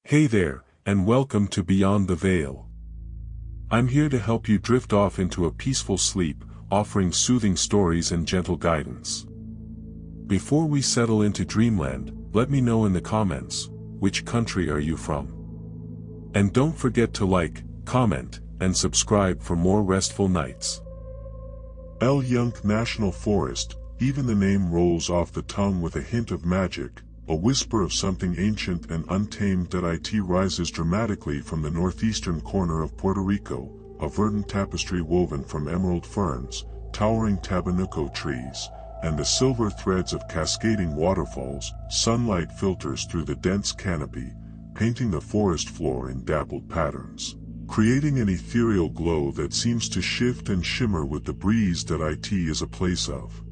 Hey there, and welcome to Beyond the Veil. I'm here to help you drift off into a peaceful sleep, offering soothing stories and gentle guidance. Before we settle into dreamland, let me know in the comments, which country are you from? And don't forget to like, comment, and subscribe for more restful nights. El Yunque National Forest, even the name rolls off the tongue with a hint of magic. A whisper of something ancient and untamed. It rises dramatically from the northeastern corner of Puerto Rico, a verdant tapestry woven from emerald ferns, towering tabanuco trees, and the silver threads of cascading waterfalls. Sunlight filters through the dense canopy, painting the forest floor in dappled patterns, creating an ethereal glow that seems to shift and shimmer with the breeze. It is a place of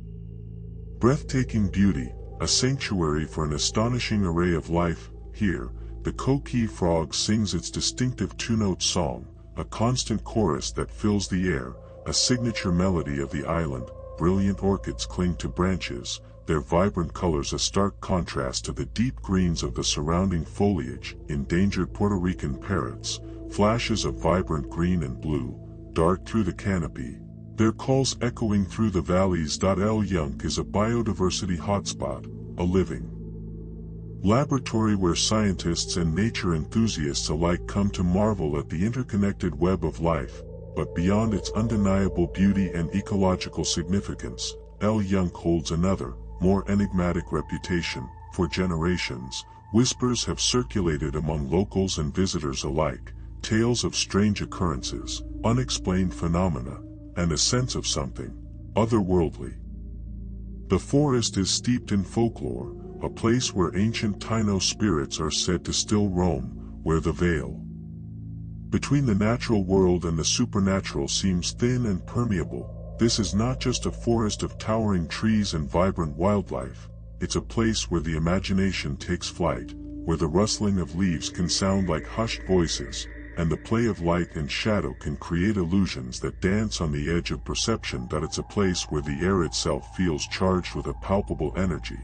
breathtaking beauty, a sanctuary for an astonishing array of life. Here, the coqui frog sings its distinctive two-note song, a constant chorus that fills the air, a signature melody of the island. Brilliant orchids cling to branches, their vibrant colors a stark contrast to the deep greens of the surrounding foliage. Endangered Puerto Rican parrots, flashes of vibrant green and blue, dart through the canopy, their calls echoing through the valleys. El Yunque is a biodiversity hotspot, a living laboratory where scientists and nature enthusiasts alike come to marvel at the interconnected web of life. But beyond its undeniable beauty and ecological significance, El Yunque holds another, more enigmatic reputation. For generations, whispers have circulated among locals and visitors alike, tales of strange occurrences, unexplained phenomena, and a sense of something otherworldly. The forest is steeped in folklore, a place where ancient Taino spirits are said to still roam, where the veil between the natural world and the supernatural seems thin and permeable. This is not just a forest of towering trees and vibrant wildlife, it's a place where the imagination takes flight, where the rustling of leaves can sound like hushed voices, and the play of light and shadow can create illusions that dance on the edge of perception. It's a place where the air itself feels charged with a palpable energy,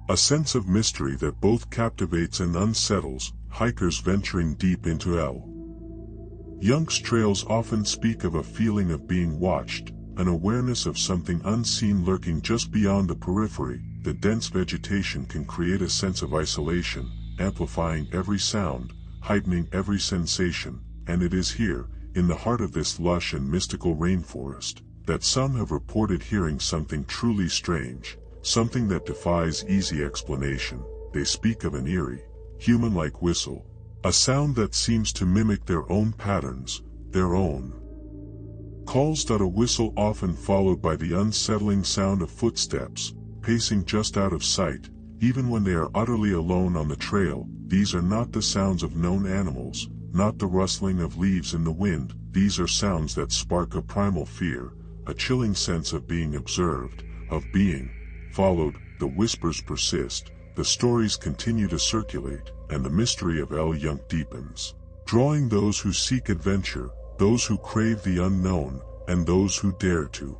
a sense of mystery that both captivates and unsettles. Hikers venturing deep into El Yunque's trails often speak of a feeling of being watched, an awareness of something unseen lurking just beyond the periphery. The dense vegetation can create a sense of isolation, amplifying every sound, heightening every sensation, and it is here, in the heart of this lush and mystical rainforest, that some have reported hearing something truly strange, something that defies easy explanation. They speak of an eerie, human-like whistle, a sound that seems to mimic their own patterns, their own calls. A whistle often followed by the unsettling sound of footsteps, pacing just out of sight, even when they are utterly alone on the trail. These are not the sounds of known animals, not the rustling of leaves in the wind. These are sounds that spark a primal fear, a chilling sense of being observed, of being followed. The whispers persist, the stories continue to circulate, and the mystery of El Yunque deepens, drawing those who seek adventure, those who crave the unknown, and those who dare to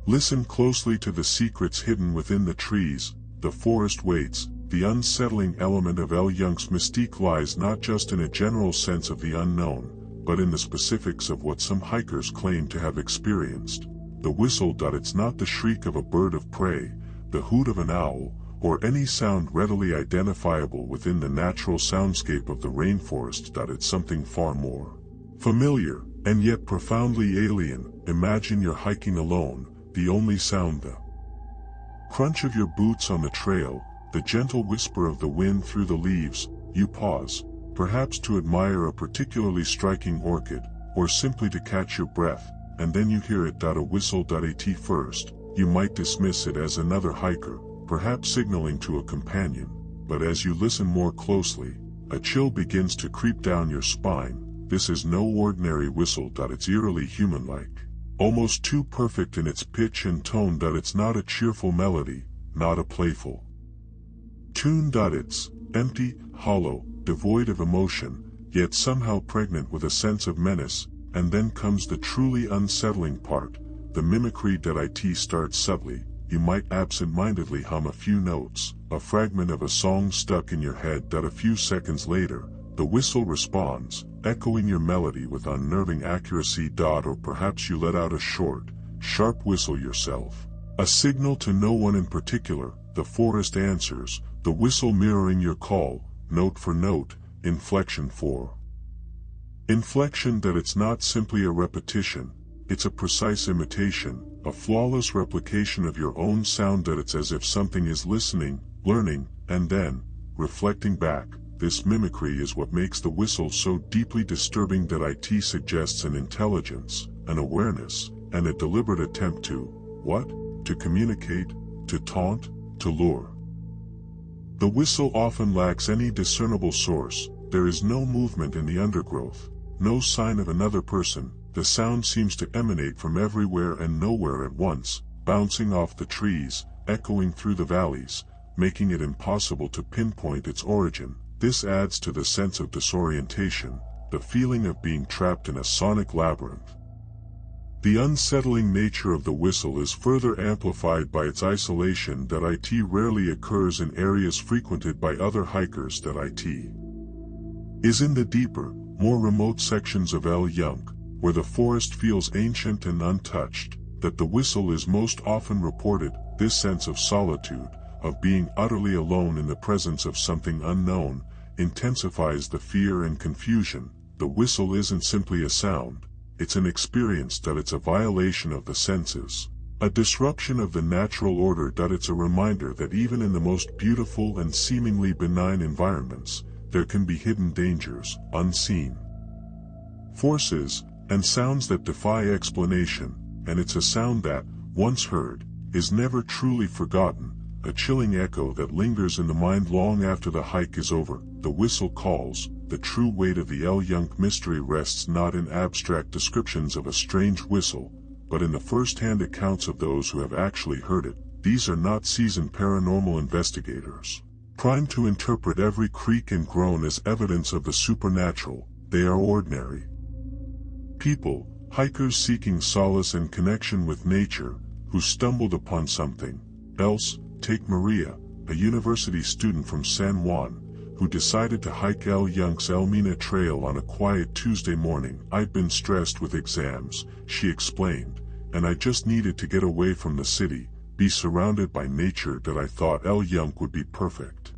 listen closely to the secrets hidden within the trees. The forest waits. The unsettling element of El Yunque's mystique lies not just in a general sense of the unknown, but in the specifics of what some hikers claim to have experienced. The whistle. It's not the shriek of a bird of prey, the hoot of an owl, or any sound readily identifiable within the natural soundscape of the rainforest. It's something far more familiar, and yet profoundly alien. Imagine you're hiking alone, the only sound the crunch of your boots on the trail, the gentle whisper of the wind through the leaves. You pause, perhaps to admire a particularly striking orchid, or simply to catch your breath, and then you hear it. A whistle. At first, you might dismiss it as another hiker, perhaps signaling to a companion, but as you listen more closely, a chill begins to creep down your spine. This is no ordinary whistle. It's eerily human-like, almost too perfect in its pitch and tone. It's not a cheerful melody, not a playful tune. It's empty, hollow, devoid of emotion, yet somehow pregnant with a sense of menace. And then comes the truly unsettling part, the mimicry. It starts subtly. You might absent-mindedly hum a few notes, a fragment of a song stuck in your head. A few seconds later, the whistle responds, echoing your melody with unnerving accuracy. Or perhaps you let out a short, sharp whistle yourself. A signal to no one in particular, the forest answers, the whistle mirroring your call, note for note, inflection for inflection. That it's not simply a repetition, it's a precise imitation, a flawless replication of your own sound. That it's as if something is listening, learning, and then reflecting back. This mimicry is what makes the whistle so deeply disturbing. That it suggests an intelligence, an awareness, and a deliberate attempt to, what? To communicate, to taunt, to lure. The whistle often lacks any discernible source. There is no movement in the undergrowth, no sign of another person. The sound seems to emanate from everywhere and nowhere at once, bouncing off the trees, echoing through the valleys, making it impossible to pinpoint its origin. This adds to the sense of disorientation, the feeling of being trapped in a sonic labyrinth. The unsettling nature of the whistle is further amplified by its isolation. That it rarely occurs in areas frequented by other hikers. That it is in the deeper, more remote sections of El Yunque, where the forest feels ancient and untouched, that the whistle is most often reported. This sense of solitude, of being utterly alone in the presence of something unknown, intensifies the fear and confusion. The whistle isn't simply a sound, it's an experience. That it's a violation of the senses, a disruption of the natural order. That it's a reminder that even in the most beautiful and seemingly benign environments, there can be hidden dangers, unseen forces, and sounds that defy explanation. And it's a sound that, once heard, is never truly forgotten, a chilling echo that lingers in the mind long after the hike is over. The whistle calls. The true weight of the El Yunque mystery rests not in abstract descriptions of a strange whistle, but in the first-hand accounts of those who have actually heard it. These are not seasoned paranormal investigators, primed to interpret every creak and groan as evidence of the supernatural. They are ordinary people, hikers seeking solace and connection with nature, who stumbled upon something else. Take Maria, a university student from San Juan, who decided to hike El Yunque's El Mina Trail on a quiet Tuesday morning. "I'd been stressed with exams," she explained, "and I just needed to get away from the city, be surrounded by nature. That I thought El Yunque would be perfect."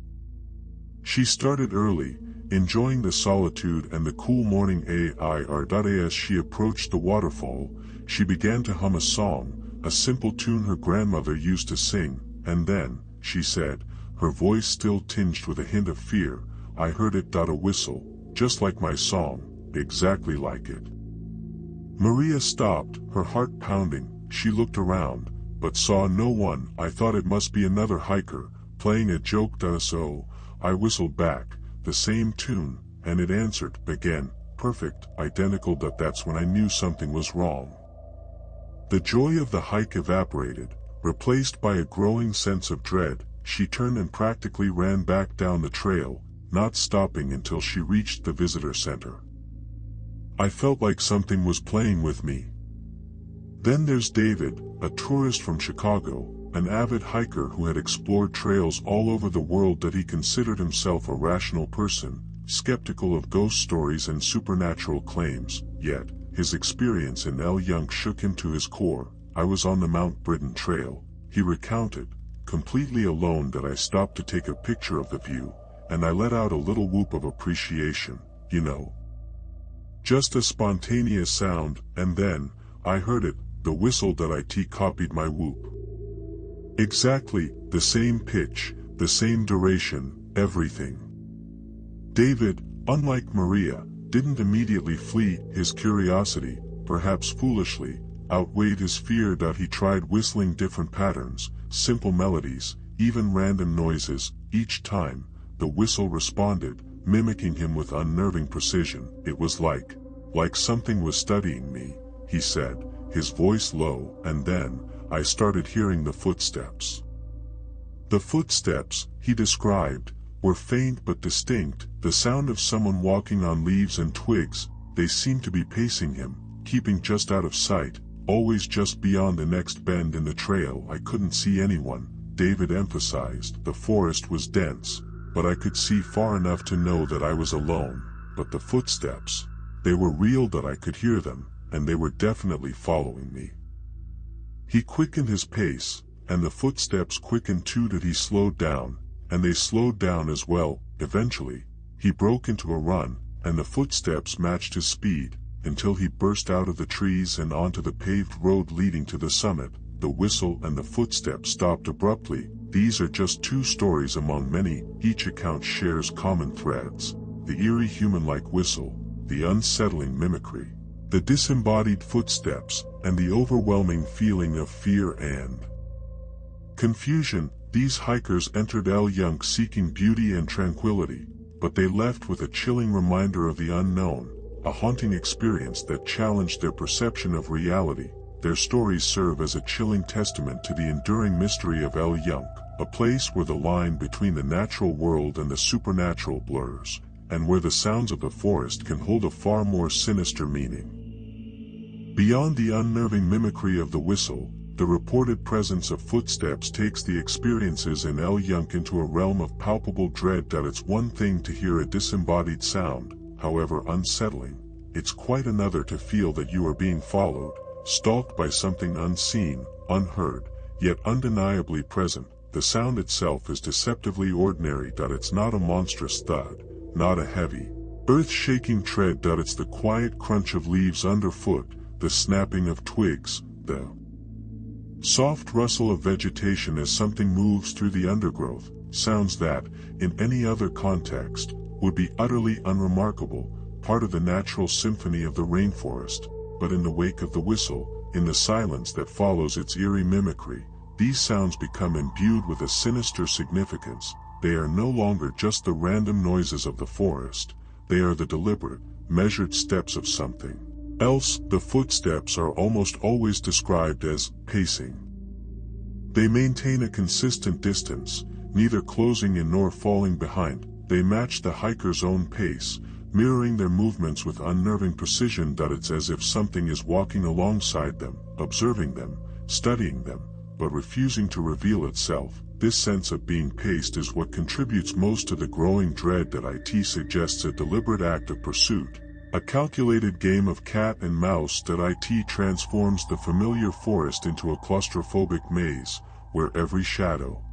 She started early, enjoying the solitude and the cool morning air. As she approached the waterfall, she began to hum a song, a simple tune her grandmother used to sing, and then, she said, her voice still tinged with a hint of fear, "I heard it. A whistle, just like my song, exactly like it." Maria stopped, her heart pounding. She looked around, but saw no one. "I thought it must be another hiker, playing a joke." So, I whistled back, the same tune, and it answered, again, perfect, identical. That's when I knew something was wrong. The joy of the hike evaporated, replaced by a growing sense of dread. She turned and practically ran back down the trail, not stopping until she reached the visitor center. "I felt like something was playing with me." Then there's David, a tourist from Chicago, an avid hiker who had explored trails all over the world. That he considered himself a rational person, skeptical of ghost stories and supernatural claims, yet, his experience in El Yunque shook him to his core. "I was on the Mount Britain Trail," he recounted, "completely alone. That I stopped to take a picture of the view, and I let out a little whoop of appreciation, you know. Just a spontaneous sound, and then, I heard it, the whistle. It copied my whoop. Exactly, the same pitch, the same duration, everything." David, unlike Maria, didn't immediately flee. His curiosity, perhaps foolishly, outweighed his fear. He tried whistling different patterns, simple melodies, even random noises. Each time, the whistle responded, mimicking him with unnerving precision. "It was like something was studying me," he said, his voice low, "and then, I started hearing the footsteps." The footsteps, he described, were faint but distinct, the sound of someone walking on leaves and twigs. They seemed to be pacing him, keeping just out of sight, always just beyond the next bend in the trail. "I couldn't see anyone," David emphasized. "The forest was dense, but I could see far enough to know that I was alone. But the footsteps, they were real, that I could hear them, and they were definitely following me. He quickened his pace, and the footsteps quickened too. That he slowed down, and they slowed down as well. Eventually, he broke into a run, and the footsteps matched his speed, until he burst out of the trees and onto the paved road leading to the summit. The whistle and the footsteps stopped abruptly. These are just two stories among many. Each account shares common threads: the eerie human-like whistle, the unsettling mimicry, the disembodied footsteps, and the overwhelming feeling of fear and confusion. These hikers entered El Yunque seeking beauty and tranquility, but they left with a chilling reminder of the unknown, a haunting experience that challenged their perception of reality. Their stories serve as a chilling testament to the enduring mystery of El Yunque, a place where the line between the natural world and the supernatural blurs, and where the sounds of the forest can hold a far more sinister meaning. Beyond the unnerving mimicry of the whistle, the reported presence of footsteps takes the experiences in El Yunque into a realm of palpable dread. That it's one thing to hear a disembodied sound, however unsettling. It's quite another to feel that you are being followed, stalked by something unseen, unheard, yet undeniably present. The sound itself is deceptively ordinary. It's not a monstrous thud, not a heavy, earth-shaking tread. It's the quiet crunch of leaves underfoot, the snapping of twigs, the soft rustle of vegetation as something moves through the undergrowth. Sounds that, in any other context, would be utterly unremarkable, part of the natural symphony of the rainforest. But in the wake of the whistle, in the silence that follows its eerie mimicry, these sounds become imbued with a sinister significance. They are no longer just the random noises of the forest, they are the deliberate, measured steps of something else. The footsteps are almost always described as pacing. They maintain a consistent distance, neither closing in nor falling behind. They match the hiker's own pace, mirroring their movements with unnerving precision. It's as if something is walking alongside them, observing them, studying them, but refusing to reveal itself. This sense of being paced is what contributes most to the growing dread. It suggests a deliberate act of pursuit, a calculated game of cat and mouse. It transforms the familiar forest into a claustrophobic maze, where every shadow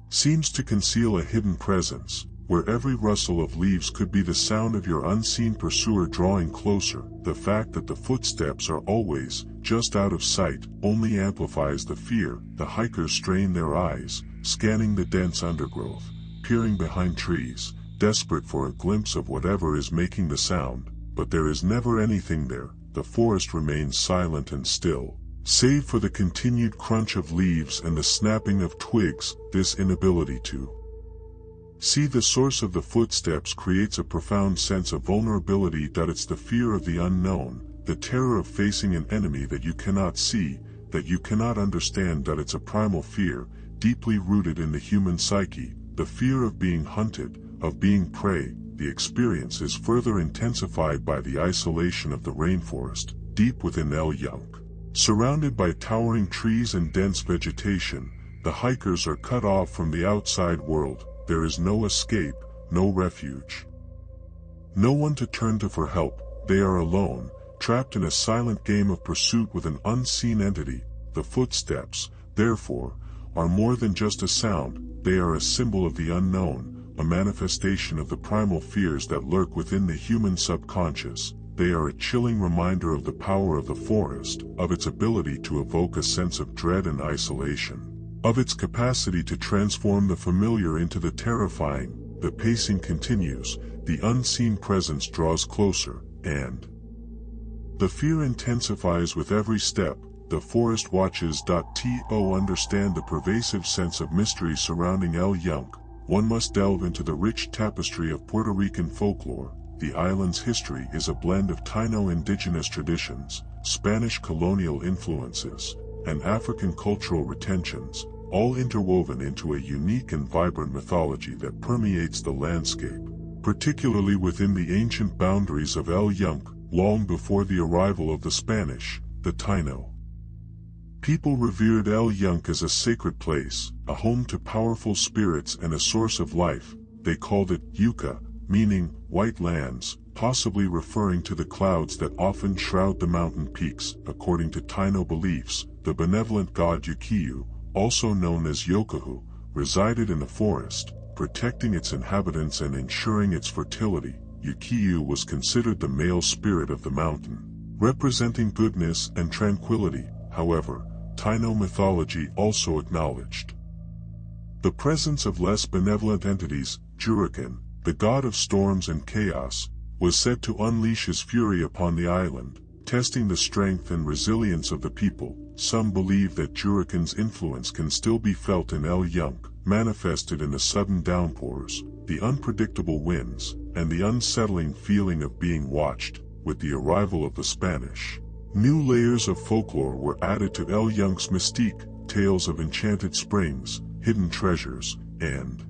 seems to conceal a hidden presence, where every rustle of leaves could be the sound of your unseen pursuer drawing closer. The fact that the footsteps are always just out of sight only amplifies the fear. The hikers strain their eyes, scanning the dense undergrowth, peering behind trees, desperate for a glimpse of whatever is making the sound, but there is never anything there. The forest remains silent and still, save for the continued crunch of leaves and the snapping of twigs. This inability to see the source of the footsteps creates a profound sense of vulnerability. It's the fear of the unknown, the terror of facing an enemy that you cannot see, that you cannot understand. It's a primal fear, deeply rooted in the human psyche, the fear of being hunted, of being prey. The experience is further intensified by the isolation of the rainforest, deep within El Yunque. Surrounded by towering trees and dense vegetation, the hikers are cut off from the outside world. There is no escape, no refuge, no one to turn to for help. They are alone, trapped in a silent game of pursuit with an unseen entity. The footsteps, therefore, are more than just a sound. They are a symbol of the unknown, a manifestation of the primal fears that lurk within the human subconscious. They are a chilling reminder of the power of the forest, of its ability to evoke a sense of dread and isolation, of its capacity to transform the familiar into the terrifying. The pacing continues, the unseen presence draws closer, and the fear intensifies with every step. The forest watches. To understand the pervasive sense of mystery surrounding El Yunque, one must delve into the rich tapestry of Puerto Rican folklore. The island's history is a blend of Taino indigenous traditions, Spanish colonial influences, and African cultural retentions, all interwoven into a unique and vibrant mythology that permeates the landscape, particularly within the ancient boundaries of El Yunque. Long before the arrival of the Spanish, the Taino People revered El Yunque as a sacred place, a home to powerful spirits and a source of life. They called it Yucca, meaning white lands, possibly referring to the clouds that often shroud the mountain peaks. According to Taino beliefs, the benevolent god Yukiyu, also known as Yokahu, resided in the forest, protecting its inhabitants and ensuring its fertility. Yukiyu was considered the male spirit of the mountain, representing goodness and tranquility. However, Taino mythology also acknowledged the presence of less benevolent entities. Juriken, the god of storms and chaos, was said to unleash his fury upon the island, testing the strength and resilience of the people. Some believe that Juriken's influence can still be felt in El Yunque, manifested in the sudden downpours, the unpredictable winds, and the unsettling feeling of being watched. With the arrival of the Spanish, new layers of folklore were added to El Yunque's mystique. Tales of enchanted springs, hidden treasures, and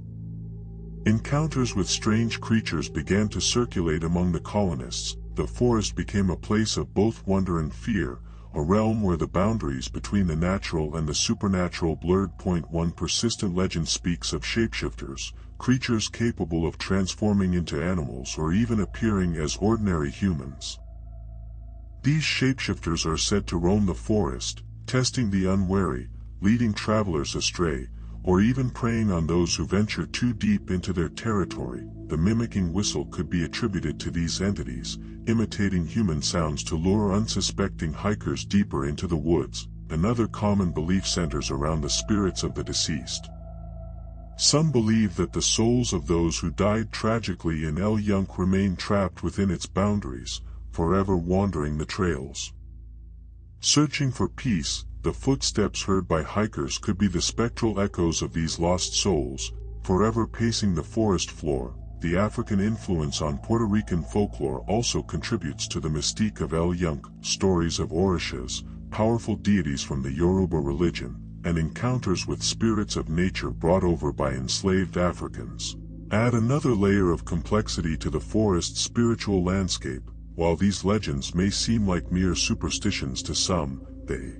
encounters with strange creatures began to circulate among the colonists. The forest became a place of both wonder and fear, a realm where the boundaries between the natural and the supernatural blurred. One persistent legend speaks of shapeshifters, creatures capable of transforming into animals or even appearing as ordinary humans. These shapeshifters are said to roam the forest, testing the unwary, leading travelers astray, or even preying on those who venture too deep into their territory. The mimicking whistle could be attributed to these entities, imitating human sounds to lure unsuspecting hikers deeper into the woods. Another common belief centers around the spirits of the deceased. Some believe that the souls of those who died tragically in El Yunque remain trapped within its boundaries, forever wandering the trails. Searching for peace, the footsteps heard by hikers could be the spectral echoes of these lost souls, forever pacing the forest floor. The African influence on Puerto Rican folklore also contributes to the mystique of El Yunque. Stories of orishas, powerful deities from the Yoruba religion, and encounters with spirits of nature brought over by enslaved Africans add another layer of complexity to the forest's spiritual landscape. While these legends may seem like mere superstitions to some, they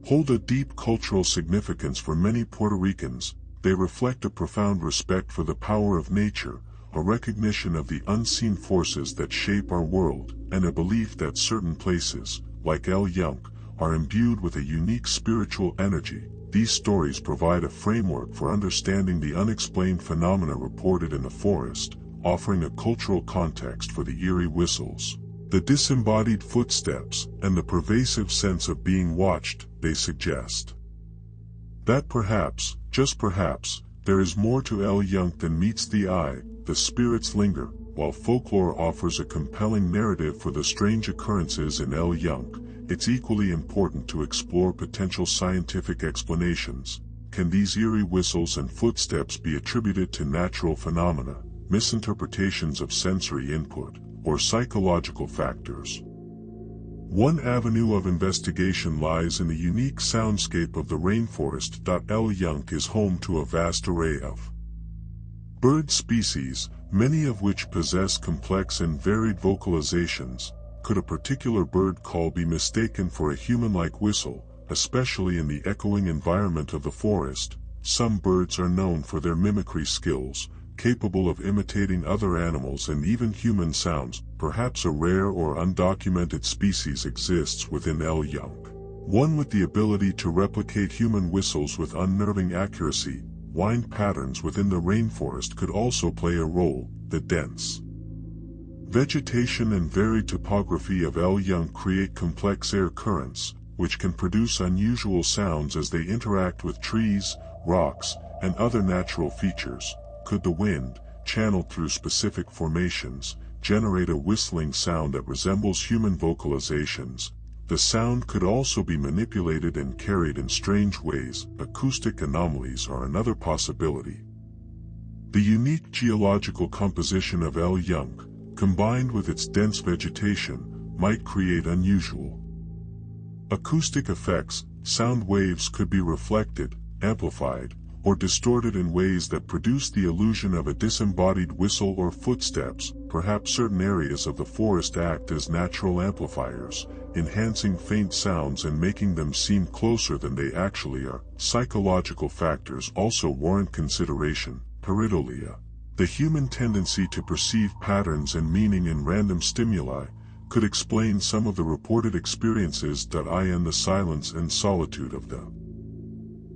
hold a deep cultural significance for many Puerto Ricans. They reflect a profound respect for the power of nature, a recognition of the unseen forces that shape our world, and a belief that certain places, like El Yunque, are imbued with a unique spiritual energy. These stories provide a framework for understanding the unexplained phenomena reported in the forest, offering a cultural context for the eerie whistles, the disembodied footsteps, and the pervasive sense of being watched. They suggest that perhaps, just perhaps, there is more to El Yunque than meets the eye. The spirits linger. While folklore offers a compelling narrative for the strange occurrences in El Yunque, it's equally important to explore potential scientific explanations. Can these eerie whistles and footsteps be attributed to natural phenomena, misinterpretations of sensory input, or psychological factors? One avenue of investigation lies in the unique soundscape of the rainforest. El Yunque is home to a vast array of bird species, many of which possess complex and varied vocalizations. Could a particular bird call be mistaken for a human-like whistle, especially in the echoing environment of the forest? Some birds are known for their mimicry skills, capable of imitating other animals and even human sounds. Perhaps a rare or undocumented species exists within El Yunque, one with the ability to replicate human whistles with unnerving accuracy. Wind patterns within the rainforest could also play a role. The dense vegetation and varied topography of El Yunque create complex air currents, which can produce unusual sounds as they interact with trees, rocks, and other natural features. Could the wind, channeled through specific formations, generate a whistling sound that resembles human vocalizations? The sound could also be manipulated and carried in strange ways. Acoustic anomalies are another possibility. The unique geological composition of El Yunque, combined with its dense vegetation, might create unusual acoustic effects. Sound waves could be reflected, amplified, or distorted in ways that produce the illusion of a disembodied whistle or footsteps. Perhaps certain areas of the forest act as natural amplifiers, enhancing faint sounds and making them seem closer than they actually are. Psychological factors also warrant consideration. Pareidolia, the human tendency to perceive patterns and meaning in random stimuli, could explain some of the reported experiences. In the silence and solitude of the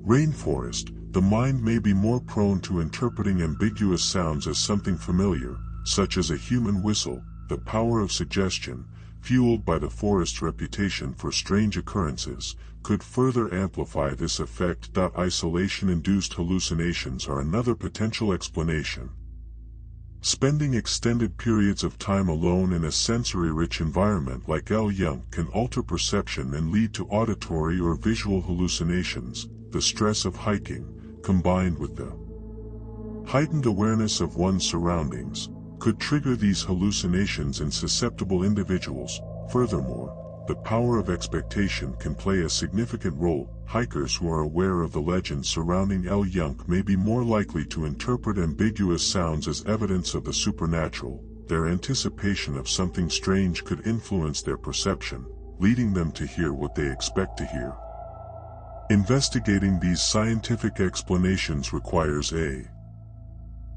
rainforest, the mind may be more prone to interpreting ambiguous sounds as something familiar, such as a human whistle. The power of suggestion, fueled by the forest's reputation for strange occurrences, could further amplify this effect. Isolation-induced hallucinations are another potential explanation. Spending extended periods of time alone in a sensory-rich environment like El Yunque can alter perception and lead to auditory or visual hallucinations. The stress of hiking, combined with the heightened awareness of one's surroundings, could trigger these hallucinations in susceptible individuals. Furthermore, the power of expectation can play a significant role. Hikers who are aware of the legends surrounding El Yunque may be more likely to interpret ambiguous sounds as evidence of the supernatural. Their anticipation of something strange could influence their perception, leading them to hear what they expect to hear. Investigating these scientific explanations requires a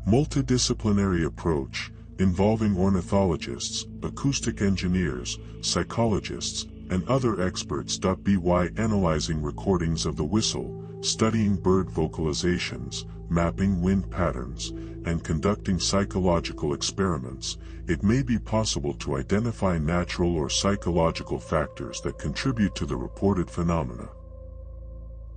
multidisciplinary approach, involving ornithologists, acoustic engineers, psychologists, and other experts. By analyzing recordings of the whistle, studying bird vocalizations, mapping wind patterns, and conducting psychological experiments, it may be possible to identify natural or psychological factors that contribute to the reported phenomena.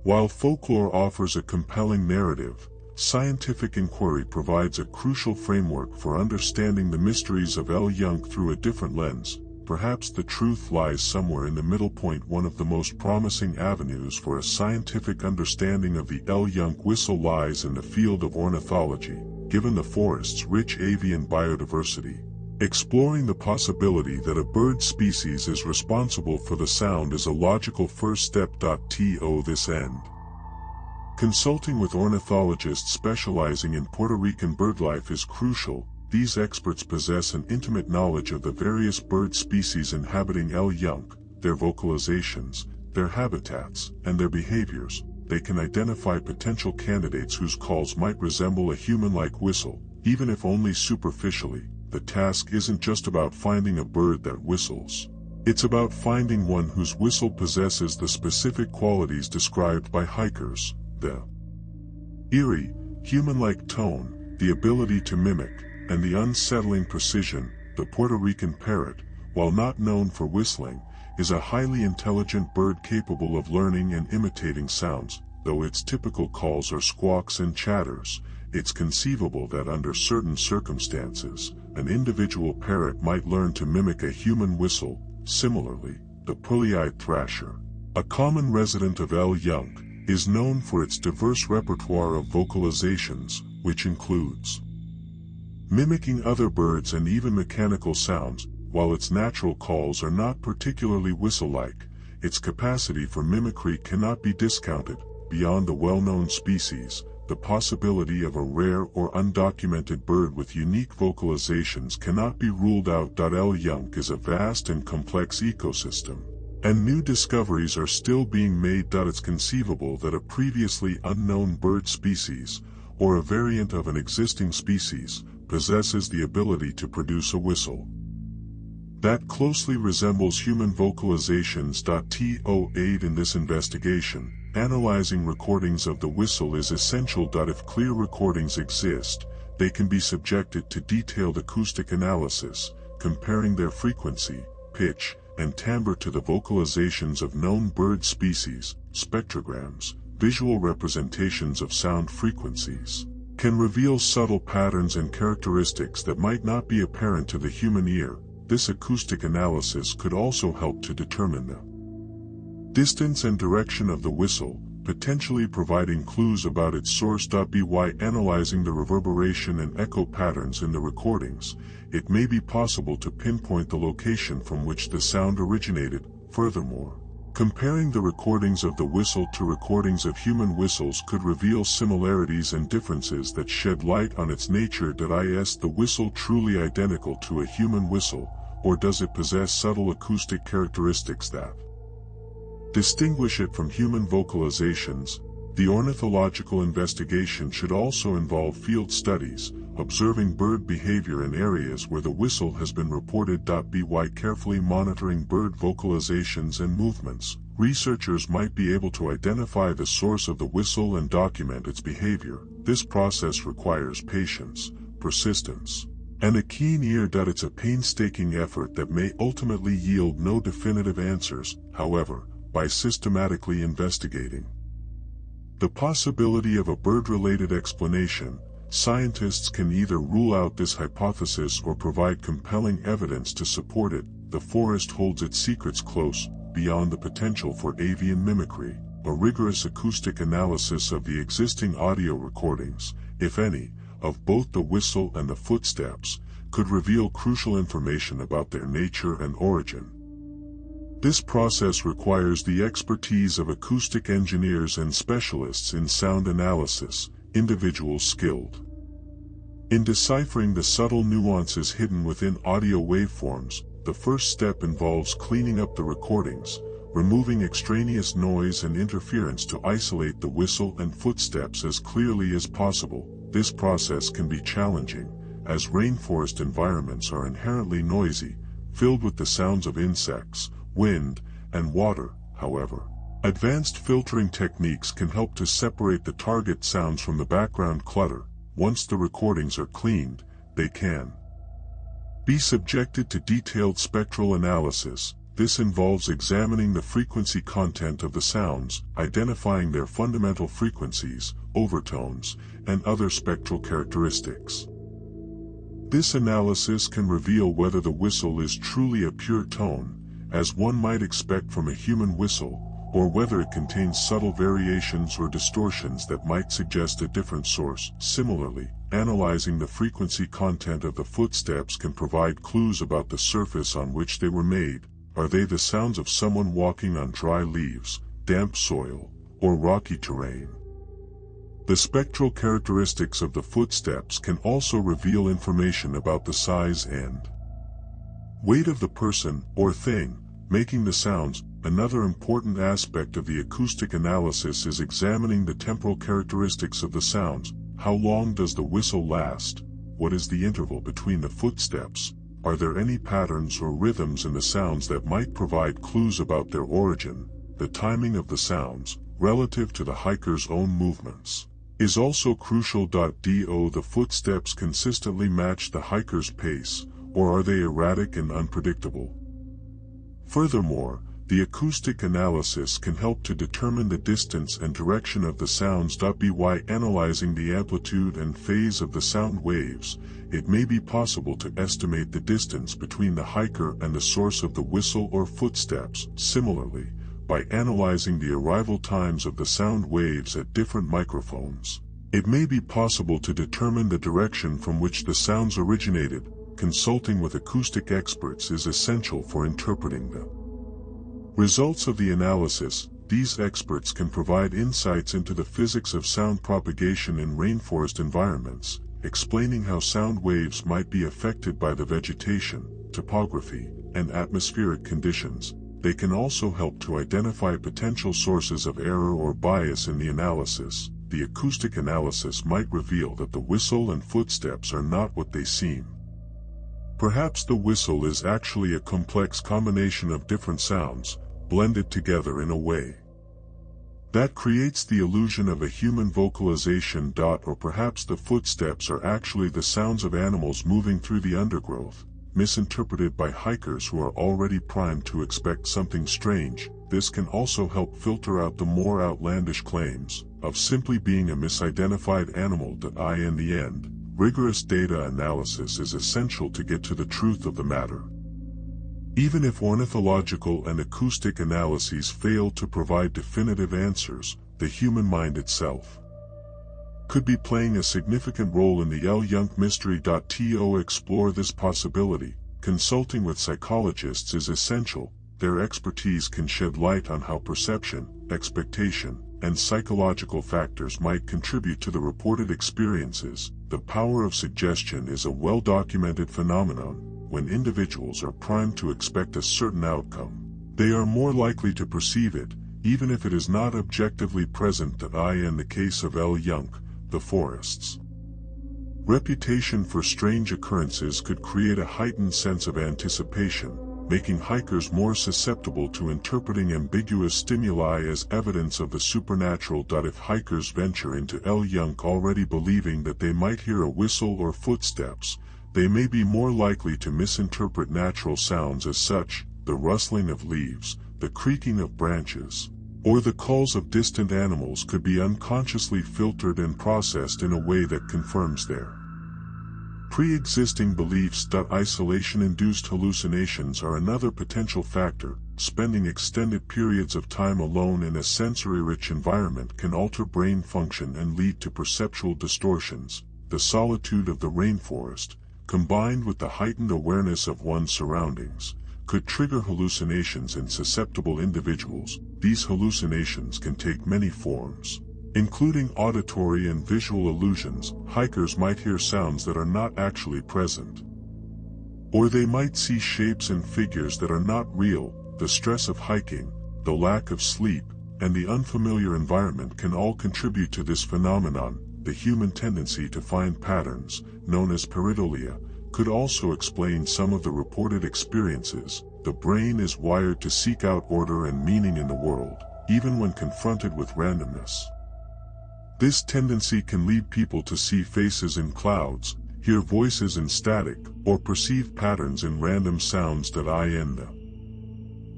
While folklore offers a compelling narrative, scientific inquiry provides a crucial framework for understanding the mysteries of El Yunque through a different lens. Perhaps the truth lies somewhere in the middle point. One of the most promising avenues for a scientific understanding of the El Yunque whistle lies in the field of ornithology. Given the forest's rich avian biodiversity, exploring the possibility that a bird species is responsible for the sound is a logical first step. To this end, consulting with ornithologists specializing in Puerto Rican birdlife is crucial. These experts possess an intimate knowledge of the various bird species inhabiting El Yunque, their vocalizations, their habitats, and their behaviors. They can identify potential candidates whose calls might resemble a human-like whistle, even if only superficially. The task isn't just about finding a bird that whistles. It's about finding one whose whistle possesses the specific qualities described by hikers: the eerie, human-like tone, the ability to mimic, and the unsettling precision. The Puerto Rican parrot, while not known for whistling, is a highly intelligent bird capable of learning and imitating sounds. Though its typical calls are squawks and chatters, it's conceivable that under certain circumstances, an individual parrot might learn to mimic a human whistle. Similarly, the pearly-eyed thrasher, a common resident of El Yunque, is known for its diverse repertoire of vocalizations, which includes mimicking other birds and even mechanical sounds. While its natural calls are not particularly whistle-like, its capacity for mimicry cannot be discounted. Beyond the well-known species, the possibility of a rare or undocumented bird with unique vocalizations cannot be ruled out. El Yunque is a vast and complex ecosystem, and new discoveries are still being made. It's conceivable that a previously unknown bird species, or a variant of an existing species, possesses the ability to produce a whistle that closely resembles human vocalizations. To aid in this investigation, analyzing recordings of the whistle is essential. If clear recordings exist, they can be subjected to detailed acoustic analysis, comparing their frequency, pitch, and timbre to the vocalizations of known bird species. Spectrograms, visual representations of sound frequencies, can reveal subtle patterns and characteristics that might not be apparent to the human ear. This acoustic analysis could also help to determine the distance and direction of the whistle, potentially providing clues about its source. By analyzing the reverberation and echo patterns in the recordings, it may be possible to pinpoint the location from which the sound originated. Furthermore, Comparing the recordings of the whistle to recordings of human whistles could reveal similarities and differences that shed light on its nature. Is the whistle truly identical to a human whistle, or does it possess subtle acoustic characteristics that distinguish it from human vocalizations? The ornithological investigation should also involve field studies, observing bird behavior in areas where the whistle has been reported. By carefully monitoring bird vocalizations and movements, researchers might be able to identify the source of the whistle and document its behavior. This process requires patience, persistence, and a keen ear. It's a painstaking effort that may ultimately yield no definitive answers. However, by systematically investigating the possibility of a bird-related explanation, scientists can either rule out this hypothesis or provide compelling evidence to support it. The forest holds its secrets close. Beyond the potential for avian mimicry, a rigorous acoustic analysis of the existing audio recordings, if any, of both the whistle and the footsteps, could reveal crucial information about their nature and origin. This process requires the expertise of acoustic engineers and specialists in sound analysis, individuals skilled in deciphering the subtle nuances hidden within audio waveforms. The first step involves cleaning up the recordings, removing extraneous noise and interference to isolate the whistle and footsteps as clearly as possible. This process can be challenging, as rainforest environments are inherently noisy, filled with the sounds of insects, wind, and water. However, advanced filtering techniques can help to separate the target sounds from the background clutter. Once the recordings are cleaned, they can be subjected to detailed spectral analysis. This involves examining the frequency content of the sounds, identifying their fundamental frequencies, overtones, and other spectral characteristics. This analysis can reveal whether the whistle is truly a pure tone, as one might expect from a human whistle, or whether it contains subtle variations or distortions that might suggest a different source. Similarly, analyzing the frequency content of the footsteps can provide clues about the surface on which they were made. Are they the sounds of someone walking on dry leaves, damp soil, or rocky terrain? The spectral characteristics of the footsteps can also reveal information about the size and weight of the person or thing making the sounds. Another important aspect of the acoustic analysis is examining the temporal characteristics of the sounds. How long does the whistle last? What is the interval between the footsteps? Are there any patterns or rhythms in the sounds that might provide clues about their origin? The timing of the sounds, relative to the hiker's own movements, is also crucial. Do the footsteps consistently match the hiker's pace, or are they erratic and unpredictable? Furthermore, the acoustic analysis can help to determine the distance and direction of the sounds. By analyzing the amplitude and phase of the sound waves, it may be possible to estimate the distance between the hiker and the source of the whistle or footsteps. Similarly, by analyzing the arrival times of the sound waves at different microphones, it may be possible to determine the direction from which the sounds originated. Consulting with acoustic experts is essential for interpreting the results of the analysis. These experts can provide insights into the physics of sound propagation in rainforest environments, explaining how sound waves might be affected by the vegetation, topography, and atmospheric conditions. They can also help to identify potential sources of error or bias in the analysis. The acoustic analysis might reveal that the whistle and footsteps are not what they seem. Perhaps the whistle is actually a complex combination of different sounds, blended together in a way that creates the illusion of a human vocalization. Or perhaps the footsteps are actually the sounds of animals moving through the undergrowth, misinterpreted by hikers who are already primed to expect something strange. This can also help filter out the more outlandish claims of simply being a misidentified animal. In the end, rigorous data analysis is essential to get to the truth of the matter. Even if ornithological and acoustic analyses fail to provide definitive answers, the human mind itself could be playing a significant role in the L-Junk mystery. To explore this possibility, consulting with psychologists is essential. their expertise can shed light on how perception, expectation, and psychological factors might contribute to the reported experiences. The power of suggestion is a well-documented phenomenon. When individuals are primed to expect a certain outcome, they are more likely to perceive it, even if it is not objectively present. In the case of El Yunque, the forest's reputation for strange occurrences could create a heightened sense of anticipation, making hikers more susceptible to interpreting ambiguous stimuli as evidence of the supernatural. If hikers venture into El Yunque already believing that they might hear a whistle or footsteps, they may be more likely to misinterpret natural sounds as such. The rustling of leaves, the creaking of branches, or the calls of distant animals could be unconsciously filtered and processed in a way that confirms their pre-existing beliefs. Isolation-induced hallucinations are another potential factor. Spending extended periods of time alone in a sensory-rich environment can alter brain function and lead to perceptual distortions. The solitude of the rainforest, combined with the heightened awareness of one's surroundings, could trigger hallucinations in susceptible individuals. These hallucinations can take many forms, including auditory and visual illusions. Hikers might hear sounds that are not actually present, or they might see shapes and figures that are not real. The stress of hiking, the lack of sleep, and the unfamiliar environment can all contribute to this phenomenon. The human tendency to find patterns, known as pareidolia, could also explain some of the reported experiences. The brain is wired to seek out order and meaning in the world, even when confronted with randomness. This tendency can lead people to see faces in clouds, hear voices in static, or perceive patterns in random sounds. In the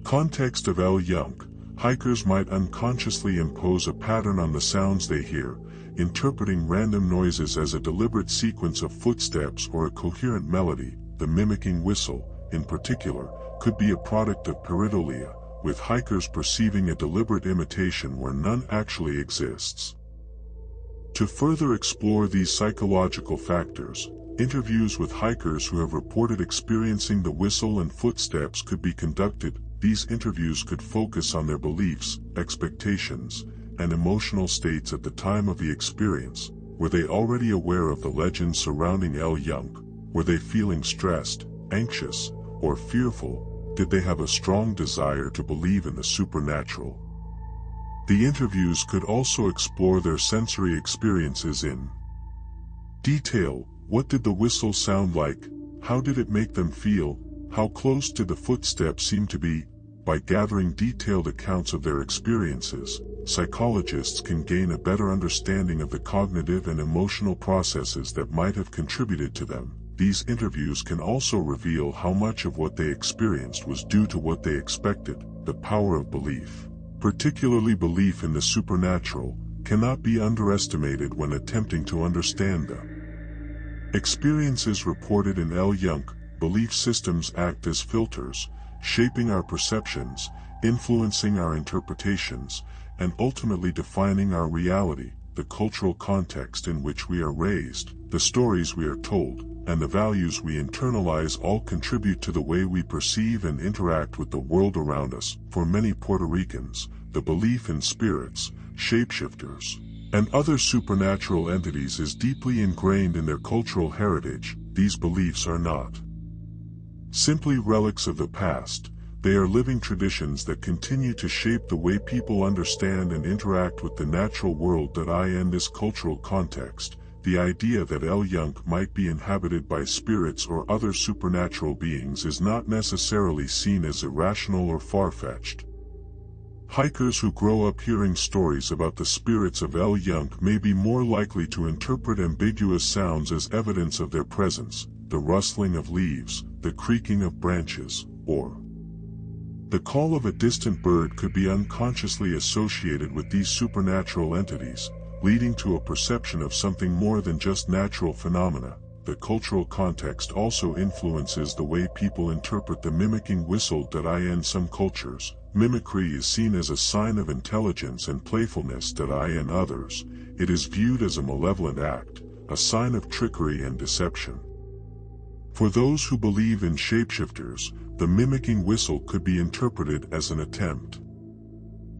context of El Yunque, hikers might unconsciously impose a pattern on the sounds they hear, interpreting random noises as a deliberate sequence of footsteps or a coherent melody. The mimicking whistle, in particular, could be a product of pareidolia, with hikers perceiving a deliberate imitation where none actually exists. To further explore these psychological factors, interviews with hikers who have reported experiencing the whistle and footsteps could be conducted. These interviews could focus on their beliefs, expectations, and emotional states at the time of the experience. Were they already aware of the legends surrounding El Yunque? Were they feeling stressed, anxious, or fearful? Did they have a strong desire to believe in the supernatural? The interviews could also explore their sensory experiences in detail. What did the whistle sound like? How did it make them feel? How close did the footsteps seem to be? By gathering detailed accounts of their experiences, psychologists can gain a better understanding of the cognitive and emotional processes that might have contributed to them. These interviews can also reveal how much of what they experienced was due to what they expected. The power of belief, particularly belief in the supernatural, cannot be underestimated when attempting to understand the experiences reported in El Yunque. Belief systems act as filters, shaping our perceptions, influencing our interpretations, and ultimately defining our reality. The cultural context in which we are raised, the stories we are told, and the values we internalize all contribute to the way we perceive and interact with the world around us. For many Puerto Ricans, the belief in spirits, shapeshifters, and other supernatural entities is deeply ingrained in their cultural heritage. These beliefs are not simply relics of the past, they are living traditions that continue to shape the way people understand and interact with the natural world. In this cultural context, the idea that El Yunque might be inhabited by spirits or other supernatural beings is not necessarily seen as irrational or far-fetched. Hikers who grow up hearing stories about the spirits of El Yunque may be more likely to interpret ambiguous sounds as evidence of their presence. The rustling of leaves, the creaking of branches, or the call of a distant bird could be unconsciously associated with these supernatural entities, leading to a perception of something more than just natural phenomena. The cultural context also influences the way people interpret the mimicking whistle. In some cultures, mimicry is seen as a sign of intelligence and playfulness. In others, it is viewed as a malevolent act, a sign of trickery and deception. For those who believe in shapeshifters, the mimicking whistle could be interpreted as an attempt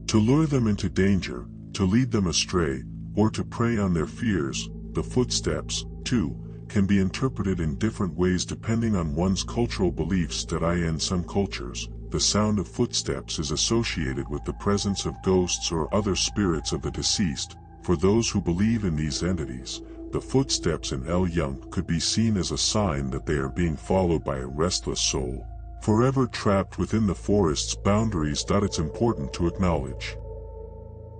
to lure them into danger, to lead them astray, or to prey on their fears. The footsteps, too, can be interpreted in different ways depending on one's cultural beliefs. In some cultures, the sound of footsteps is associated with the presence of ghosts or other spirits of the deceased. For those who believe in these entities, the footsteps in El Yunk could be seen as a sign that they are being followed by a restless soul, forever trapped within the forest's boundaries. It's important to acknowledge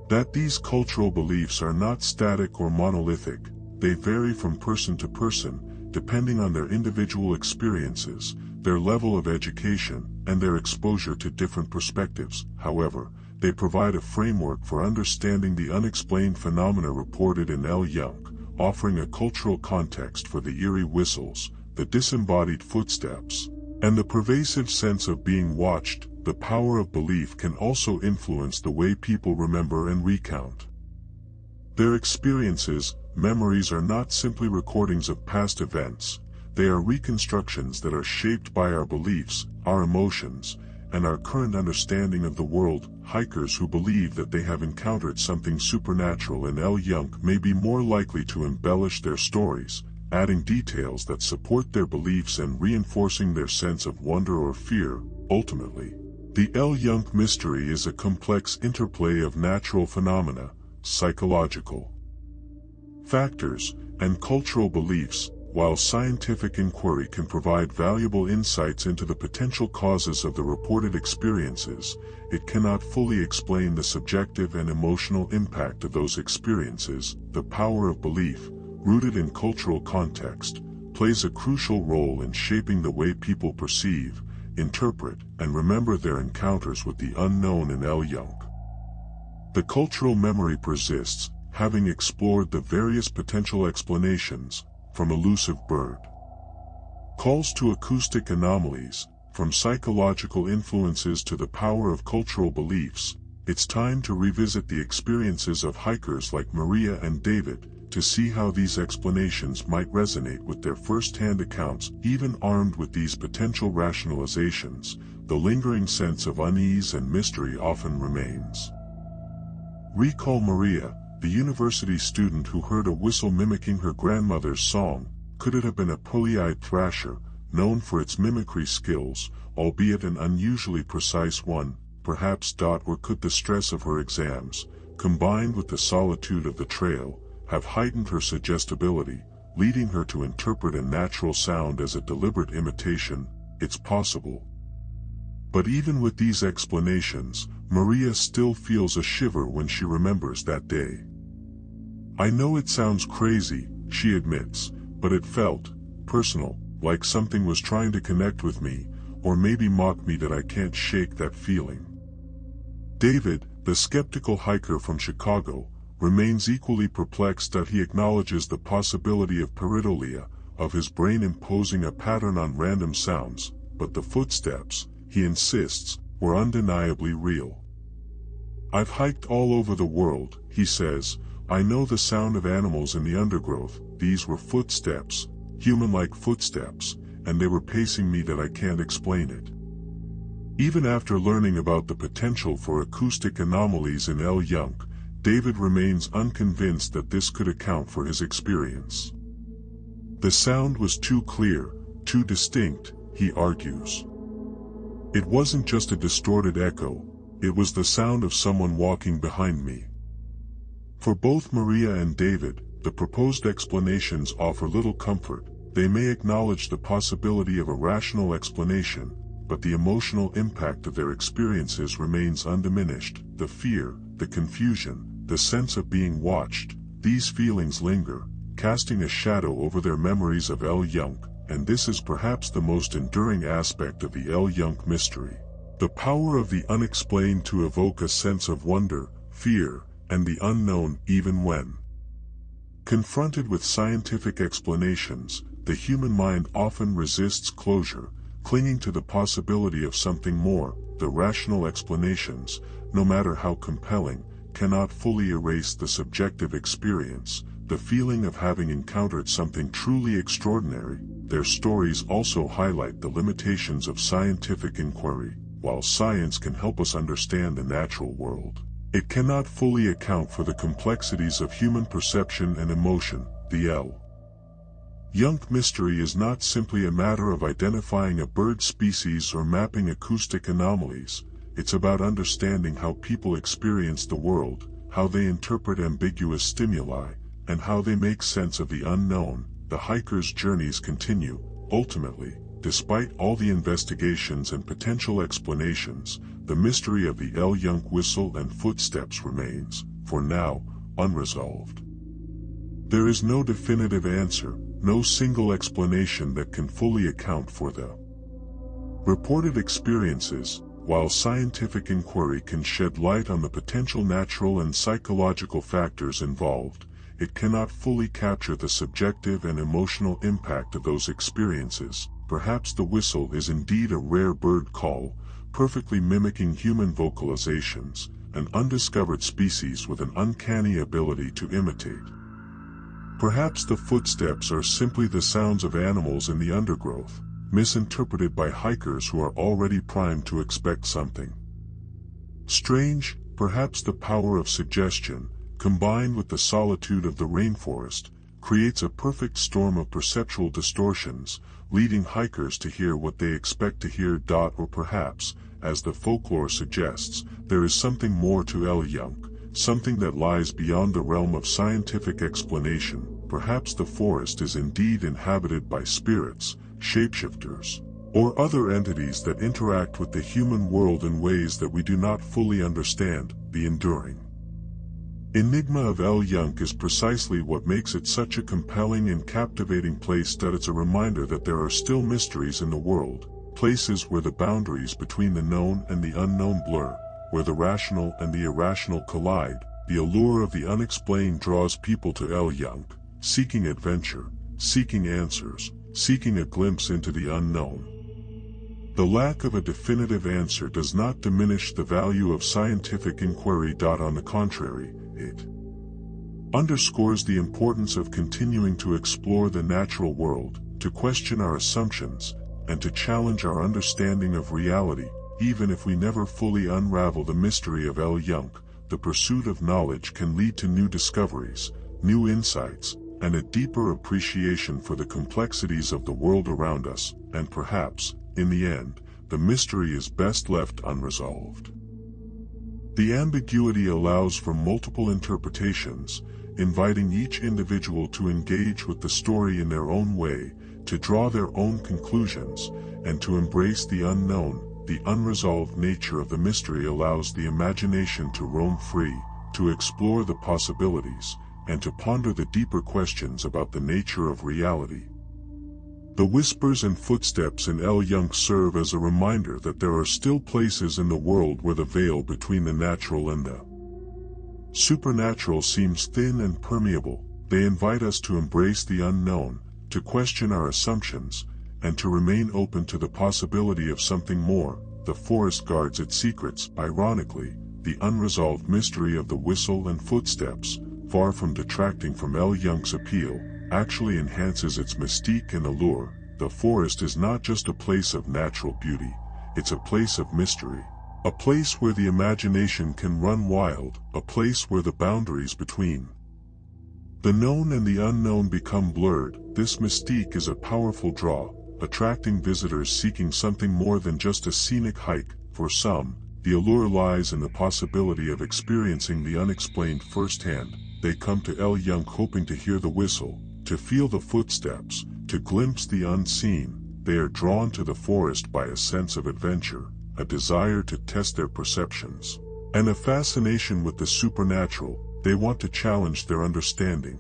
that these cultural beliefs are not static or monolithic. They vary from person to person, depending on their individual experiences, their level of education, and their exposure to different perspectives. However, they provide a framework for understanding the unexplained phenomena reported in El Yunk, offering a cultural context for the eerie whistles, the disembodied footsteps, and the pervasive sense of being watched. The power of belief can also influence the way people remember and recount their experiences. Memories are not simply recordings of past events, they are reconstructions that are shaped by our beliefs, our emotions, and our current understanding of the world. Hikers who believe that they have encountered something supernatural in El Yunk may be more likely to embellish their stories, adding details that support their beliefs and reinforcing their sense of wonder or fear. Ultimately, the El Yunk mystery is a complex interplay of natural phenomena, psychological factors, and cultural beliefs. While scientific inquiry can provide valuable insights into the potential causes of the reported experiences, it cannot fully explain the subjective and emotional impact of those experiences. The power of belief, rooted in cultural context, plays a crucial role in shaping the way people perceive, interpret, and remember their encounters with the unknown in El Yunk. The cultural memory persists, having explored the various potential explanations, from elusive bird calls to acoustic anomalies, from psychological influences to the power of cultural beliefs. It's time to revisit the experiences of hikers like Maria and David, to see how these explanations might resonate with their first-hand accounts. Even armed with these potential rationalizations, the lingering sense of unease and mystery often remains. Recall Maria, the university student who heard a whistle mimicking her grandmother's song. Could it have been a pulley-eyed thrasher, known for its mimicry skills, albeit an unusually precise one? Perhaps. Or could the stress of her exams, combined with the solitude of the trail, have heightened her suggestibility, leading her to interpret a natural sound as a deliberate imitation? It's possible. But even with these explanations, Maria still feels a shiver when she remembers that day. "I know it sounds crazy," she admits, "but it felt personal, like something was trying to connect with me, or maybe mock me. That I can't shake that feeling." David, the skeptical hiker from Chicago, remains equally perplexed. He acknowledges the possibility of pareidolia, of his brain imposing a pattern on random sounds, but the footsteps, he insists, were undeniably real. "I've hiked all over the world," he says. "I know the sound of animals in the undergrowth. These were footsteps, human-like footsteps, and they were pacing me. That I can't explain it." Even after learning about the potential for acoustic anomalies in El Yunk, David remains unconvinced that this could account for his experience. "The sound was too clear, too distinct," he argues. "It wasn't just a distorted echo, it was the sound of someone walking behind me." For both Maria and David, the proposed explanations offer little comfort. They may acknowledge the possibility of a rational explanation, but the emotional impact of their experiences remains undiminished. The fear, the confusion, the sense of being watched, these feelings linger, casting a shadow over their memories of El Yunk, and this is perhaps the most enduring aspect of the El Yunk mystery. The power of the unexplained to evoke a sense of wonder, fear, and the unknown. Even when confronted with scientific explanations, the human mind often resists closure, clinging to the possibility of something more. The rational explanations, no matter how compelling, cannot fully erase the subjective experience. the feeling of having encountered something truly extraordinary. Their stories also highlight the limitations of scientific inquiry. While science can help us understand the natural world, it cannot fully account for the complexities of human perception and emotion. The Junk mystery is not simply a matter of identifying a bird species or mapping acoustic anomalies. It's about understanding how people experience the world, how they interpret ambiguous stimuli, and how they make sense of the unknown. The hiker's journeys continue. Ultimately, despite all the investigations and potential explanations, the mystery of the Junk whistle and footsteps remains, for now, unresolved. There is no definitive answer, no single explanation that can fully account for the reported experiences. While scientific inquiry can shed light on the potential natural and psychological factors involved, it cannot fully capture the subjective and emotional impact of those experiences. Perhaps the whistle is indeed a rare bird call, perfectly mimicking human vocalizations, an undiscovered species with an uncanny ability to imitate. Perhaps the footsteps are simply the sounds of animals in the undergrowth, misinterpreted by hikers who are already primed to expect something strange. Perhaps the power of suggestion, combined with the solitude of the rainforest, creates a perfect storm of perceptual distortions, leading hikers to hear what they expect to hear. Or perhaps, as the folklore suggests, there is something more to Junk, something that lies beyond the realm of scientific explanation. Perhaps the forest is indeed inhabited by spirits, shapeshifters, or other entities that interact with the human world in ways that we do not fully understand. The enduring enigma of Junk is precisely what makes it such a compelling and captivating place. That it's a reminder that there are still mysteries in the world, places where the boundaries between the known and the unknown blur, where the rational and the irrational collide. The allure of the unexplained draws people to Junk, seeking adventure, seeking answers, seeking a glimpse into the unknown. The lack of a definitive answer does not diminish the value of scientific inquiry. On the contrary, it underscores the importance of continuing to explore the natural world, to question our assumptions, and to challenge our understanding of reality. Even if we never fully unravel the mystery of Junk, the pursuit of knowledge can lead to new discoveries, new insights, and a deeper appreciation for the complexities of the world around us. And perhaps, in the end, the mystery is best left unresolved. The ambiguity allows for multiple interpretations, inviting each individual to engage with the story in their own way, to draw their own conclusions, and to embrace the unknown. The unresolved nature of the mystery allows the imagination to roam free, to explore the possibilities, and to ponder the deeper questions about the nature of reality. The whispers and footsteps in Junk serve as a reminder that there are still places in the world where the veil between the natural and the supernatural seems thin and permeable. They invite us to embrace the unknown, to question our assumptions, and to remain open to the possibility of something more. The forest guards its secrets. Ironically, the unresolved mystery of the whistle and footsteps, far from detracting from Junk's appeal, actually enhances its mystique and allure. The forest is not just a place of natural beauty, it's a place of mystery. A place where the imagination can run wild, a place where the boundaries between the known and the unknown become blurred. This mystique is a powerful draw, attracting visitors seeking something more than just a scenic hike. For some, the allure lies in the possibility of experiencing the unexplained firsthand. They come to Junk hoping to hear the whistle, to feel the footsteps, to glimpse the unseen. They are drawn to the forest by a sense of adventure, a desire to test their perceptions, and a fascination with the supernatural. They want to challenge their understanding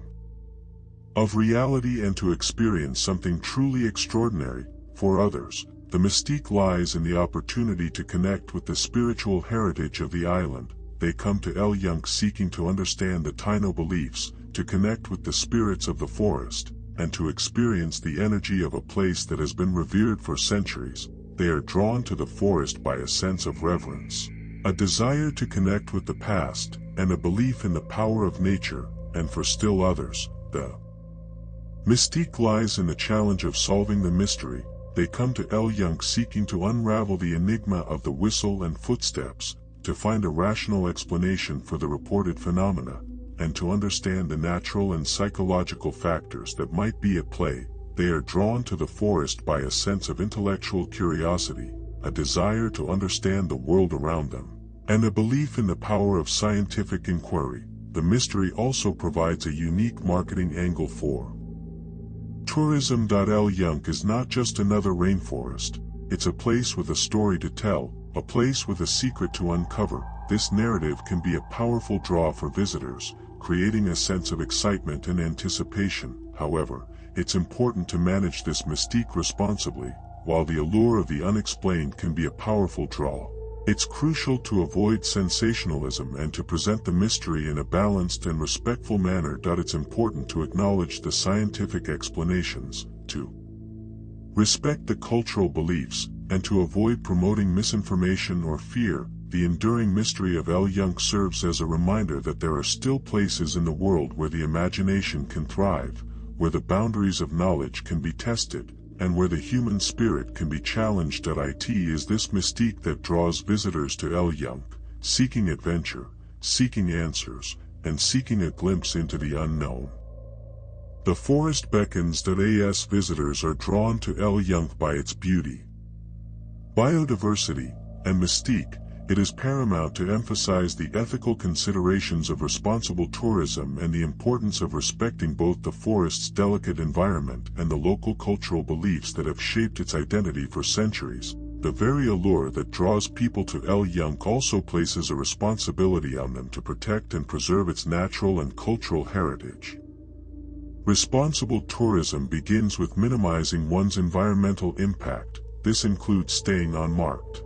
of reality and to experience something truly extraordinary. For others, the mystique lies in the opportunity to connect with the spiritual heritage of the island. They come to Junk seeking to understand the Taino beliefs, to connect with the spirits of the forest, and to experience the energy of a place that has been revered for centuries. They are drawn to the forest by a sense of reverence, a desire to connect with the past, and a belief in the power of nature. And for still others, The mystique lies in the challenge of solving the mystery. They come to El Yunk seeking to unravel the enigma of the whistle and footsteps, to find a rational explanation for the reported phenomena, and to understand the natural and psychological factors that might be at play. They are drawn to the forest by a sense of intellectual curiosity, a desire to understand the world around them, and a belief in the power of scientific inquiry. The mystery also provides a unique marketing angle for tourism. El Yunk is not just another rainforest, it's a place with a story to tell, a place with a secret to uncover. This narrative can be a powerful draw for visitors, creating a sense of excitement and anticipation. However, it's important to manage this mystique responsibly. While the allure of the unexplained can be a powerful draw, it's crucial to avoid sensationalism and to present the mystery in a balanced and respectful manner. It's important to acknowledge the scientific explanations, to respect the cultural beliefs, and to avoid promoting misinformation or fear. The enduring mystery of El Yunk serves as a reminder that there are still places in the world where the imagination can thrive, where the boundaries of knowledge can be tested, and where the human spirit can be challenged. It is this mystique that draws visitors to El Yunk, seeking adventure, seeking answers, and seeking a glimpse into the unknown. The forest beckons. As visitors are drawn to El Yunk by its beauty, biodiversity, and mystique, it is paramount to emphasize the ethical considerations of responsible tourism and the importance of respecting both the forest's delicate environment and the local cultural beliefs that have shaped its identity for centuries. The very allure that draws people to El Yunk also places a responsibility on them to protect and preserve its natural and cultural heritage. Responsible tourism begins with minimizing one's environmental impact. This includes staying unmarked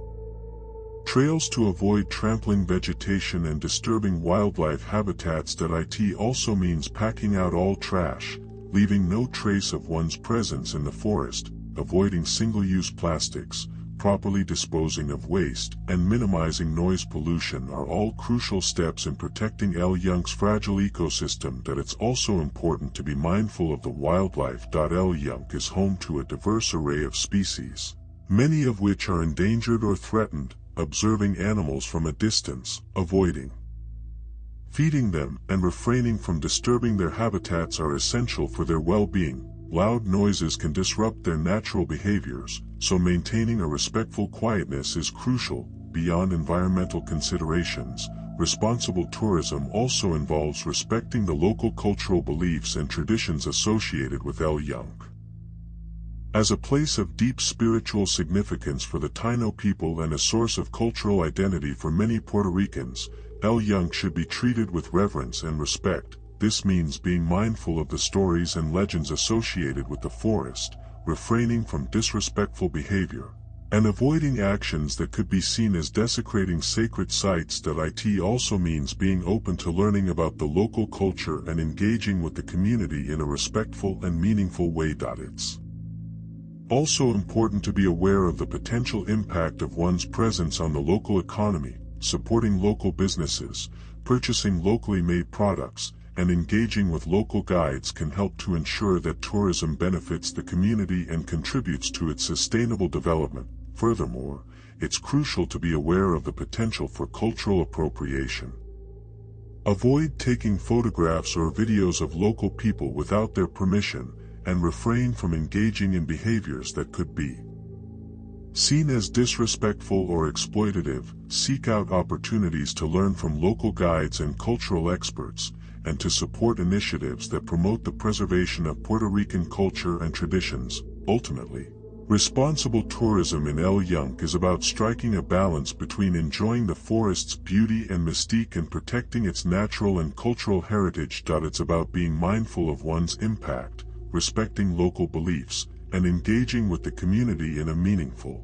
trails to avoid trampling vegetation and disturbing wildlife habitats. It also means packing out all trash, leaving no trace of one's presence in the forest, avoiding single-use plastics, properly disposing of waste, and minimizing noise pollution are all crucial steps in protecting El Yunk's fragile ecosystem. It's also important to be mindful of the wildlife. El Yunk is home to a diverse array of species, many of which are endangered or threatened. Observing animals from a distance, avoiding feeding them, and refraining from disturbing their habitats are essential for their well-being. Loud noises can disrupt their natural behaviors, so maintaining a respectful quietness is crucial. Beyond environmental considerations, responsible tourism also involves respecting the local cultural beliefs and traditions associated with El Yunk. As a place of deep spiritual significance for the Taino people and a source of cultural identity for many Puerto Ricans, El Yunk should be treated with reverence and respect. This means being mindful of the stories and legends associated with the forest, refraining from disrespectful behavior, and avoiding actions that could be seen as desecrating sacred sites. It also means being open to learning about the local culture and engaging with the community in a respectful and meaningful way. It's also important to be aware of the potential impact of one's presence on the local economy. Supporting local businesses, purchasing locally made products, and engaging with local guides can help to ensure that tourism benefits the community and contributes to its sustainable development. Furthermore, it's crucial to be aware of the potential for cultural appropriation. Avoid taking photographs or videos of local people without their permission, and refrain from engaging in behaviors that could be seen as disrespectful or exploitative. Seek out opportunities to learn from local guides and cultural experts, and to support initiatives that promote the preservation of Puerto Rican culture and traditions. Ultimately, responsible tourism in El Yunk is about striking a balance between enjoying the forest's beauty and mystique and protecting its natural and cultural heritage. It's about being mindful of one's impact, respecting local beliefs, and engaging with the community in a meaningful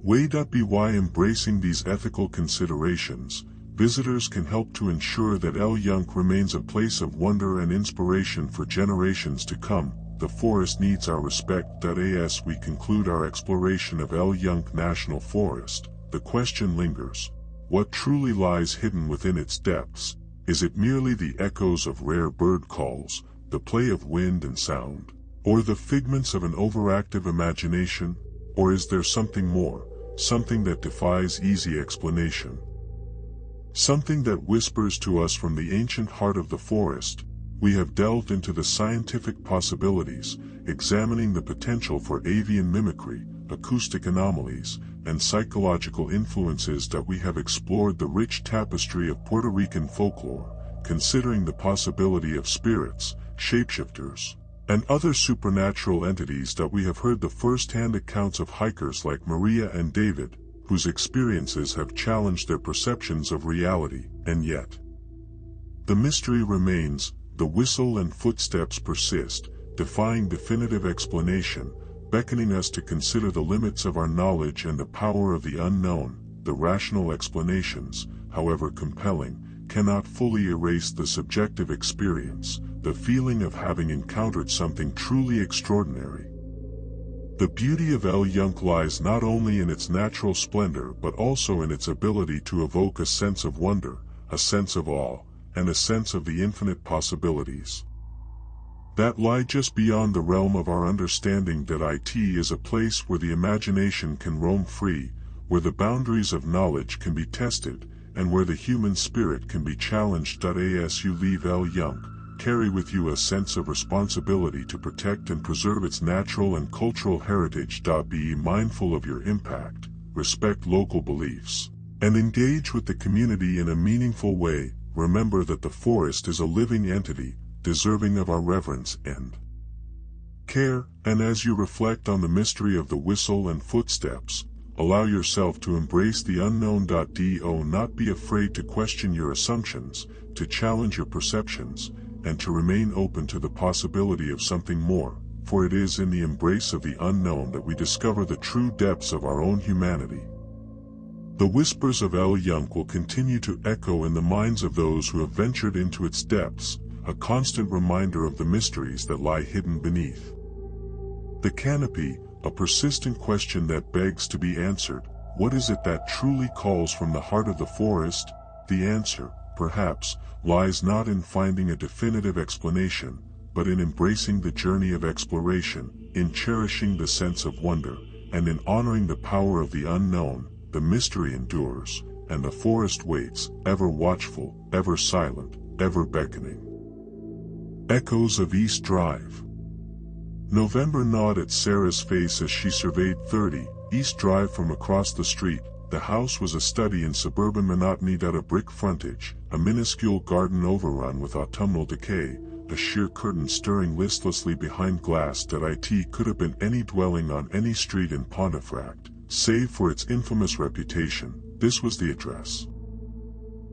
way. By embracing these ethical considerations, visitors can help to ensure that El Yunk remains a place of wonder and inspiration for generations to come. The forest needs our respect. As we conclude our exploration of El Yunk National Forest, the question lingers: what truly lies hidden within its depths? Is it merely the echoes of rare bird calls, the play of wind and sound, or the figments of an overactive imagination? Or is there something more, something that defies easy explanation? Something that whispers to us from the ancient heart of the forest? We have delved into the scientific possibilities, examining the potential for avian mimicry, acoustic anomalies, and psychological influences. That we have explored the rich tapestry of Puerto Rican folklore, considering the possibility of spirits, shapeshifters, and other supernatural entities. That we have heard the first-hand accounts of hikers like Maria and David, whose experiences have challenged their perceptions of reality. And yet, the mystery remains. The whistle and footsteps persist, defying definitive explanation, beckoning us to consider the limits of our knowledge and the power of the unknown. The rational explanations, however compelling, cannot fully erase the subjective experience, the feeling of having encountered something truly extraordinary. The beauty of El Yunque lies not only in its natural splendor but also in its ability to evoke a sense of wonder, a sense of awe, and a sense of the infinite possibilities that lie just beyond the realm of our understanding. That it is a place where the imagination can roam free, where the boundaries of knowledge can be tested, and where the human spirit can be challenged. As you leave El Yunque, carry with you a sense of responsibility to protect and preserve its natural and cultural heritage. Be mindful of your impact, respect local beliefs, and engage with the community in a meaningful way. Remember that the forest is a living entity, deserving of our reverence and care. And as you reflect on the mystery of the whistle and footsteps, allow yourself to embrace the unknown. Do not be afraid to question your assumptions, to challenge your perceptions, and to remain open to the possibility of something more, for it is in the embrace of the unknown that we discover the true depths of our own humanity. The whispers of El Yunque will continue to echo in the minds of those who have ventured into its depths, a constant reminder of the mysteries that lie hidden beneath. The canopy, a persistent question that begs to be answered. What is it that truly calls from the heart of the forest? The answer, perhaps, lies not in finding a definitive explanation, but in embracing the journey of exploration, in cherishing the sense of wonder, and in honoring the power of the unknown. The mystery endures, and the forest waits, ever watchful, ever silent, ever beckoning. Echoes of East Drive. November gnawed at Sarah's face as she surveyed 30 East Drive from across the street. The house was a study in suburban monotony. A brick frontage, a minuscule garden overrun with autumnal decay, a sheer curtain stirring listlessly behind glass. It could have been any dwelling on any street in Pontefract, save for its infamous reputation. This was the address.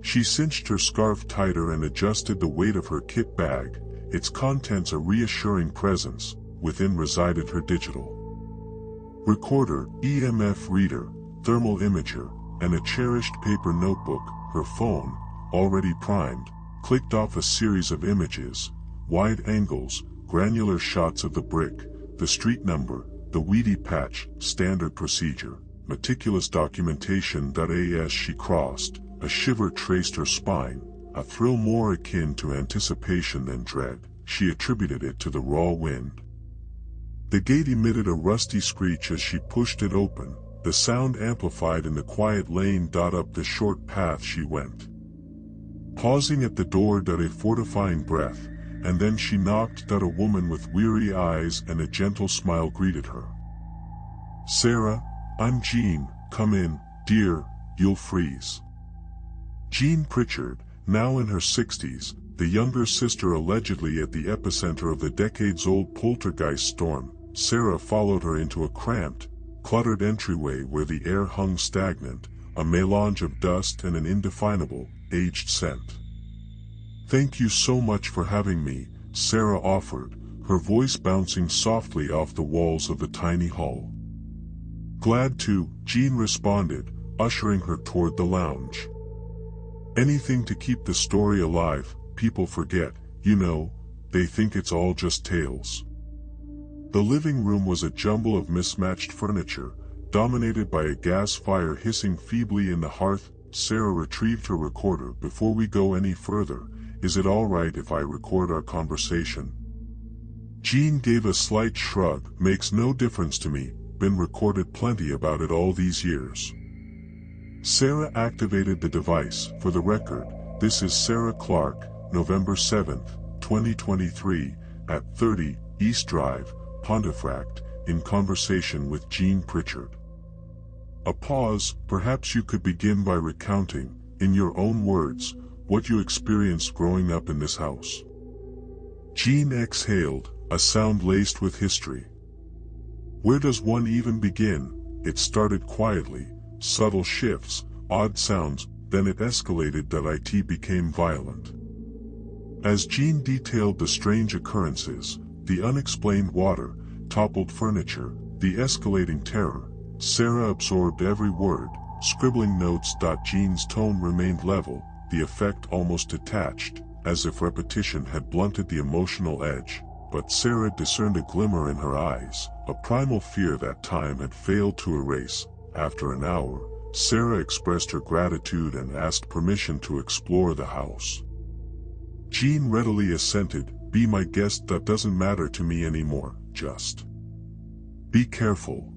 She cinched her scarf tighter and adjusted the weight of her kit bag, its contents a reassuring presence. Within resided her digital recorder, EMF reader, thermal imager, and a cherished paper notebook. Her phone, already primed, clicked off a series of images, wide angles, granular shots of the brick, the street number, the weedy patch, standard procedure, meticulous documentation. As she crossed, a shiver traced her spine, a thrill more akin to anticipation than dread. She attributed it to the raw wind. The gate emitted a rusty screech as she pushed it open, the sound amplified in the quiet lane. Up the short path she went, pausing at the door. A fortifying breath, and then she knocked. A woman with weary eyes and a gentle smile greeted her. "Sarah, I'm Jean, come in, dear, you'll freeze." Jean Pritchard, now in her 60s, the younger sister allegedly at the epicenter of the decades-old poltergeist storm. Sarah followed her into a cramped, cluttered entryway where the air hung stagnant, a melange of dust and an indefinable, aged scent. "Thank you so much for having me," Sarah offered, her voice bouncing softly off the walls of the tiny hall. "Glad to," Jean responded, ushering her toward the lounge. "Anything to keep the story alive. People forget, you know, they think it's all just tales." The living room was a jumble of mismatched furniture, dominated by a gas fire hissing feebly in the hearth. Sarah retrieved her recorder. "Before we go any further, is it all right if I record our conversation?" Jean gave a slight shrug. Makes no difference to me, been recorded plenty about it all these years. Sarah activated the device. For the record, this is Sarah Clark, November 7, 2023, at 30 East Drive, Pontefract, in conversation with Jean Pritchard. A pause. Perhaps you could begin by recounting, in your own words, what you experienced growing up in this house. Jean exhaled, a sound laced with history. Where does one even begin? It started quietly, subtle shifts, odd sounds, then it escalated that it became violent. As Jean detailed the strange occurrences, the unexplained water, toppled furniture, the escalating terror, Sarah absorbed every word, scribbling notes. Jean's tone remained level, the effect almost detached, as if repetition had blunted the emotional edge, but Sarah discerned a glimmer in her eyes, a primal fear that time had failed to erase. After an hour, Sarah expressed her gratitude and asked permission to explore the house. Jean readily assented. Be my guest. That doesn't matter to me anymore, just be careful.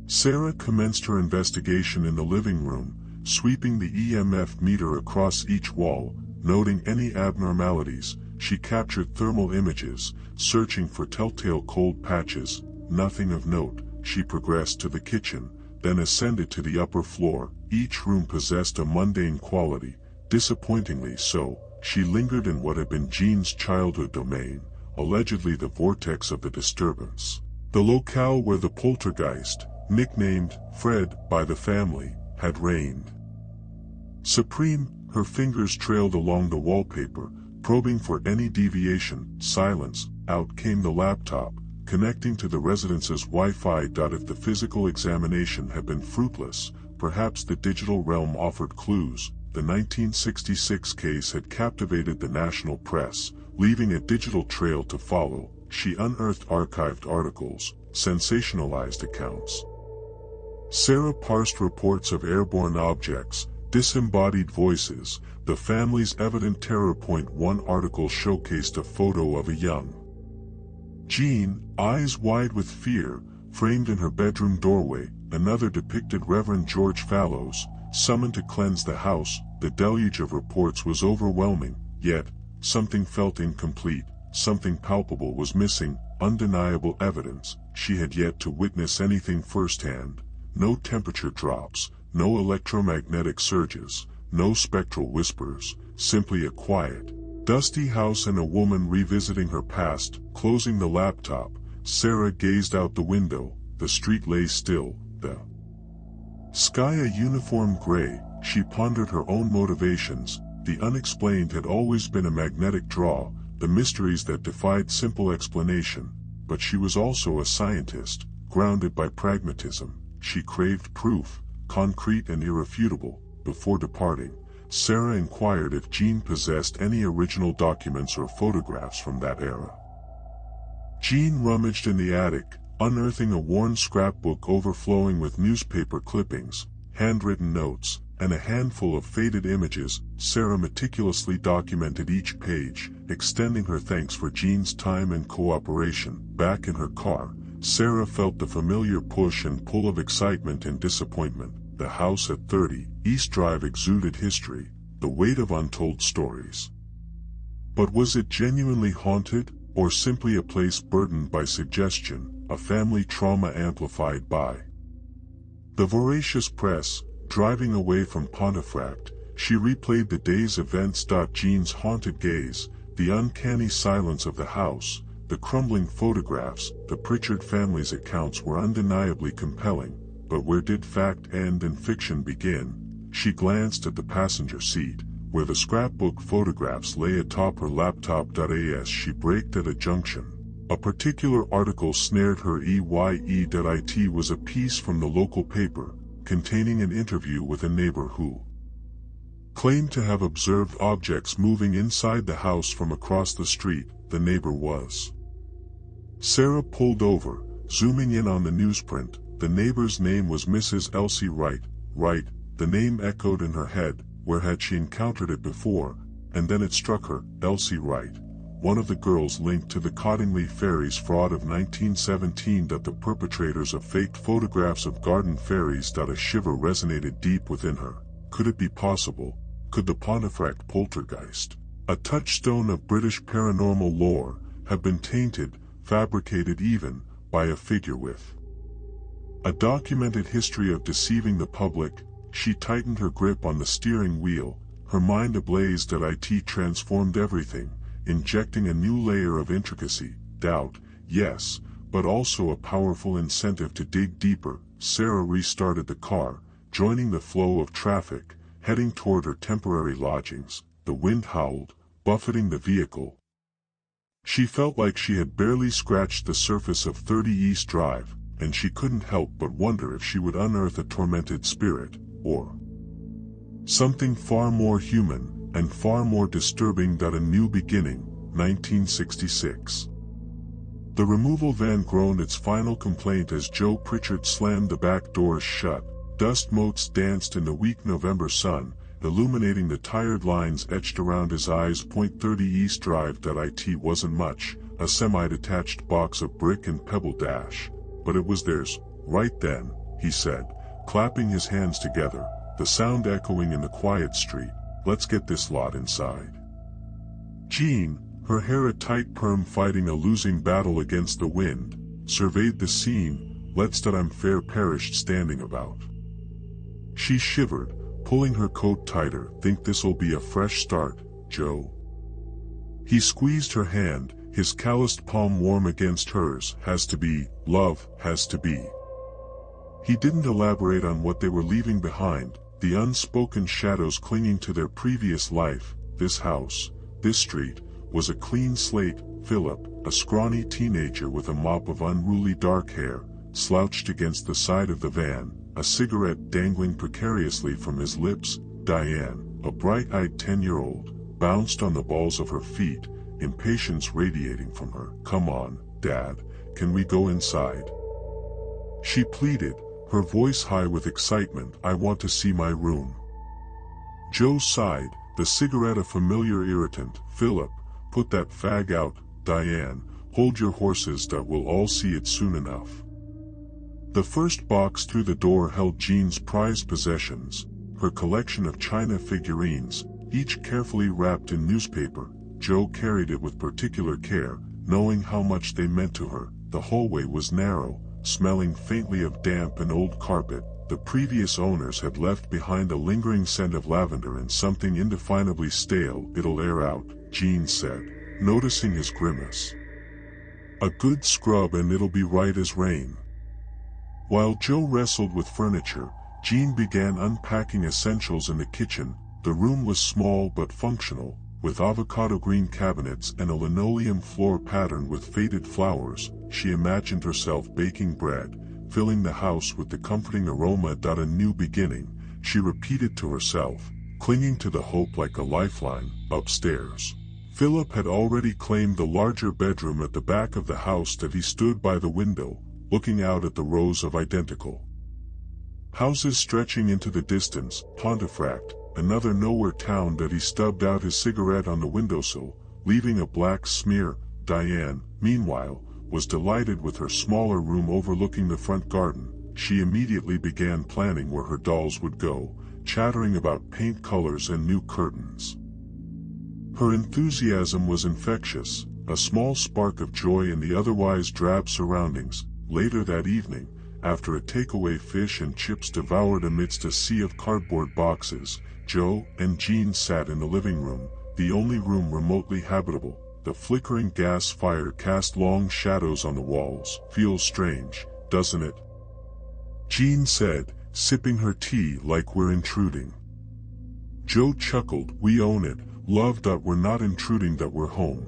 Sarah commenced her investigation in the living room, sweeping the EMF meter across each wall, noting any abnormalities. She captured thermal images, searching for telltale cold patches. Nothing of note. She progressed to the kitchen, then ascended to the upper floor. Each room possessed a mundane quality, disappointingly so. She lingered in what had been Jean's childhood domain, allegedly the vortex of the disturbance, the locale where the poltergeist, nicknamed Fred by the family, had reigned supreme. Her fingers trailed along the wallpaper, probing for any deviation. Silence. Out came the laptop, connecting to the residence's Wi-Fi. If the physical examination had been fruitless, perhaps the digital realm offered clues. The 1966 case had captivated the national press, leaving a digital trail to follow. She unearthed archived articles, sensationalized accounts. Sarah parsed reports of airborne objects, disembodied voices, the family's evident terror. One article showcased a photo of a young Jean, eyes wide with fear, framed in her bedroom doorway. Another depicted Reverend George Fallows, summoned to cleanse the house. The deluge of reports was overwhelming, yet, something felt incomplete, something palpable was missing, undeniable evidence. She had yet to witness anything firsthand. No temperature drops, no electromagnetic surges, no spectral whispers, simply a quiet, dusty house and a woman revisiting her past. Closing the laptop, Sarah gazed out the window. The street lay still, the sky a uniform gray. She pondered her own motivations. The unexplained had always been a magnetic draw, the mysteries that defied simple explanation. But she was also a scientist, grounded by pragmatism. She craved proof, concrete and irrefutable. Before departing, Sarah inquired if Jean possessed any original documents or photographs from that era. Jean rummaged in the attic, unearthing a worn scrapbook overflowing with newspaper clippings, handwritten notes, and a handful of faded images. Sarah meticulously documented each page, extending her thanks for Jean's time and cooperation. Back in her car, Sarah felt the familiar push and pull of excitement and disappointment. The house at 30 East Drive exuded history, the weight of untold stories. But was it genuinely haunted, or simply a place burdened by suggestion, a family trauma amplified by the voracious press? Driving away from Pontefract, she replayed the day's events. Jean's haunted gaze, the uncanny silence of the house, the crumbling photographs. The Pritchard family's accounts were undeniably compelling, but where did fact end and fiction begin? She glanced at the passenger seat, where the scrapbook photographs lay atop her laptop. As she braked at a junction, a particular article snared her. It was a piece from the local paper, containing an interview with a neighbor who claimed to have observed objects moving inside the house from across the street. The neighbor was. Sarah pulled over, zooming in on the newsprint. The neighbor's name was Mrs. Elsie Wright. Wright, the name echoed in her head. Where had she encountered it before? And then it struck her, Elsie Wright. one of the girls linked to the Cottingley fairies fraud of 1917. The perpetrators of faked photographs of garden fairies. A shiver resonated deep within her. Could it be possible? Could the Pontefract poltergeist, a touchstone of British paranormal lore, have been tainted, fabricated even, by a figure with a documented history of deceiving the public? She tightened her grip on the steering wheel, her mind ablaze. It transformed everything, injecting a new layer of intricacy, doubt, yes, but also a powerful incentive to dig deeper. Sarah restarted the car, joining the flow of traffic, heading toward her temporary lodgings. The wind howled, buffeting the vehicle. She felt like she had barely scratched the surface of 30 East Drive, and she couldn't help but wonder if she would unearth a tormented spirit, or something far more human, and far more disturbing. A new beginning, 1966. The removal van groaned its final complaint as Joe Pritchard slammed the back doors shut. Dust motes danced in the weak November sun, illuminating the tired lines etched around his eyes. 30 East Drive. It wasn't much, a semi-detached box of brick and pebble dash, but it was theirs, right then, he said, clapping his hands together, the sound echoing in the quiet street. Let's get this lot inside. Jean, her hair a tight perm fighting a losing battle against the wind, surveyed the scene. Let's I'm fair perished standing about. She shivered, pulling her coat tighter. Think this'll be a fresh start, Joe? He squeezed her hand, his calloused palm warm against hers. Has to be, love, has to be. He didn't elaborate on what they were leaving behind, the unspoken shadows clinging to their previous life. This house, this street, was a clean slate. Philip, a scrawny teenager with a mop of unruly dark hair, slouched against the side of the van, a cigarette dangling precariously from his lips. Diane, a bright-eyed 10-year-old, bounced on the balls of her feet, impatience radiating from her. Come on, Dad, can we go inside? She pleaded, her voice high with excitement. I want to see my room. Joe sighed, the cigarette a familiar irritant. Philip, put that fag out. Diane, hold your horses. We'll all see it soon enough. The first box through the door held Jean's prized possessions, her collection of china figurines, each carefully wrapped in newspaper. Joe carried it with particular care, knowing how much they meant to her. The hallway was narrow, smelling faintly of damp and old carpet. The previous owners had left behind a lingering scent of lavender and something indefinably stale. It'll air out, Jean said, noticing his grimace. A good scrub and it'll be right as rain. While Joe wrestled with furniture, Jean began unpacking essentials in the kitchen. The room was small but functional, with avocado green cabinets and a linoleum floor patterned with faded flowers. She imagined herself baking bread, filling the house with the comforting aroma. A new beginning, she repeated to herself, clinging to the hope like a lifeline. Upstairs, Philip had already claimed the larger bedroom at the back of the house. He stood by the window, looking out at the rows of identical houses stretching into the distance. Pontefract, another nowhere town. He stubbed out his cigarette on the windowsill, leaving a black smear. Diane, meanwhile, was delighted with her smaller room overlooking the front garden. She immediately began planning where her dolls would go, chattering about paint colors and new curtains. Her enthusiasm was infectious, a small spark of joy in the otherwise drab surroundings. Later that evening, after a takeaway fish and chips devoured amidst a sea of cardboard boxes, Joe and Jean sat in the living room, the only room remotely habitable. The flickering gas fire cast long shadows on the walls. Feels strange, doesn't it? Jean said, sipping her tea. Like we're intruding. Joe chuckled. We own it, love. We're not intruding. We're home.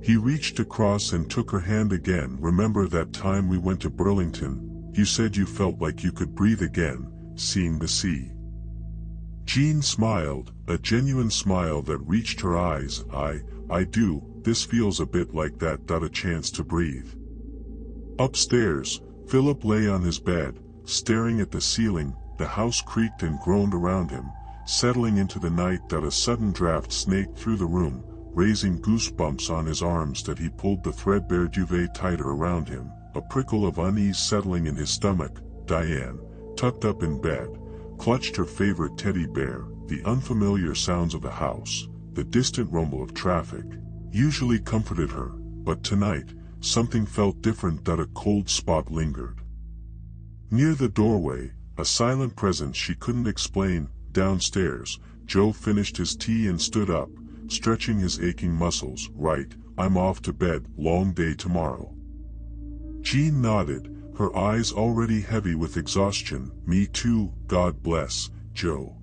He reached across and took her hand again. Remember that time we went to Burlington? You said you felt like you could breathe again, seeing the sea. Jean smiled, a genuine smile that reached her eyes. I do, this feels a bit like that. A chance to breathe. Upstairs, Philip lay on his bed, staring at the ceiling. The house creaked and groaned around him, settling into the night. A sudden draft snaked through the room, raising goosebumps on his arms that he pulled the threadbare duvet tighter around him, a prickle of unease settling in his stomach. Diane, tucked up in bed, clutched her favorite teddy bear. The unfamiliar sounds of the house, the distant rumble of traffic, usually comforted her, but tonight, something felt different. That a cold spot lingered. Near the doorway, a silent presence she couldn't explain. Downstairs, Joe finished his tea and stood up, stretching his aching muscles. Right, I'm off to bed, long day tomorrow. Jean nodded, her eyes already heavy with exhaustion. Me too, God bless, Joe.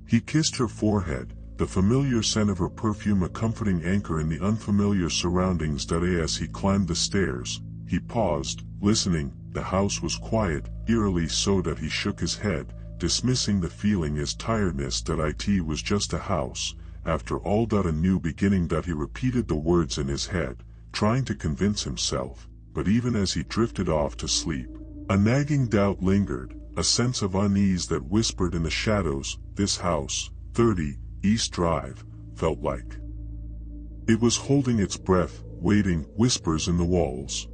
He kissed her forehead, the familiar scent of her perfume a comforting anchor in the unfamiliar surroundings. As he climbed the stairs, he paused, listening. The house was quiet, eerily so that he shook his head, dismissing the feeling as tiredness. It was just a house, after all. A new beginning. He repeated the words in his head, trying to convince himself, but even as he drifted off to sleep, a nagging doubt lingered, a sense of unease that whispered in the shadows. This house, 30 East Drive, felt like it was holding its breath, waiting. Whispers in the walls.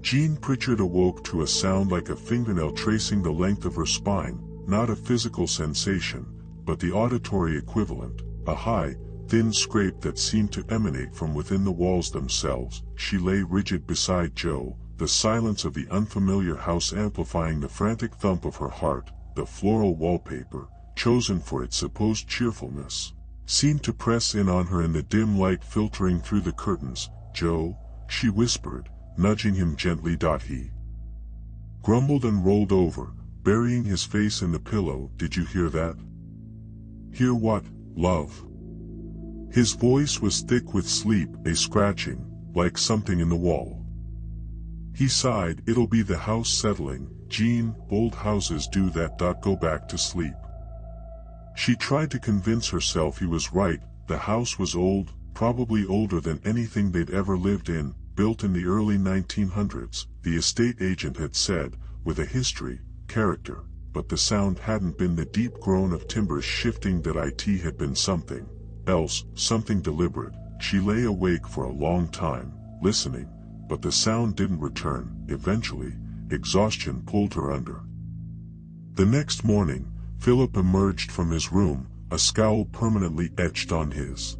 Jean Pritchard awoke to a sound like a fingernail tracing the length of her spine, not a physical sensation, but the auditory equivalent, a high, thin scrape that seemed to emanate from within the walls themselves. She lay rigid beside Joe, the silence of the unfamiliar house amplifying the frantic thump of her heart. The floral wallpaper, chosen for its supposed cheerfulness, seemed to press in on her in the dim light filtering through the curtains. Joe, she whispered, nudging him gently. He grumbled and rolled over, burying his face in the pillow. Did you hear that? Hear what, love? His voice was thick with sleep, a scratching, like something in the wall. He sighed. It'll be the house settling, Jean. Old houses do that. Go back to sleep. She tried to convince herself he was right. The house was old, probably older than anything they'd ever lived in, built in the early 1900s, the estate agent had said, with a history, character, but the sound hadn't been the deep groan of timbers shifting. It had been something else, something deliberate. She lay awake for a long time, listening, but the sound didn't return. Eventually, exhaustion pulled her under. The next morning, Philip emerged from his room, a scowl permanently etched on his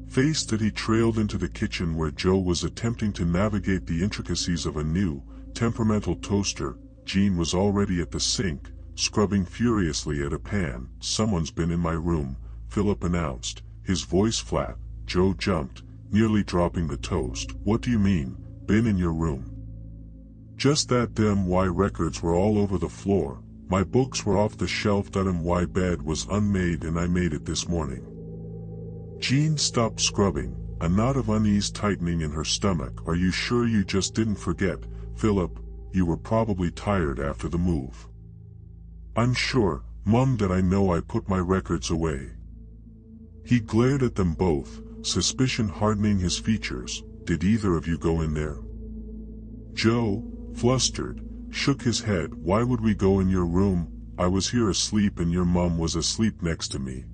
face. He trailed into the kitchen where Joe was attempting to navigate the intricacies of a new, temperamental toaster. Jean was already at the sink, scrubbing furiously at a pan. Someone's been in my room, Philip announced, his voice flat. Joe jumped, nearly dropping the toast. What do you mean, been in your room? Just that. My records were all over the floor, my books were off the shelf. My bed was unmade and I made it this morning. Jean stopped scrubbing, a knot of unease tightening in her stomach. Are you sure you just didn't forget, Philip? You were probably tired after the move. I'm sure, Mum. I know I put my records away. He glared at them both, suspicion hardening his features. Did either of you go in there? Joe, flustered, shook his head. Why would we go in your room? I was here asleep and your mum was asleep next to me.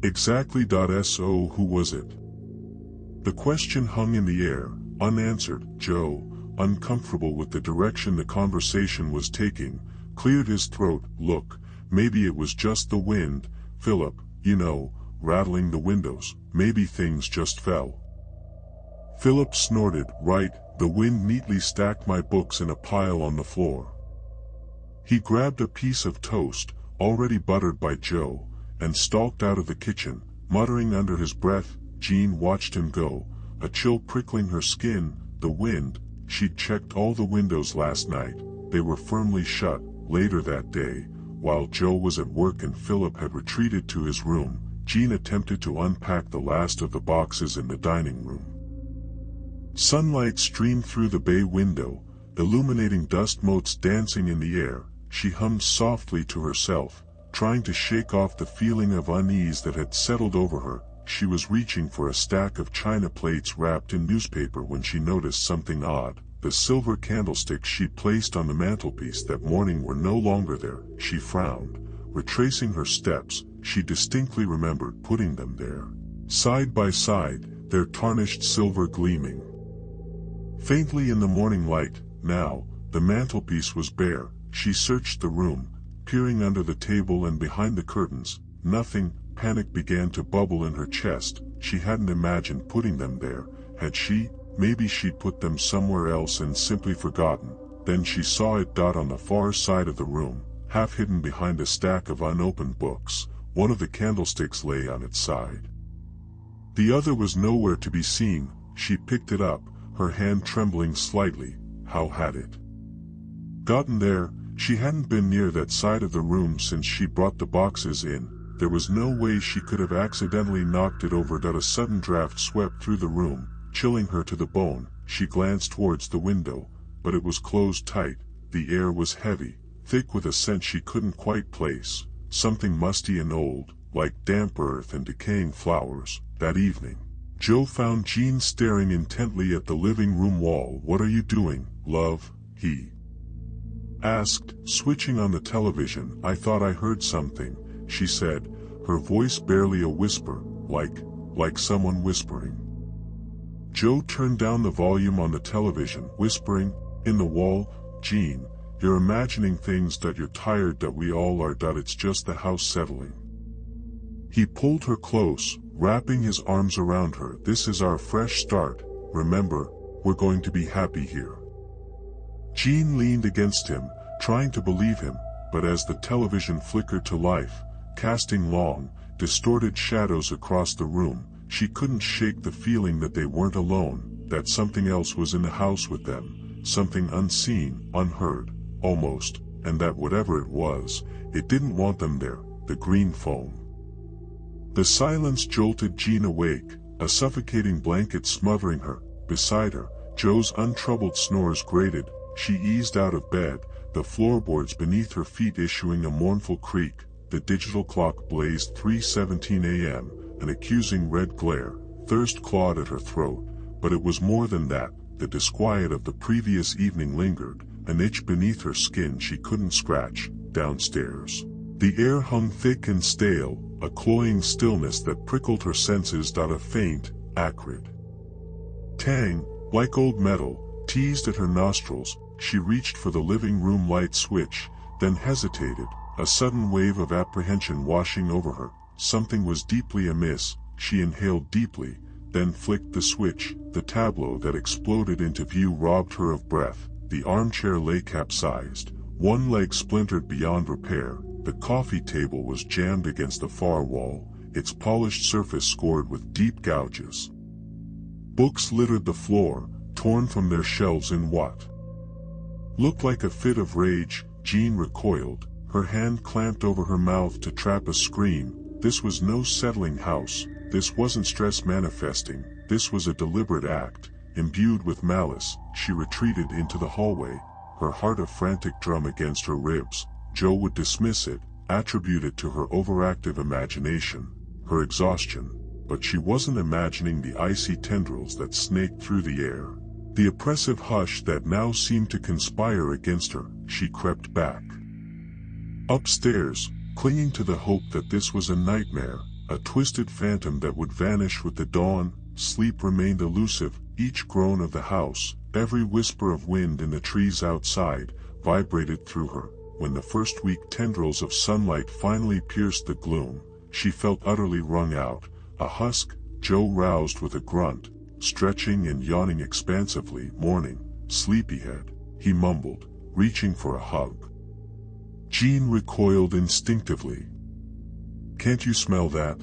Exactly. So who was it? The question hung in the air, unanswered. Joe, uncomfortable with the direction the conversation was taking, cleared his throat. Look, maybe it was just the wind, Philip, you know, rattling the windows. Maybe things just fell. Philip snorted. Right, the wind neatly stacked my books in a pile on the floor. He grabbed a piece of toast, already buttered by Joe, and stalked out of the kitchen, muttering under his breath. Jean watched him go, a chill prickling her skin. The wind, she'd checked all the windows last night, they were firmly shut. Later that day, while Joe was at work and Philip had retreated to his room, Jean attempted to unpack the last of the boxes in the dining room. Sunlight streamed through the bay window, illuminating dust motes dancing in the air. She hummed softly to herself, trying to shake off the feeling of unease that had settled over her. She was reaching for a stack of china plates wrapped in newspaper when she noticed something odd. The silver candlesticks she'd placed on the mantelpiece that morning were no longer there. She frowned. Retracing her steps, she distinctly remembered putting them there. Side by side, their tarnished silver gleaming faintly in the morning light. Now, the mantelpiece was bare. She searched the room, peering under the table and behind the curtains. Nothing. Panic began to bubble in her chest. She hadn't imagined putting them there, had she? Maybe she'd put them somewhere else and simply forgotten. Then she saw it on the far side of the room, half hidden behind a stack of unopened books. One of the candlesticks lay on its side. The other was nowhere to be seen. She picked it up, her hand trembling slightly. How had it gotten there? She hadn't been near that side of the room since she brought the boxes in. There was no way she could have accidentally knocked it over. A sudden draft swept through the room, chilling her to the bone. She glanced towards the window, but it was closed tight. The air was heavy, thick with a scent she couldn't quite place, something musty and old, like damp earth and decaying flowers. That evening, Joe found Jean staring intently at the living room wall. "What are you doing, love?" he asked, switching on the television. "I thought I heard something," she said, her voice barely a whisper, like someone whispering. Joe turned down the volume on the television. "Whispering? In the wall? Jean, you're imagining things. You're tired. We all are. It's just the house settling." He pulled her close, wrapping his arms around her. "This is our fresh start. Remember, we're going to be happy here." Jean leaned against him, trying to believe him, but as the television flickered to life, casting long, distorted shadows across the room, she couldn't shake the feeling that they weren't alone, that something else was in the house with them, something unseen, unheard, almost, and that whatever it was, it didn't want them there. The green foam. The silence jolted Jean awake, a suffocating blanket smothering her. Beside her, Joe's untroubled snores grated. She eased out of bed, the floorboards beneath her feet issuing a mournful creak. The digital clock blazed 3:17 a.m., an accusing red glare. Thirst clawed at her throat, but it was more than that. The disquiet of the previous evening lingered, an itch beneath her skin she couldn't scratch. Downstairs, the air hung thick and stale, a cloying stillness that prickled her senses. A faint, acrid tang, like old metal, teased at her nostrils. She reached for the living room light switch, then hesitated, a sudden wave of apprehension washing over her. Something was deeply amiss. She inhaled deeply, then flicked the switch. The tableau that exploded into view robbed her of breath. The armchair lay capsized, one leg splintered beyond repair. The coffee table was jammed against the far wall, its polished surface scored with deep gouges. Books littered the floor, torn from their shelves in what looked like a fit of rage. Jean recoiled, her hand clamped over her mouth to trap a scream. This was no settling house. This wasn't stress manifesting. This was a deliberate act, imbued with malice. She retreated into the hallway, her heart a frantic drum against her ribs. Joe would dismiss it, attribute it to her overactive imagination, her exhaustion, but she wasn't imagining the icy tendrils that snaked through the air, the oppressive hush that now seemed to conspire against her. She crept back upstairs, clinging to the hope that this was a nightmare, a twisted phantom that would vanish with the dawn. Sleep remained elusive. Each groan of the house, every whisper of wind in the trees outside, vibrated through her. When the first weak tendrils of sunlight finally pierced the gloom, she felt utterly wrung out, a husk. Joe roused with a grunt, stretching and yawning expansively. "Morning, sleepyhead," he mumbled, reaching for a hug. Jean recoiled instinctively. "Can't you smell that?"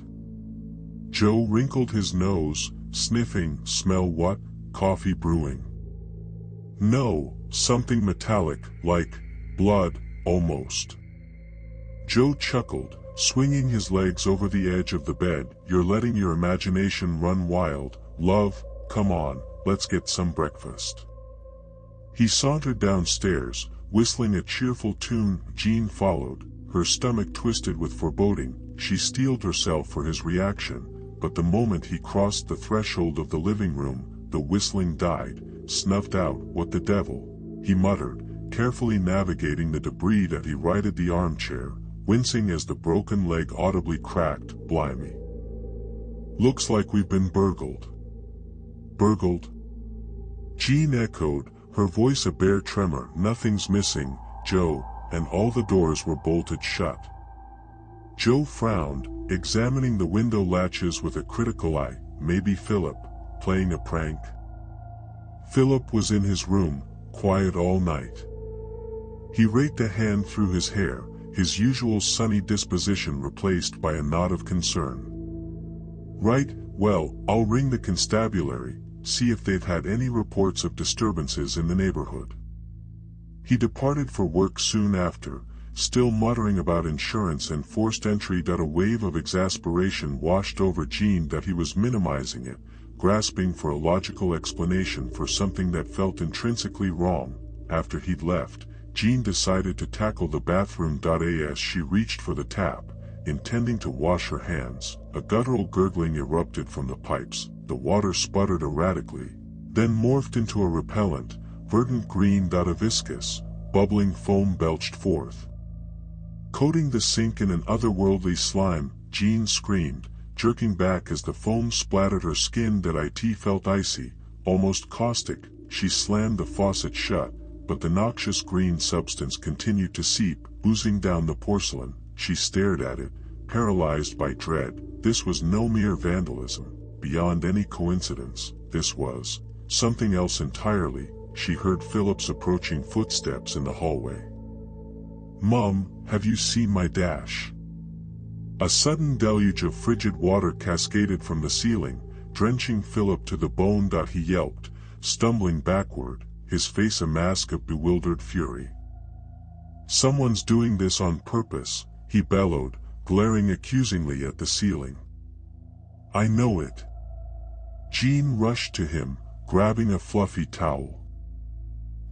Joe wrinkled his nose, sniffing. "Smell what?" "Coffee brewing." "No, something metallic, like blood, almost." Joe chuckled, swinging his legs over the edge of the bed. "You're letting your imagination run wild, love. Come on, let's get some breakfast." He sauntered downstairs, whistling a cheerful tune. Jean followed, her stomach twisted with foreboding. She steeled herself for his reaction, but the moment he crossed the threshold of the living room, the whistling died, snuffed out. "What the devil?" he muttered, carefully navigating the debris that he righted the armchair, wincing as the broken leg audibly cracked. "Blimey. Looks like we've been burgled. Burgled? Jean echoed, her voice a bare tremor. Nothing's missing, Joe, and all the doors were bolted shut. Joe frowned, examining the window latches with a critical eye. Maybe Philip, playing a prank? Philip was in his room, quiet all night. He raked a hand through his hair, his usual sunny disposition replaced by a nod of concern. Right, well, I'll ring the constabulary, see if they've had any reports of disturbances in the neighborhood. He departed for work soon after, still muttering about insurance and forced entry. A wave of exasperation washed over Jean that he was minimizing it, grasping for a logical explanation for something that felt intrinsically wrong. After he'd left, Jean decided to tackle the bathroom. As she reached for the tap, intending to wash her hands, a guttural gurgling erupted from the pipes. The water sputtered erratically, then morphed into a repellent, verdant green. A viscous, bubbling foam belched forth, coating the sink in an otherworldly slime. Jean screamed, jerking back as the foam splattered her skin. It felt icy, almost caustic. She slammed the faucet shut, but the noxious green substance continued to seep, oozing down the porcelain. She stared at it, paralyzed by dread. This was no mere vandalism. Beyond any coincidence, this was something else entirely. She heard Philip's approaching footsteps in the hallway. "Mom, have you seen my dash?" A sudden deluge of frigid water cascaded from the ceiling, drenching Philip to the bone. He yelped, stumbling backward, his face a mask of bewildered fury. "Someone's doing this on purpose," he bellowed, glaring accusingly at the ceiling. "I know it." Jean rushed to him, grabbing a fluffy towel.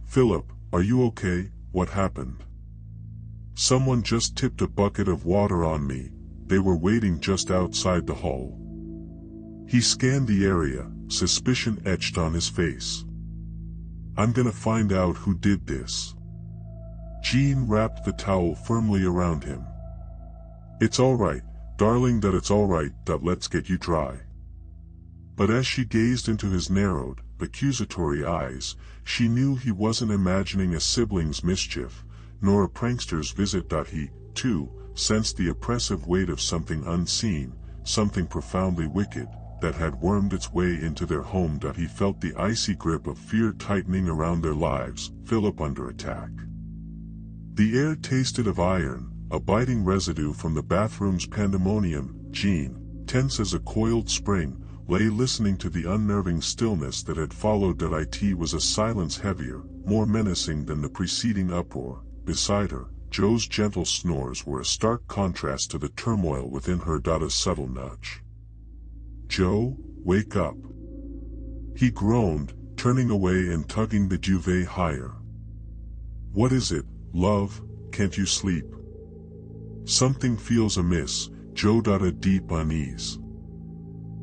"Philip, are you okay? What happened?" "Someone just tipped a bucket of water on me. They were waiting just outside the hall." He scanned the area, suspicion etched on his face. "I'm gonna find out who did this." Jean wrapped the towel firmly around him. "It's all right, darling, it's all right, let's get you dry." But as she gazed into his narrowed, accusatory eyes, she knew he wasn't imagining a sibling's mischief, nor a prankster's visit. He, too, sensed the oppressive weight of something unseen, something profoundly wicked, that had wormed its way into their home. He felt the icy grip of fear tightening around their lives. Philip under attack. The air tasted of iron, a biting residue from the bathroom's pandemonium. Jean, tense as a coiled spring, lay listening to the unnerving stillness that had followed. It was a silence heavier, more menacing than the preceding uproar. Beside her, Joe's gentle snores were a stark contrast to the turmoil within her. A subtle nudge. "Joe, wake up." He groaned, turning away and tugging the duvet higher. "What is it, love? Can't you sleep?" "Something feels amiss," Joe. A deep unease.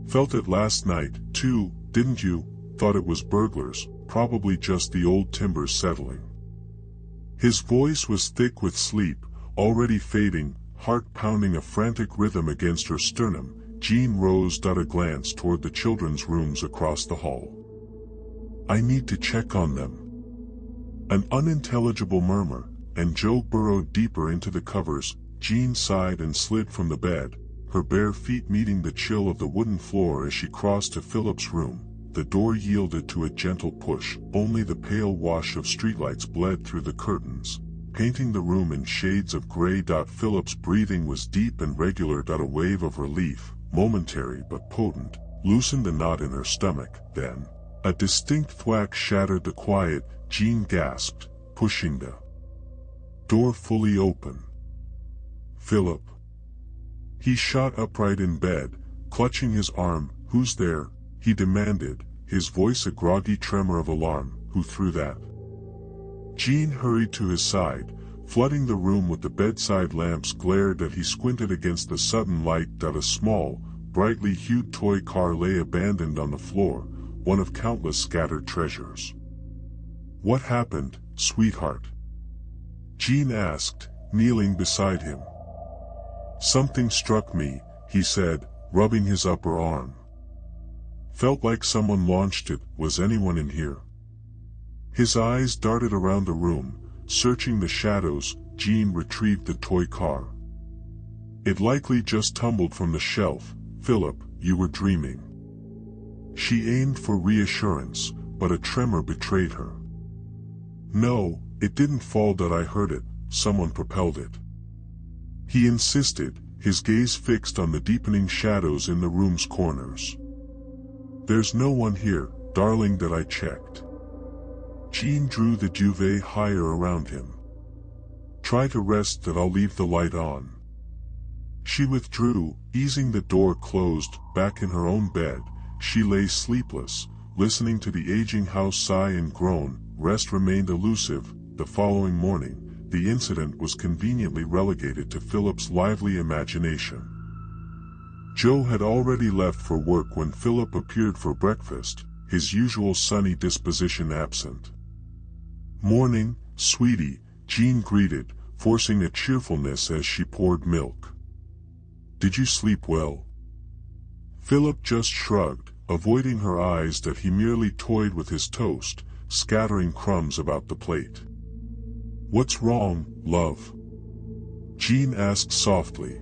"Felt it last night, too, didn't you? Thought it was burglars, probably just the old timbers settling." His voice was thick with sleep, already fading, heart pounding a frantic rhythm against her sternum. Jean rose. A glance toward the children's rooms across the hall. "I need to check on them." An unintelligible murmur, and Joe burrowed deeper into the covers. Jean sighed and slid from the bed, her bare feet meeting the chill of the wooden floor as she crossed to Philip's room. The door yielded to a gentle push. Only the pale wash of streetlights bled through the curtains, painting the room in shades of gray. Philip's breathing was deep and regular. A wave of relief, momentary but potent, loosened the knot in her stomach. Then, a distinct thwack shattered the quiet. Jean gasped, pushing the door fully open. "Philip." He shot upright in bed, clutching his arm. "Who's there?" he demanded, his voice a groggy tremor of alarm. "Who threw that?" Jean hurried to his side, flooding the room with the bedside lamp's glare. He squinted against the sudden light. A small, brightly hued toy car lay abandoned on the floor, one of countless scattered treasures. "What happened, sweetheart?" Jean asked, kneeling beside him. "Something struck me," he said, rubbing his upper arm. Felt like someone launched it. Was anyone in here? His eyes darted around the room, searching the shadows. Jean retrieved the toy car. It likely just tumbled from the shelf. Philip, you were dreaming. She aimed for reassurance, but a tremor betrayed her. No, it didn't fall. That I heard it. Someone propelled it. He insisted, his gaze fixed on the deepening shadows in the room's corners. There's no one here, darling. That I checked. Jean drew the duvet higher around him. Try to rest. That I'll leave the light on. She withdrew, easing the door closed. Back in her own bed, she lay sleepless, listening to the aging house sigh and groan. Rest remained elusive. The following morning, the incident was conveniently relegated to Philip's lively imagination. Joe had already left for work when Philip appeared for breakfast, his usual sunny disposition absent. Morning, sweetie, Jean greeted, forcing a cheerfulness as she poured milk. Did you sleep well? Philip just shrugged, avoiding her eyes. That he merely toyed with his toast, scattering crumbs about the plate. What's wrong, love? Jean asked softly.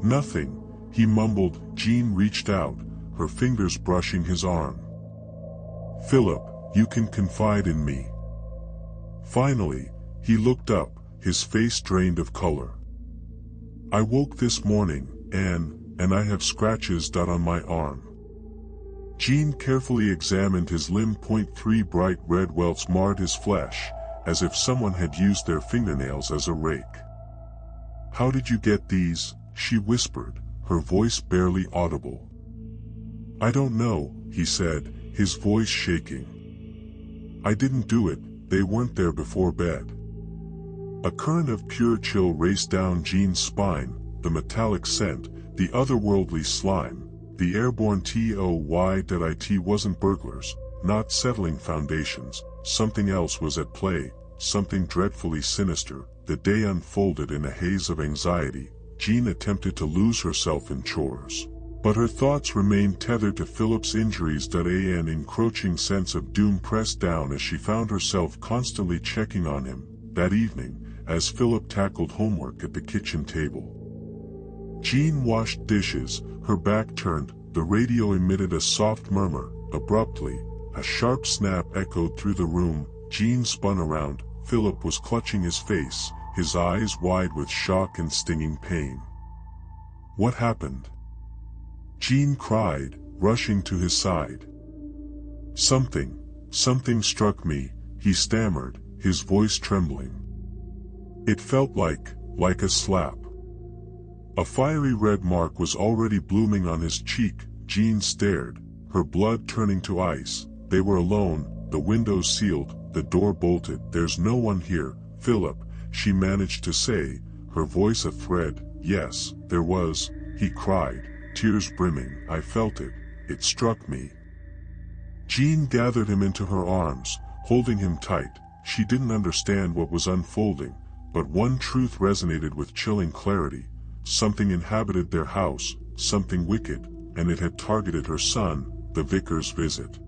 Nothing, he mumbled. Jean reached out, her fingers brushing his arm. Philip, you can confide in me. Finally, he looked up, his face drained of color. I woke this morning, and I have scratches. On my arm. Jean carefully examined his limb. 3 bright red welts marred his flesh, as if someone had used their fingernails as a rake. How did you get these? She whispered, her voice barely audible. I don't know, he said, his voice shaking. I didn't do it. They weren't there before bed. A current of pure chill raced down Jean's spine, the metallic scent, the otherworldly slime, the airborne toy. It wasn't burglars, not settling foundations. Something else was at play, something dreadfully sinister. The day unfolded in a haze of anxiety. Jean attempted to lose herself in chores, but her thoughts remained tethered to Philip's injuries. An encroaching sense of doom pressed down as she found herself constantly checking on him. That evening, as Philip tackled homework at the kitchen table, Jean washed dishes, her back turned. The radio emitted a soft murmur. Abruptly, a sharp snap echoed through the room. Jean spun around. Philip was clutching his face, his eyes wide with shock and stinging pain. What happened? Jean cried, rushing to his side. Something struck me, he stammered, his voice trembling. It felt like a slap. A fiery red mark was already blooming on his cheek. Jean stared, her blood turning to ice. They were alone, the windows sealed, the door bolted. There's no one here, Philip, she managed to say, her voice a thread. Yes, there was, he cried, tears brimming. I felt it, it struck me. Jean gathered him into her arms, holding him tight. She didn't understand what was unfolding, but one truth resonated with chilling clarity. Something inhabited their house, something wicked, and it had targeted her son, the vicar's visit.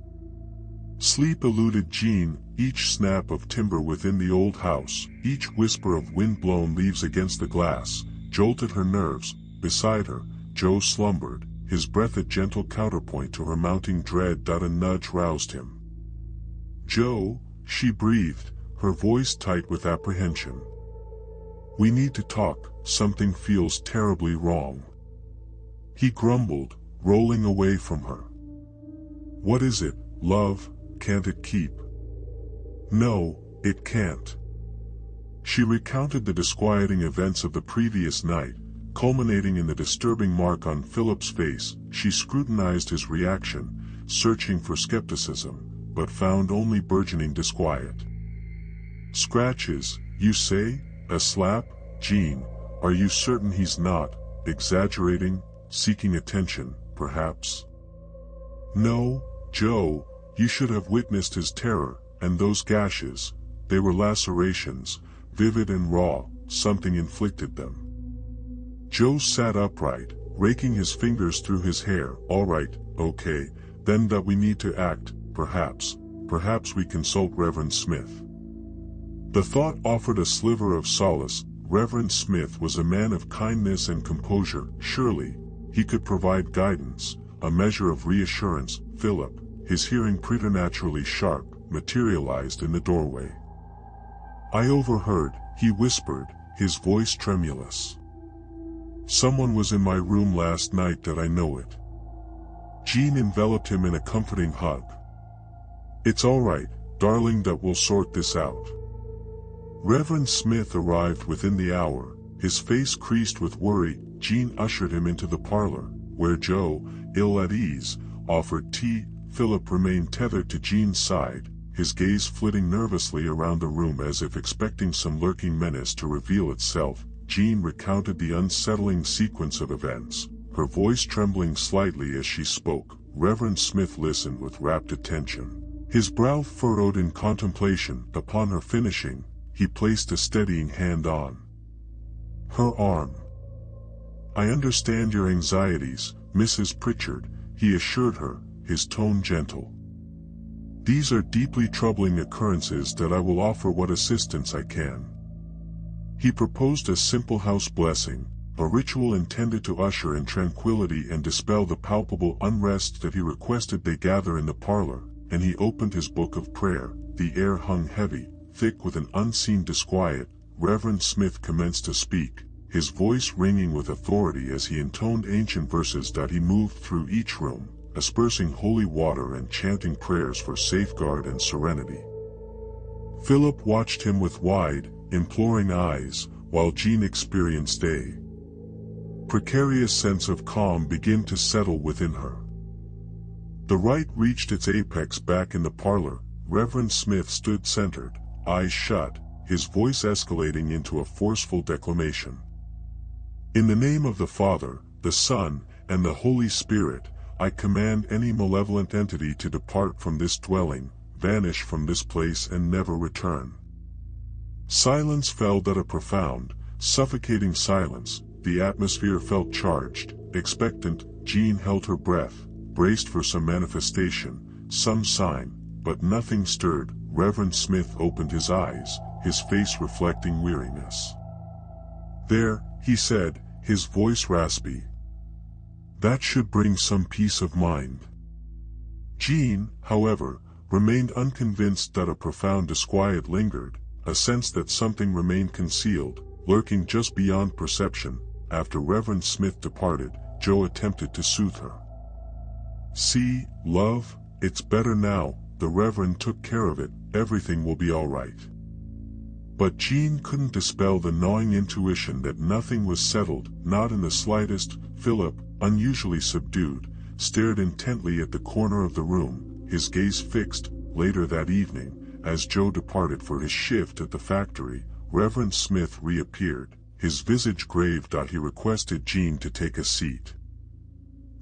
Sleep eluded Jean. Each snap of timber within the old house, each whisper of wind-blown leaves against the glass, jolted her nerves. Beside her, Joe slumbered, his breath a gentle counterpoint to her mounting dread. A nudge roused him. Joe, she breathed, her voice tight with apprehension. We need to talk, something feels terribly wrong. He grumbled, rolling away from her. What is it, love? Can't it keep? No, it can't. She recounted the disquieting events of the previous night, culminating in the disturbing mark on Philip's face. She scrutinized his reaction, searching for skepticism, but found only burgeoning disquiet. Scratches, you say? A slap? Jean, are you certain he's not exaggerating, seeking attention, perhaps? No, Joe, you should have witnessed his terror, and those gashes. They were lacerations, vivid and raw. Something inflicted them. Joe sat upright, raking his fingers through his hair. "All right, okay, then that we need to act, perhaps we consult Reverend Smith." The thought offered a sliver of solace. Reverend Smith was a man of kindness and composure. Surely, he could provide guidance, a measure of reassurance. Philip, his hearing preternaturally sharp, materialized in the doorway. "I overheard," he whispered, his voice tremulous. "Someone was in my room last night. That I know it." Jean enveloped him in a comforting hug. "It's all right, darling, that we'll sort this out." Reverend Smith arrived within the hour, his face creased with worry. Jean ushered him into the parlor, where Joe, ill at ease, offered tea. Philip remained tethered to Jean's side, his gaze flitting nervously around the room as if expecting some lurking menace to reveal itself. Jean recounted the unsettling sequence of events, her voice trembling slightly as she spoke. Reverend Smith listened with rapt attention, his brow furrowed in contemplation. Upon her finishing, he placed a steadying hand on her arm. "I understand your anxieties, Mrs. Pritchard," he assured her, his tone gentle. "These are deeply troubling occurrences that I will offer what assistance I can." He proposed a simple house blessing, a ritual intended to usher in tranquility and dispel the palpable unrest that he requested they gather in the parlor, and he opened his book of prayer. The air hung heavy, thick with an unseen disquiet. Reverend Smith commenced to speak, his voice ringing with authority as he intoned ancient verses. He moved through each room, aspersing holy water and chanting prayers for safeguard and serenity. Philip watched him with wide, imploring eyes, while Jean experienced a precarious sense of calm begin to settle within her. The rite reached its apex back in the parlor. Reverend Smith stood centered, eyes shut, his voice escalating into a forceful declamation. "In the name of the Father, the Son, and the Holy Spirit, I command any malevolent entity to depart from this dwelling, vanish from this place and never return." Silence fell. A profound, suffocating silence. The atmosphere felt charged, expectant. Jean held her breath, braced for some manifestation, some sign, but nothing stirred. Reverend Smith opened his eyes, his face reflecting weariness. "There," he said, his voice raspy. "That should bring some peace of mind." Jean, however, remained unconvinced. A profound disquiet lingered, a sense that something remained concealed, lurking just beyond perception. After Reverend Smith departed, Joe attempted to soothe her. "See, love, it's better now. The Reverend took care of it. Everything will be all right." But Jean couldn't dispel the gnawing intuition that nothing was settled, not in the slightest. Philip, unusually subdued, stared intently at the corner of the room, his gaze fixed. Later that evening, as Joe departed for his shift at the factory, Reverend Smith reappeared, his visage grave. He requested Jean to take a seat.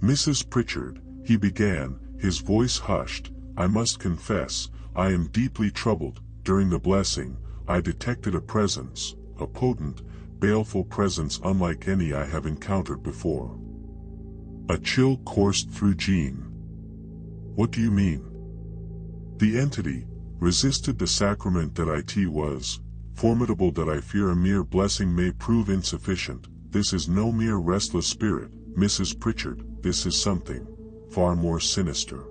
"Mrs. Pritchard," he began, his voice hushed, "I must confess, I am deeply troubled. During the blessing, I detected a presence, a potent, baleful presence unlike any I have encountered before." A chill coursed through Jean. "What do you mean?" "The entity resisted the sacrament. It was formidable. I fear a mere blessing may prove insufficient. This is no mere restless spirit, Mrs. Pritchard, this is something far more sinister."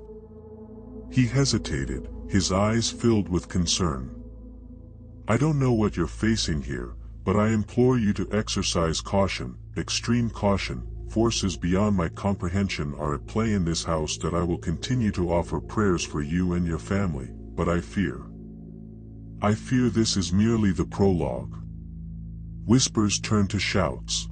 He hesitated, his eyes filled with concern. "I don't know what you're facing here, but I implore you to exercise caution, extreme caution. Forces beyond my comprehension are at play in this house. I will continue to offer prayers for you and your family, but I fear this is merely the prologue." Whispers turned to shouts.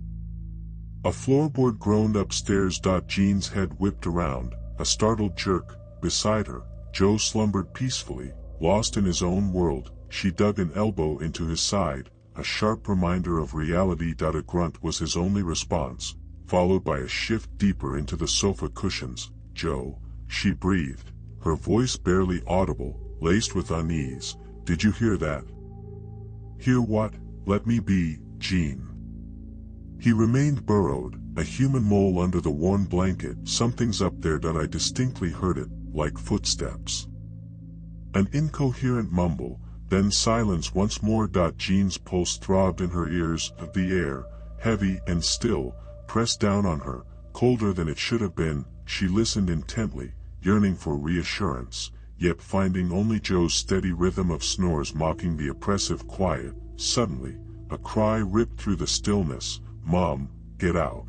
A floorboard groaned upstairs. Jean's head whipped around, a startled jerk. Beside her, Joe slumbered peacefully, lost in his own world. She dug an elbow into his side, a sharp reminder of reality. A grunt was his only response, followed by a shift deeper into the sofa cushions. "Joe," she breathed, her voice barely audible, laced with unease, "did you hear that?" "Hear what? Let me be, Jean." He remained burrowed, a human mole under the worn blanket. Something's up there. I distinctly heard it, like footsteps. An incoherent mumble, then silence once more. Jean's pulse throbbed in her ears, the air, heavy and still, pressed down on her, colder than it should have been. She listened intently, yearning for reassurance, yet finding only Joe's steady rhythm of snores mocking the oppressive quiet. Suddenly, a cry ripped through the stillness. "Mom, get out."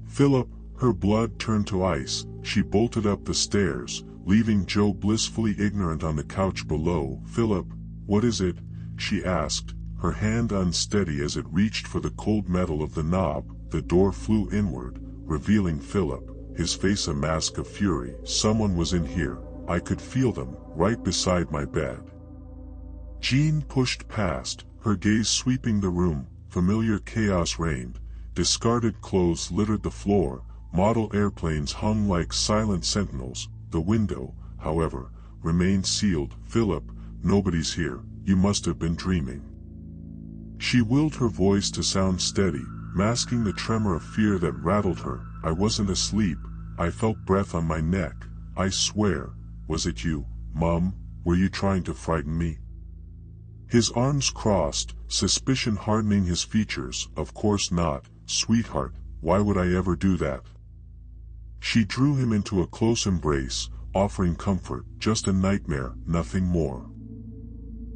Philip, her blood turned to ice. She bolted up the stairs, leaving Joe blissfully ignorant on the couch below. "Philip, what is it?" she asked, her hand unsteady as it reached for the cold metal of the knob. The door flew inward, revealing Philip, his face a mask of fury. "Someone was in here. I could feel them, right beside my bed." Jean pushed past, her gaze sweeping the room. Familiar chaos reigned. Discarded clothes littered the floor, model airplanes hung like silent sentinels. The window, however, remained sealed. "Philip, nobody's here. You must have been dreaming." She willed her voice to sound steady, masking the tremor of fear that rattled her. "I wasn't asleep. I felt breath on my neck. I swear. Was it you, Mum? Were you trying to frighten me?" His arms crossed, suspicion hardening his features. "Of course not, sweetheart. Why would I ever do that?" She drew him into a close embrace, offering comfort. "Just a nightmare, nothing more."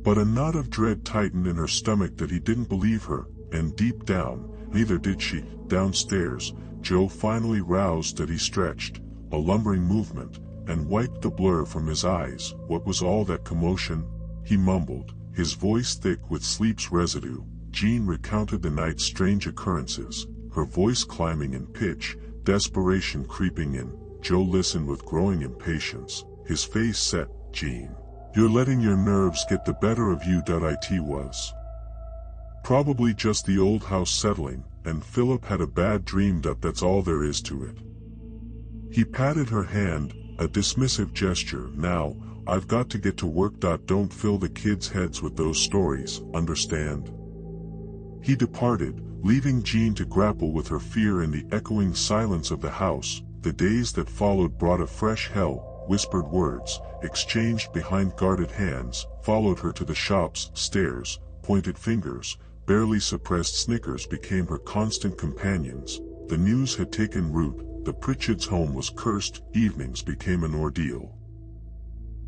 But a knot of dread tightened in her stomach that he didn't believe her, and deep down, neither did she. Downstairs, Joe finally roused. That he stretched, a lumbering movement, and wiped the blur from his eyes. "What was all that commotion?" he mumbled, his voice thick with sleep's residue. Jean recounted the night's strange occurrences, her voice climbing in pitch, desperation creeping in. Joe listened with growing impatience, his face set. "Jean, you're letting your nerves get the better of you." It was probably just the old house settling, and Philip had a bad dream. That's all there is to it. He patted her hand, a dismissive gesture. "Now, I've got to get to work. Don't fill the kids' heads with those stories, understand?" He departed, leaving Jean to grapple with her fear in the echoing silence of the house. The days that followed brought a fresh hell. Whispered words, exchanged behind guarded hands, followed her to the shops. Stares, pointed fingers, barely suppressed snickers became her constant companions. The news had taken root. The Pritchards' home was cursed. Evenings became an ordeal.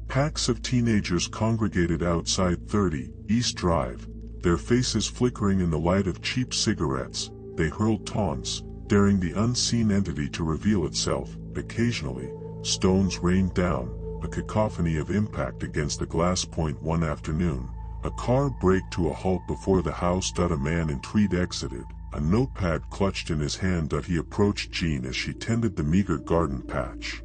Packs of teenagers congregated outside 30 East Drive, their faces flickering in the light of cheap cigarettes. They hurled taunts, daring the unseen entity to reveal itself. Occasionally, stones rained down, a cacophony of impact against the glass. One afternoon, a car braked to a halt before the house. A man in tweed exited, a notepad clutched in his hand. He approached Jean as she tended the meager garden patch.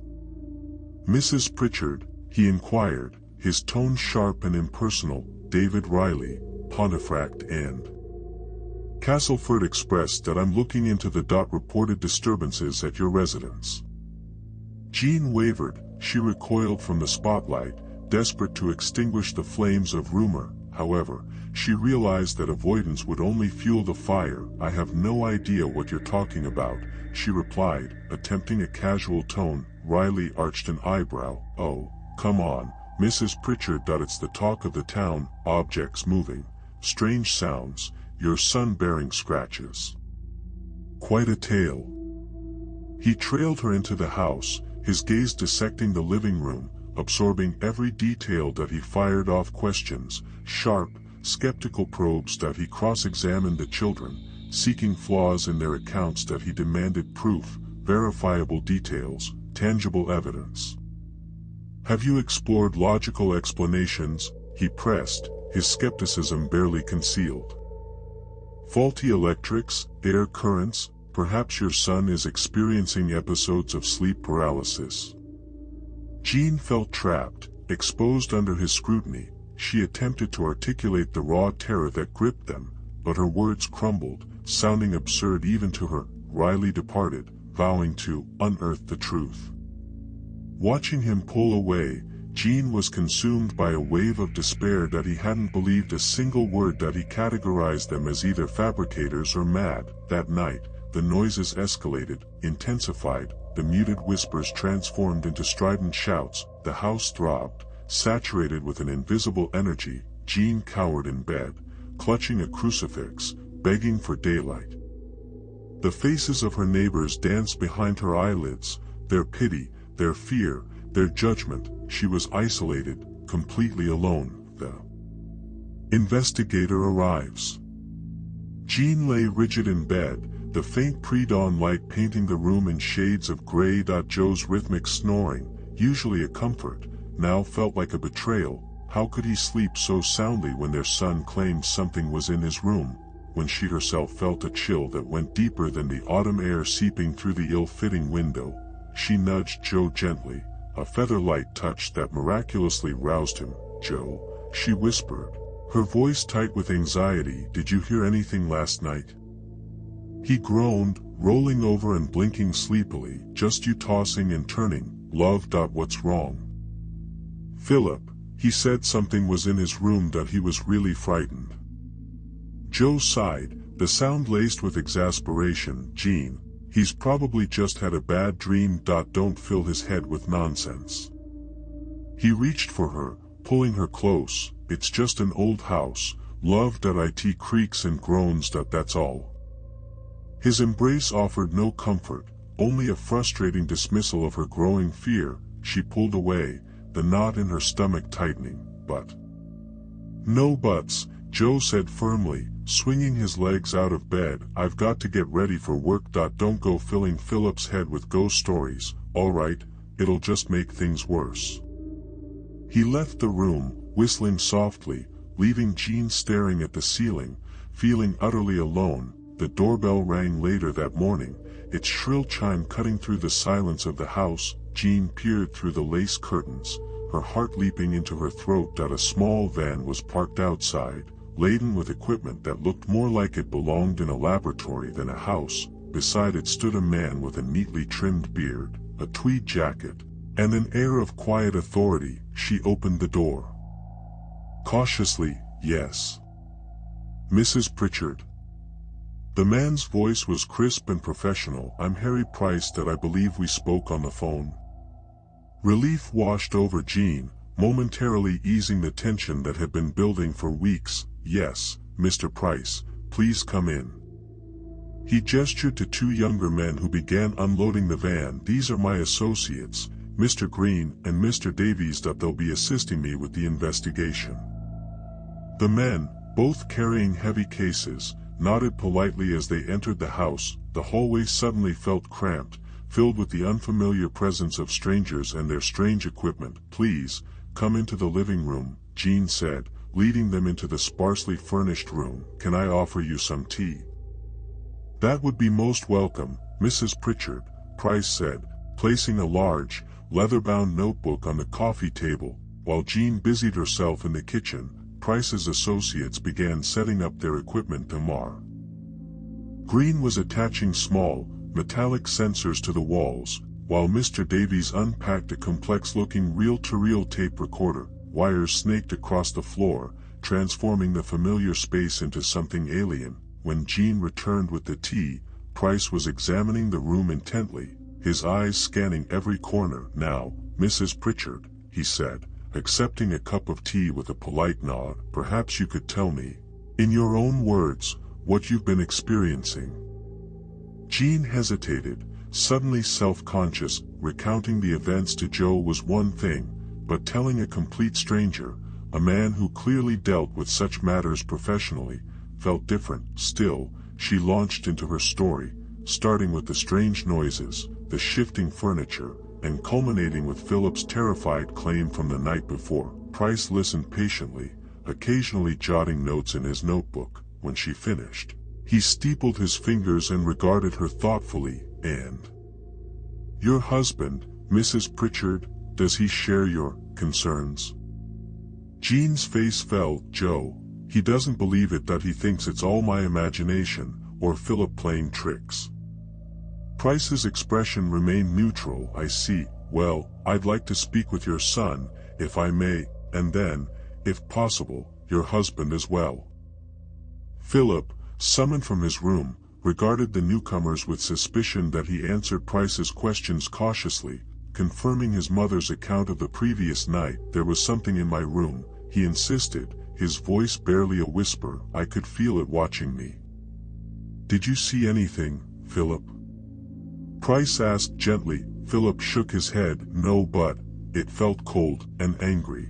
"Mrs. Pritchard?" he inquired, his tone sharp and impersonal. "David Riley, Pontefract and Castleford Express." "I'm looking into the reported disturbances at your residence." Jean wavered. She recoiled from the spotlight, desperate to extinguish the flames of rumor. However, she realized that avoidance would only fuel the fire. "I have no idea what you're talking about," she replied, attempting a casual tone. Riley arched an eyebrow. "Oh, come on, Mrs. Pritchard. It's the talk of the town. Objects moving, strange sounds, your son bearing scratches. Quite a tale." He trailed her into the house, his gaze dissecting the living room, absorbing every detail. He fired off questions, sharp, skeptical probes. He cross-examined the children, seeking flaws in their accounts. He demanded proof, verifiable details, tangible evidence. "Have you explored logical explanations?" he pressed, his skepticism barely concealed. "Faulty electrics, air currents, perhaps your son is experiencing episodes of sleep paralysis." Jean felt trapped, exposed under his scrutiny. She attempted to articulate the raw terror that gripped them, but her words crumbled, sounding absurd even to her. Riley departed, vowing to unearth the truth. Watching him pull away, Jean was consumed by a wave of despair that he hadn't believed a single word that he categorized them as either fabricators or mad. That night, the noises escalated, intensified, the muted whispers transformed into strident shouts, the house throbbed, saturated with an invisible energy. Jean cowered in bed, clutching a crucifix, begging for daylight. The faces of her neighbors danced behind her eyelids, their pity, their fear, their judgment. She was isolated, completely alone. The investigator arrives. Jean lay rigid in bed, the faint pre-dawn light painting the room in shades of gray. Joe's rhythmic snoring, usually a comfort, now felt like a betrayal. How could he sleep so soundly when their son claimed something was in his room? When she herself felt a chill that went deeper than the autumn air seeping through the ill-fitting window, she nudged Joe gently, a feather-light touch that miraculously roused him. "Joe," she whispered, her voice tight with anxiety, "did you hear anything last night?" He groaned, rolling over and blinking sleepily. "Just you tossing and turning, love. What's wrong?" "Philip," he said. Something was in his room. He was really frightened. Joe sighed, the sound laced with exasperation. "Jean, he's probably just had a bad dream. Don't fill his head with nonsense." He reached for her, pulling her close. "It's just an old house, love. It creaks and groans. That's all." His embrace offered no comfort, only a frustrating dismissal of her growing fear. She pulled away, the knot in her stomach tightening. "But." "No buts," Joe said firmly, swinging his legs out of bed. "I've got to get ready for work. Don't go filling Philip's head with ghost stories." "All right, it'll just make things worse." He left the room, whistling softly, leaving Jean staring at the ceiling, feeling utterly alone. The doorbell rang later that morning, its shrill chime cutting through the silence of the house. Jean peered through the lace curtains, her heart leaping into her throat. A small van was parked outside, laden with equipment that looked more like it belonged in a laboratory than a house. Beside it stood a man with a neatly trimmed beard, a tweed jacket, and an air of quiet authority. She opened the door. Cautiously, "Yes, Mrs. Pritchard." The man's voice was crisp and professional. "I'm Harry Price. I believe we spoke on the phone." Relief washed over Jean, momentarily easing the tension that had been building for weeks. "Yes, Mr. Price, please come in." He gestured to two younger men who began unloading the van. "These are my associates, Mr. Green and Mr. Davies. They'll be assisting me with the investigation." The men, both carrying heavy cases, nodded politely as they entered the house. The hallway suddenly felt cramped, filled with the unfamiliar presence of strangers and their strange equipment. "Please, come into the living room," Jean said, leading them into the sparsely furnished room. "Can I offer you some tea?" "That would be most welcome, Mrs. Pritchard," Price said, placing a large, leather-bound notebook on the coffee table. While Jean busied herself in the kitchen, Price's associates began setting up their equipment. Green was attaching small, metallic sensors to the walls, while Mr. Davies unpacked a complex-looking reel-to-reel tape recorder. Wires snaked across the floor, transforming the familiar space into something alien. When Jean returned with the tea, Price was examining the room intently, his eyes scanning every corner. "Now, Mrs. Pritchard," he said, accepting a cup of tea with a polite nod, "perhaps you could tell me, in your own words, what you've been experiencing." Jean hesitated, suddenly self-conscious. Recounting the events to Joe was one thing, but telling a complete stranger, a man who clearly dealt with such matters professionally, felt different. Still, she launched into her story, starting with the strange noises, the shifting furniture, and culminating with Philip's terrified claim from the night before. Price listened patiently, occasionally jotting notes in his notebook. When she finished, he steepled his fingers and regarded her thoughtfully. "And your husband, Mrs. Pritchard, does he share your concerns?" Jean's face fell. "Joe, he doesn't believe it. He thinks it's all my imagination, or Philip playing tricks." Price's expression remained neutral. "I see. Well, I'd like to speak with your son, if I may, and then, if possible, your husband as well." Philip, summoned from his room, regarded the newcomers with suspicion that he answered Price's questions cautiously, confirming his mother's account of the previous night. "There was something in my room," he insisted, his voice barely a whisper. "I could feel it watching me." "Did you see anything, Philip?" Price asked gently. Philip shook his head. "No, but it felt cold and angry."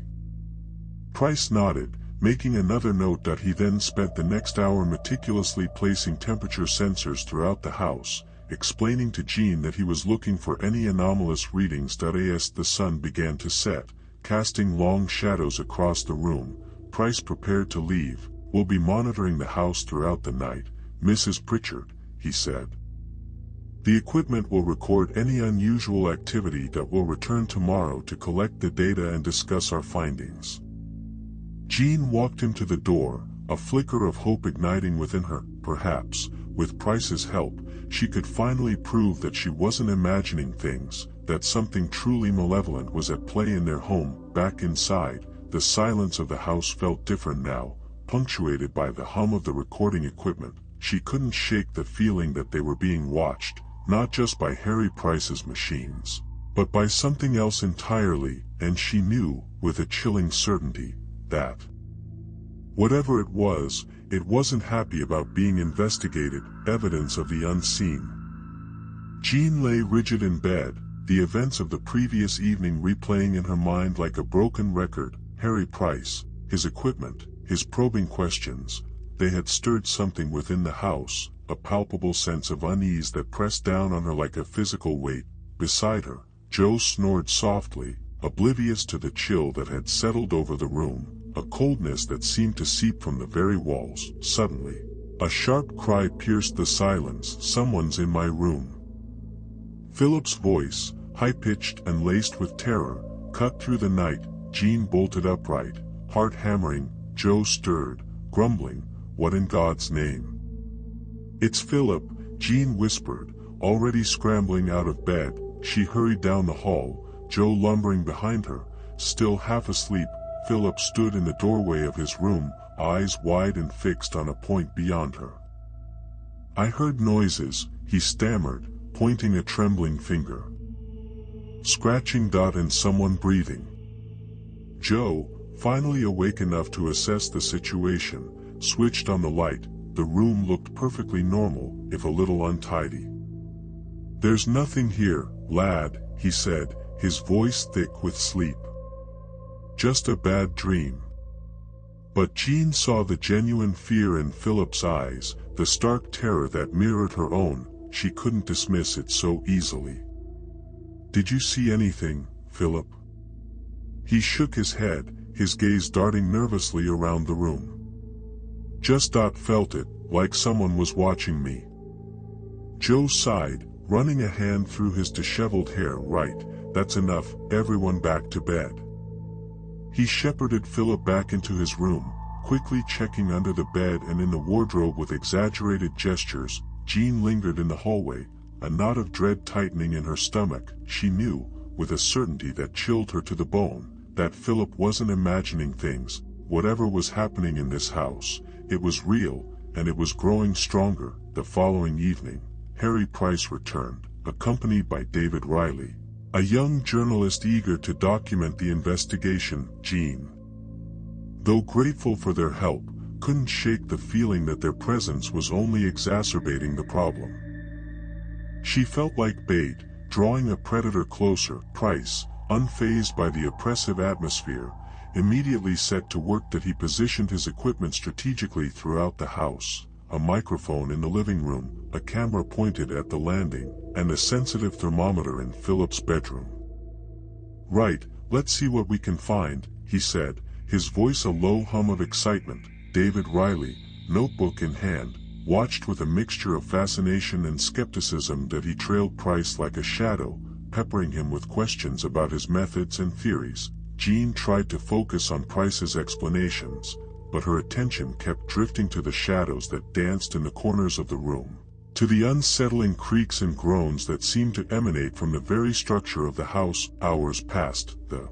Price nodded, making another note that he then spent the next hour meticulously placing temperature sensors throughout the house, explaining to Jean that he was looking for any anomalous readings. As the sun began to set, casting long shadows across the room, Price prepared to leave. "We'll be monitoring the house throughout the night, Mrs. Pritchard," he said. "The equipment will record any unusual activity that will return tomorrow to collect the data and discuss our findings." Jean walked him to the door, a flicker of hope igniting within her. Perhaps, with Price's help, she could finally prove that she wasn't imagining things, that something truly malevolent was at play in their home. Back inside, the silence of the house felt different now, punctuated by the hum of the recording equipment. She couldn't shake the feeling that they were being watched, not just by Harry Price's machines, but by something else entirely, and she knew, with a chilling certainty, that whatever it was, it wasn't happy about being investigated. Evidence of the unseen. Jean lay rigid in bed, the events of the previous evening replaying in her mind like a broken record. Harry Price, his equipment, his probing questions, they had stirred something within the house, a palpable sense of unease that pressed down on her like a physical weight. Beside her, Joe snored softly, oblivious to the chill that had settled over the room, a coldness that seemed to seep from the very walls. Suddenly, a sharp cry pierced the silence. "Someone's in my room." Philip's voice, high-pitched and laced with terror, cut through the night. Jean bolted upright, heart hammering. Joe stirred, grumbling, "What in God's name?" "It's Philip," Jean whispered, already scrambling out of bed. She hurried down the hall, Joe lumbering behind her, still half asleep. Philip stood in the doorway of his room, eyes wide and fixed on a point beyond her. "I heard noises," he stammered, pointing a trembling finger. "Scratching, and someone breathing." Joe, finally awake enough to assess the situation, switched on the light. The room looked perfectly normal, if a little untidy. "There's nothing here, lad," he said, his voice thick with sleep. "Just a bad dream." But Jean saw the genuine fear in Philip's eyes, the stark terror that mirrored her own. She couldn't dismiss it so easily. "Did you see anything, Philip?" He shook his head, his gaze darting nervously around the room. "Just felt it, like someone was watching me." Joe sighed, running a hand through his disheveled hair. "Right, that's enough, everyone back to bed." He shepherded Philip back into his room, quickly checking under the bed and in the wardrobe with exaggerated gestures. Jean lingered in the hallway, a knot of dread tightening in her stomach. She knew, with a certainty that chilled her to the bone, that Philip wasn't imagining things. Whatever was happening in this house, it was real, and it was growing stronger. The following evening, Harry Price returned, accompanied by David Riley, a young journalist eager to document the investigation. Jean, though grateful for their help, couldn't shake the feeling that their presence was only exacerbating the problem. She felt like bait, drawing a predator closer. Price, unfazed by the oppressive atmosphere, immediately set to work. That he positioned his equipment strategically throughout the house, a microphone in the living room, a camera pointed at the landing, and a sensitive thermometer in Philip's bedroom. "Right, let's see what we can find," he said, his voice a low hum of excitement. David Riley, notebook in hand, watched with a mixture of fascination and skepticism. That he trailed Price like a shadow, peppering him with questions about his methods and theories. Jean tried to focus on Price's explanations, but her attention kept drifting to the shadows that danced in the corners of the room, to the unsettling creaks and groans that seemed to emanate from the very structure of the house. Hours passed. The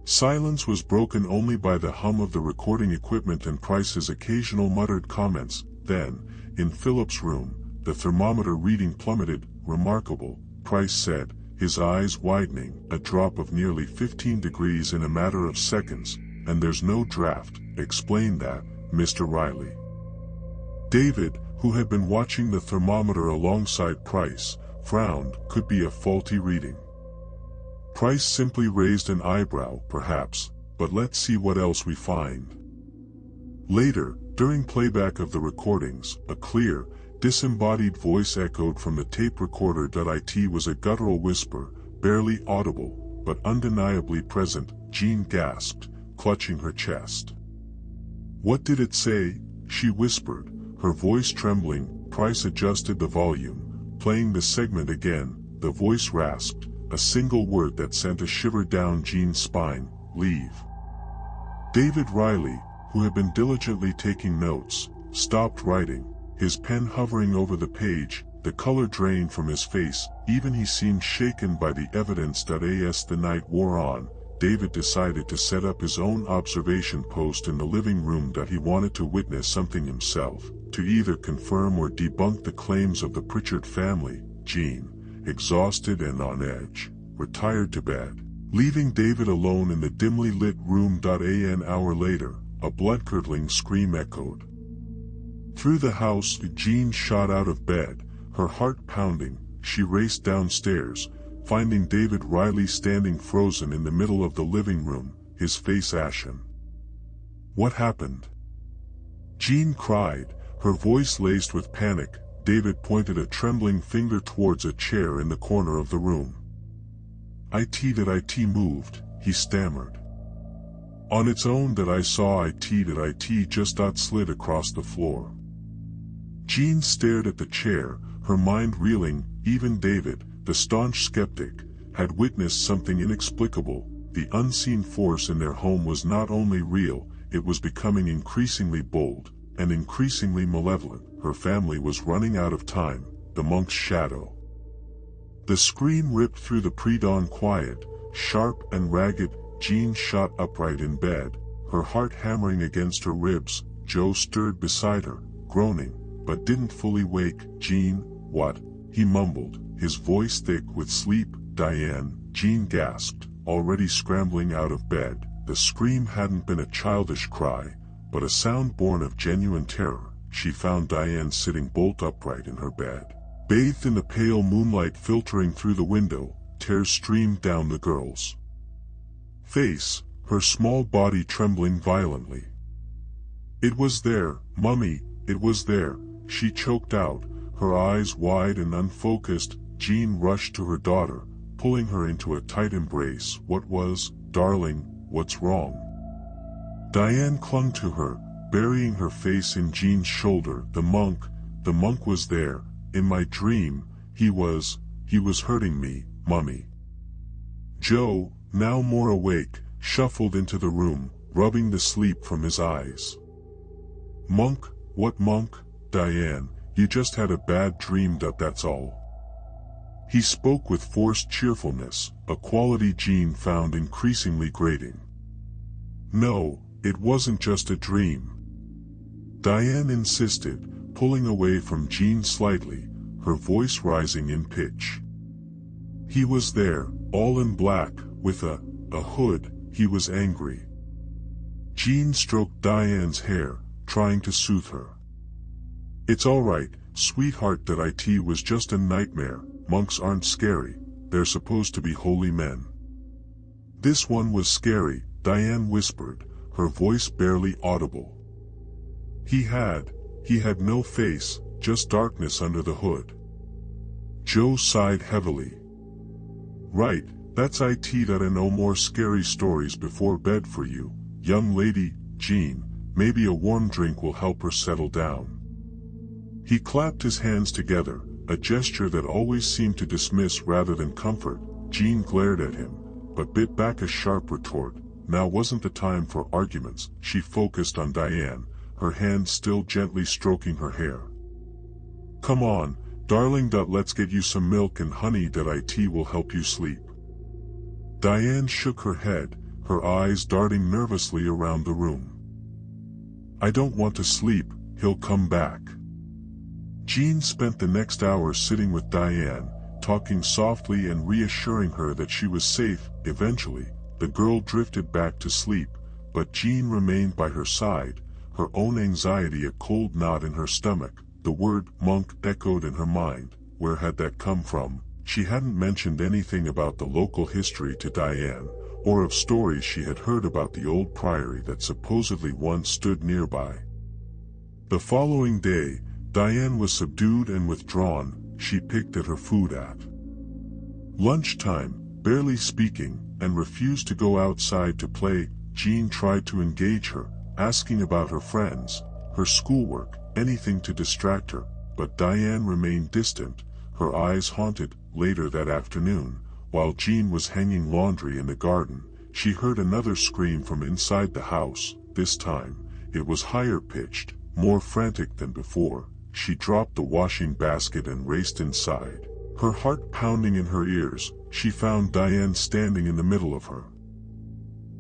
Silence was broken only by the hum of the recording equipment and Price's occasional muttered comments. Then, in Philip's room, the thermometer reading plummeted. "Remarkable," Price said, his eyes widening. "A drop of nearly 15 degrees in a matter of seconds, and there's no draft." "Explain that, Mr. Riley." David, who had been watching the thermometer alongside Price, frowned. "Could be a faulty reading." Price simply raised an eyebrow. "Perhaps, but let's see what else we find." Later, during playback of the recordings, a clear, disembodied voice echoed from the tape recorder. It was a guttural whisper, barely audible, but undeniably present. Jean gasped, clutching her chest. "What did it say?" she whispered, her voice trembling. Price adjusted the volume, playing the segment again. The voice rasped, a single word that sent a shiver down Jean's spine: "Leave." David Riley, who had been diligently taking notes, stopped writing, his pen hovering over the page. The color drained from his face. Even he seemed shaken by the evidence. As the night wore on, David decided to set up his own observation post in the living room. He wanted to witness something himself, to either confirm or debunk the claims of the Pritchard family. Jean, exhausted and on edge, retired to bed, leaving David alone in the dimly lit room. An hour later, a blood-curdling scream echoed through the house. Jean shot out of bed, her heart pounding. She raced downstairs, finding David Riley standing frozen in the middle of the living room, his face ashen. "What happened?" Jean cried, her voice laced with panic. David pointed a trembling finger towards a chair in the corner of the room. It moved," he stammered. "On its own. That I saw it just slid across the floor." Jean stared at the chair, her mind reeling. Even David, the staunch skeptic, had witnessed something inexplicable. The unseen force in their home was not only real, it was becoming increasingly bold, and increasingly malevolent. Her family was running out of time. The monk's shadow. The scream ripped through the pre-dawn quiet, sharp and ragged. Jean shot upright in bed, her heart hammering against her ribs. Joe stirred beside her, groaning, but didn't fully wake. "Jean, what?" he mumbled, his voice thick with sleep. "Diane," Jean gasped, already scrambling out of bed. The scream hadn't been a childish cry, but a sound born of genuine terror. She found Diane sitting bolt upright in her bed, bathed in the pale moonlight filtering through the window. Tears streamed down the girl's face, her small body trembling violently. "It was there, Mummy, it was there," she choked out, her eyes wide and unfocused. Jean rushed to her daughter, pulling her into a tight embrace. "What was, darling, what's wrong?" Diane clung to her, burying her face in Jean's shoulder. The monk was there, in my dream. He was hurting me, Mummy." Joe, now more awake, shuffled into the room, rubbing the sleep from his eyes. "Monk? What monk, Diane? You just had a bad dream, that's all." He spoke with forced cheerfulness, a quality Jean found increasingly grating. "No, it wasn't just a dream," Diane insisted, pulling away from Jean slightly, her voice rising in pitch. "He was there, all in black, with a hood." He was angry. Jean stroked Diane's hair, trying to soothe her. "It's all right, sweetheart. It was just a nightmare. Monks aren't scary, they're supposed to be holy men." "This one was scary," Diane whispered, her voice barely audible. He had no face, just darkness under the hood." Joe sighed heavily. "Right, that's it. No more scary stories before bed for you, young lady. Jean, maybe a warm drink will help her settle down." He clapped his hands together, a gesture that always seemed to dismiss rather than comfort. Jean glared at him, but bit back a sharp retort. Now wasn't the time for arguments. She focused on Diane, her hand still gently stroking her hair. "Come on, darling. Let's get you some milk and honey. It will help you sleep." Diane shook her head, her eyes darting nervously around the room. "I don't want to sleep, he'll come back." Jean spent the next hour sitting with Diane, talking softly and reassuring her that she was safe. Eventually, the girl drifted back to sleep, but Jean remained by her side, her own anxiety a cold knot in her stomach. The word monk echoed in her mind. Where had that come from? She hadn't mentioned anything about the local history to Diane, or of stories she had heard about the old priory that supposedly once stood nearby. The following day, Diane was subdued and withdrawn. She picked at her food at lunchtime, barely speaking, and refused to go outside to play. Jean tried to engage her, asking about her friends, her schoolwork, anything to distract her, but Diane remained distant, her eyes haunted. Later that afternoon, while Jean was hanging laundry in the garden, she heard another scream from inside the house. This time, it was higher pitched, more frantic than before. She dropped the washing basket and raced inside. Her heart pounding in her ears, she found Diane standing in the middle of her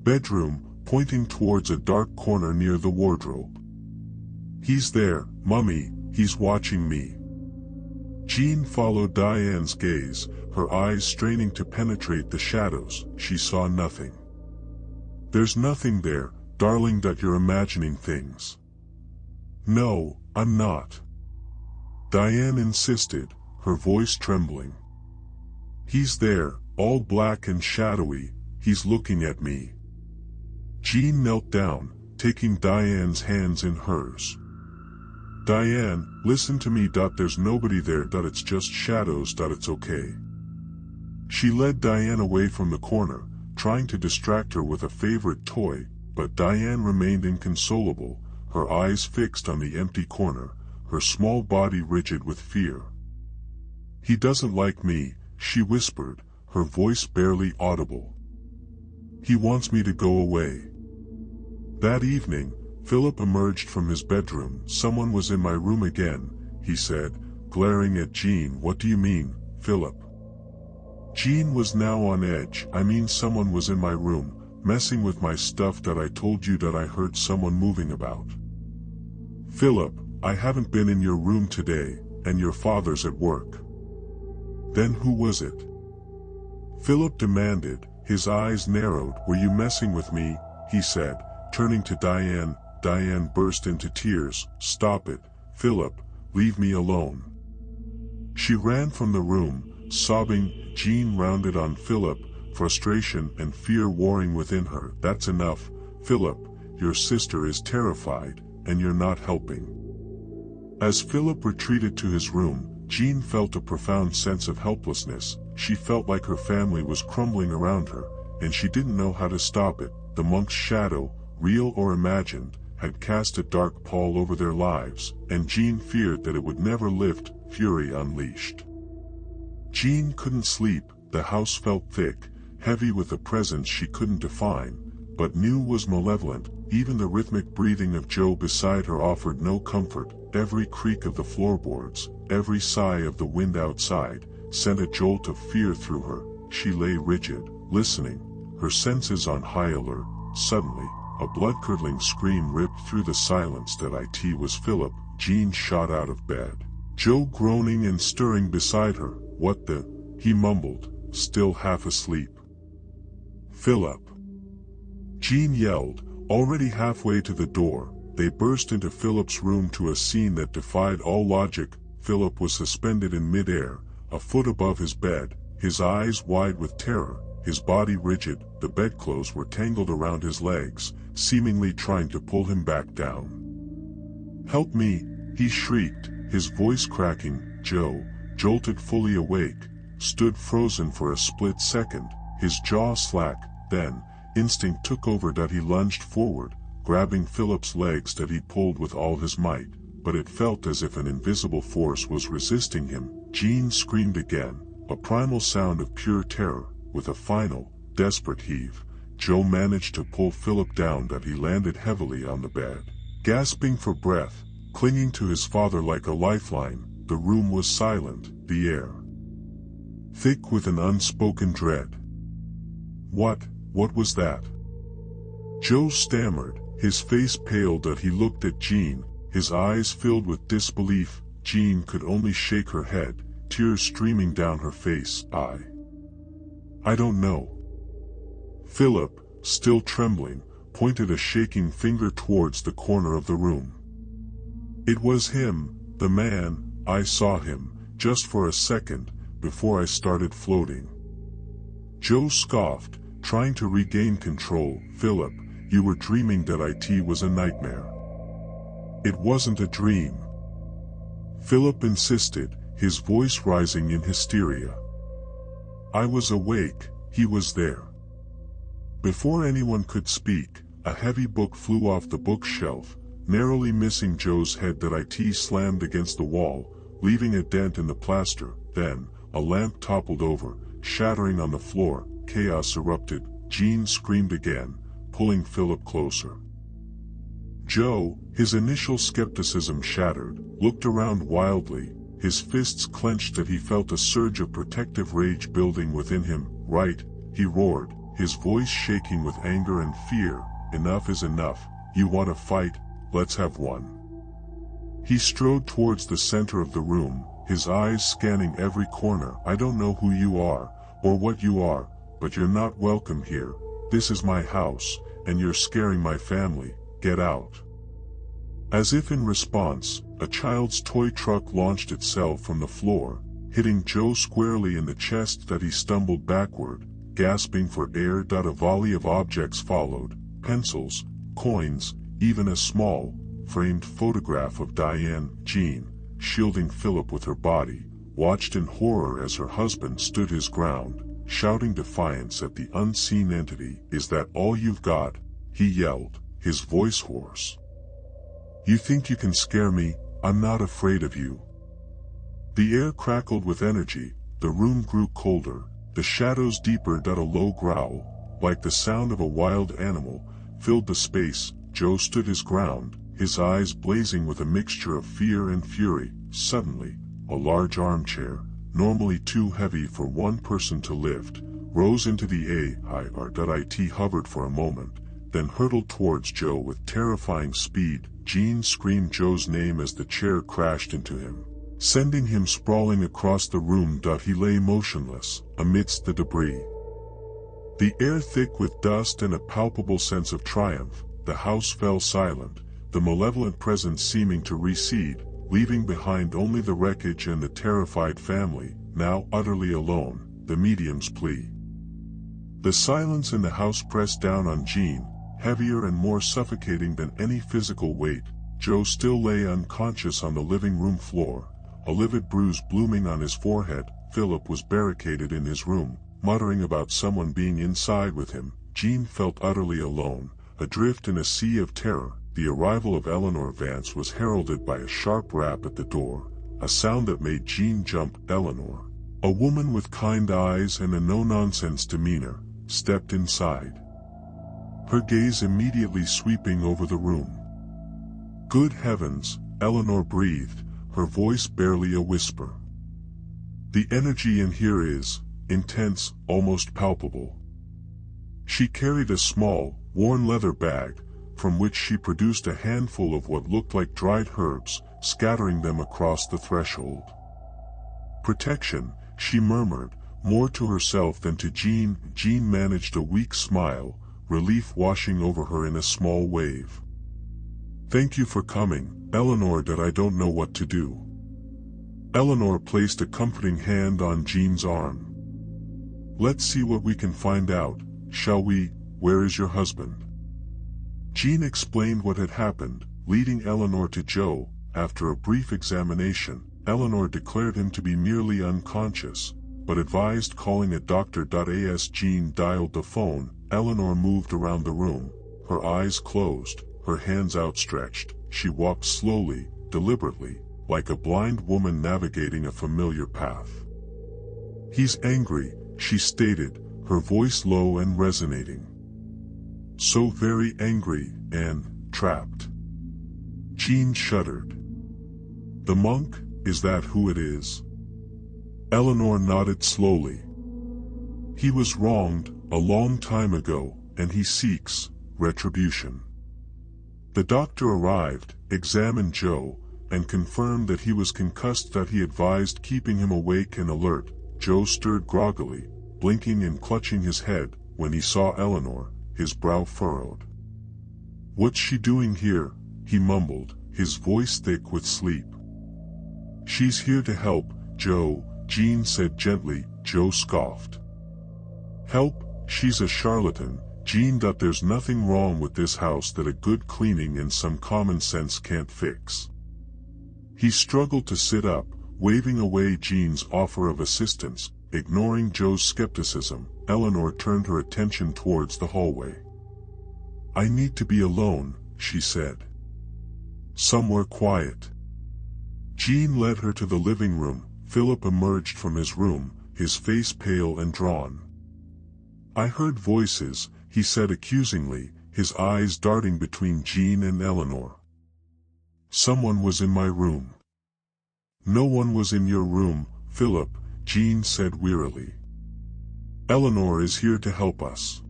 bedroom, pointing towards a dark corner near the wardrobe. "He's there, Mummy, he's watching me." Jean followed Diane's gaze, her eyes straining to penetrate the shadows. She saw nothing. "There's nothing there, darling, that you're imagining things." "No, I'm not," Diane insisted, her voice trembling. "He's there, all black and shadowy, he's looking at me." Jean knelt down, taking Diane's hands in hers. "Diane, listen to me. There's nobody there. It's just shadows. It's okay." She led Diane away from the corner, trying to distract her with a favorite toy, but Diane remained inconsolable, her eyes fixed on the empty corner, her small body rigid with fear. "He doesn't like me," she whispered, her voice barely audible. "He wants me to go away." That evening, Philip emerged from his bedroom. "Someone was in my room again," he said, glaring at Jean. "What do you mean, Philip?" Jean was now on edge. "I mean someone was in my room, messing with my stuff. I told you that I heard someone moving about." "Philip, I haven't been in your room today, and your father's at work." "Then who was it?" Philip demanded, his eyes narrowed. "Were you messing with me?" he said, turning to Diane. Diane burst into tears. "Stop it, Philip, leave me alone." She ran from the room, sobbing. Jean rounded on Philip, frustration and fear warring within her. "That's enough, Philip, your sister is terrified, and you're not helping." As Philip retreated to his room, Jean felt a profound sense of helplessness. She felt like her family was crumbling around her, and she didn't know how to stop it. The monk's shadow, real or imagined, had cast a dark pall over their lives, and Jean feared that it would never lift. Fury unleashed. Jean couldn't sleep. The house felt thick, heavy with a presence she couldn't define, but knew was malevolent. Even the rhythmic breathing of Joe beside her offered no comfort. Every creak of the floorboards, every sigh of the wind outside, sent a jolt of fear through her. She lay rigid, listening, her senses on high alert. Suddenly, a blood-curdling scream ripped through the silence. That it was Philip. Jean shot out of bed, Joe groaning and stirring beside her. "What the?" he mumbled, still half asleep. "Philip!" Jean yelled, already halfway to the door. They burst into Philip's room to a scene that defied all logic. Philip was suspended in mid-air, a foot above his bed, his eyes wide with terror, his body rigid. The bedclothes were tangled around his legs, seemingly trying to pull him back down. "Help me!" he shrieked, his voice cracking. Joe, jolted fully awake, stood frozen for a split second, his jaw slack. Then, instinct took over. He lunged forward, grabbing Philip's legs. He pulled with all his might, but it felt as if an invisible force was resisting him. Jean screamed again, a primal sound of pure terror. With a final, desperate heave, Joe managed to pull Philip down. He landed heavily on the bed, gasping for breath, clinging to his father like a lifeline. The room was silent, the air thick with an unspoken dread. What was that?" Joe stammered, his face paled as he looked at Jean, his eyes filled with disbelief. Jean could only shake her head, tears streaming down her face. I don't know. Philip, still trembling, pointed a shaking finger towards the corner of the room. It was him, the man. I saw him, just for a second, before I started floating. Joe scoffed, trying to regain control. Philip, you were dreaming that it was a nightmare. It wasn't a dream. Philip insisted, his voice rising in hysteria. I was awake, he was there. Before anyone could speak, a heavy book flew off the bookshelf, narrowly missing Joe's head. That it slammed against the wall, leaving a dent in the plaster. Then, a lamp toppled over, shattering on the floor. Chaos erupted. Jean screamed again, pulling Philip closer. Joe, his initial skepticism shattered, looked around wildly, his fists clenched as he felt a surge of protective rage building within him. Right, he roared, his voice shaking with anger and fear. Enough is enough. You want to fight? Let's have one. He strode towards the center of the room, his eyes scanning every corner. I don't know who you are, or what you are, but you're not welcome here. This is my house, and you're scaring my family. Get out. As if in response, a child's toy truck launched itself from the floor, hitting Joe squarely in the chest. That he stumbled backward, gasping for air. A volley of objects followed, pencils, coins, even a small, framed photograph of Diane. Jean, shielding Philip with her body, watched in horror as her husband stood his ground, shouting defiance at the unseen entity. Is that all you've got? He yelled, his voice hoarse. You think you can scare me? I'm not afraid of you. The air crackled with energy, the room grew colder, the shadows deeper. A low growl, like the sound of a wild animal, filled the space. Joe stood his ground, his eyes blazing with a mixture of fear and fury. Suddenly, a large armchair, normally too heavy for one person to lift, rose into the air. It hovered for a moment, then hurtled towards Joe with terrifying speed. Jean screamed Joe's name as the chair crashed into him, sending him sprawling across the room. He lay motionless, amidst the debris. The air thick with dust and a palpable sense of triumph. The house fell silent, the malevolent presence seeming to recede, leaving behind only the wreckage and the terrified family, now utterly alone. The medium's plea. The silence in the house pressed down on Jean, heavier and more suffocating than any physical weight. Joe still lay unconscious on the living room floor, a livid bruise blooming on his forehead. Philip was barricaded in his room, muttering about someone being inside with him. Jean felt utterly alone, adrift in a sea of terror. The arrival of Eleanor Vance was heralded by a sharp rap at the door, a sound that made Jean jump. Eleanor, a woman with kind eyes and a no-nonsense demeanor, stepped inside, her gaze immediately sweeping over the room. Good heavens, Eleanor breathed, her voice barely a whisper. The energy in here is intense, almost palpable. She carried a small, worn leather bag, from which she produced a handful of what looked like dried herbs, scattering them across the threshold. Protection, she murmured, more to herself than to Jean. Jean managed a weak smile, relief washing over her in a small wave. Thank you for coming, Eleanor. I don't know what to do. Eleanor placed a comforting hand on Jean's arm. Let's see what we can find out, shall we? Where is your husband? Jean explained what had happened, leading Eleanor to Joe. After a brief examination, Eleanor declared him to be merely unconscious, but advised calling a doctor. As Jean dialed the phone, Eleanor moved around the room, her eyes closed, her hands outstretched. She walked slowly, deliberately, like a blind woman navigating a familiar path. He's angry, she stated, her voice low and resonating. So very angry, and trapped. Jean shuddered. The monk, is that who it is? Eleanor nodded slowly. He was wronged, a long time ago, and he seeks retribution. The doctor arrived, examined Joe, and confirmed that he was concussed. That he advised keeping him awake and alert. Joe stirred groggily, blinking and clutching his head. When he saw Eleanor, his brow furrowed. "What's she doing here?" he mumbled, his voice thick with sleep. "She's here to help, Joe," Jean said gently. Joe scoffed. "Help? She's a charlatan, Jean. There's nothing wrong with this house that a good cleaning and some common sense can't fix." He struggled to sit up, waving away Jean's offer of assistance. Ignoring Joe's skepticism, Eleanor turned her attention towards the hallway. "I need to be alone," she said. "Somewhere quiet." Jean led her to the living room. Philip emerged from his room, his face pale and drawn. "I heard voices," he said accusingly, his eyes darting between Jean and Eleanor. "Someone was in my room." "No one was in your room, Philip," Jean said wearily. "Eleanor is here to help us."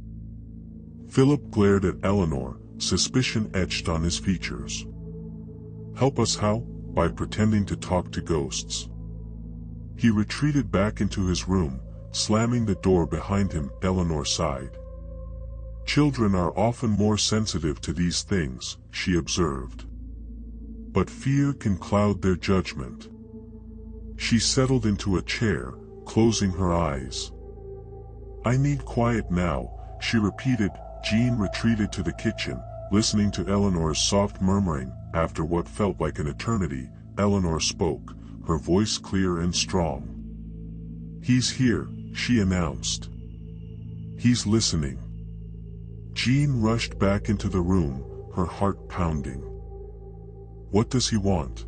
Philip glared at Eleanor, suspicion etched on his features. "Help us how?" "By pretending to talk to ghosts." He retreated back into his room, slamming the door behind him. Eleanor sighed. "Children are often more sensitive to these things," she observed. "But fear can cloud their judgment." She settled into a chair, closing her eyes. "I need quiet now," she repeated. Jean retreated to the kitchen, listening to Eleanor's soft murmuring. After what felt like an eternity, Eleanor spoke, her voice clear and strong. "He's here," she announced. "He's listening." Jean rushed back into the room, her heart pounding. "What does he want?"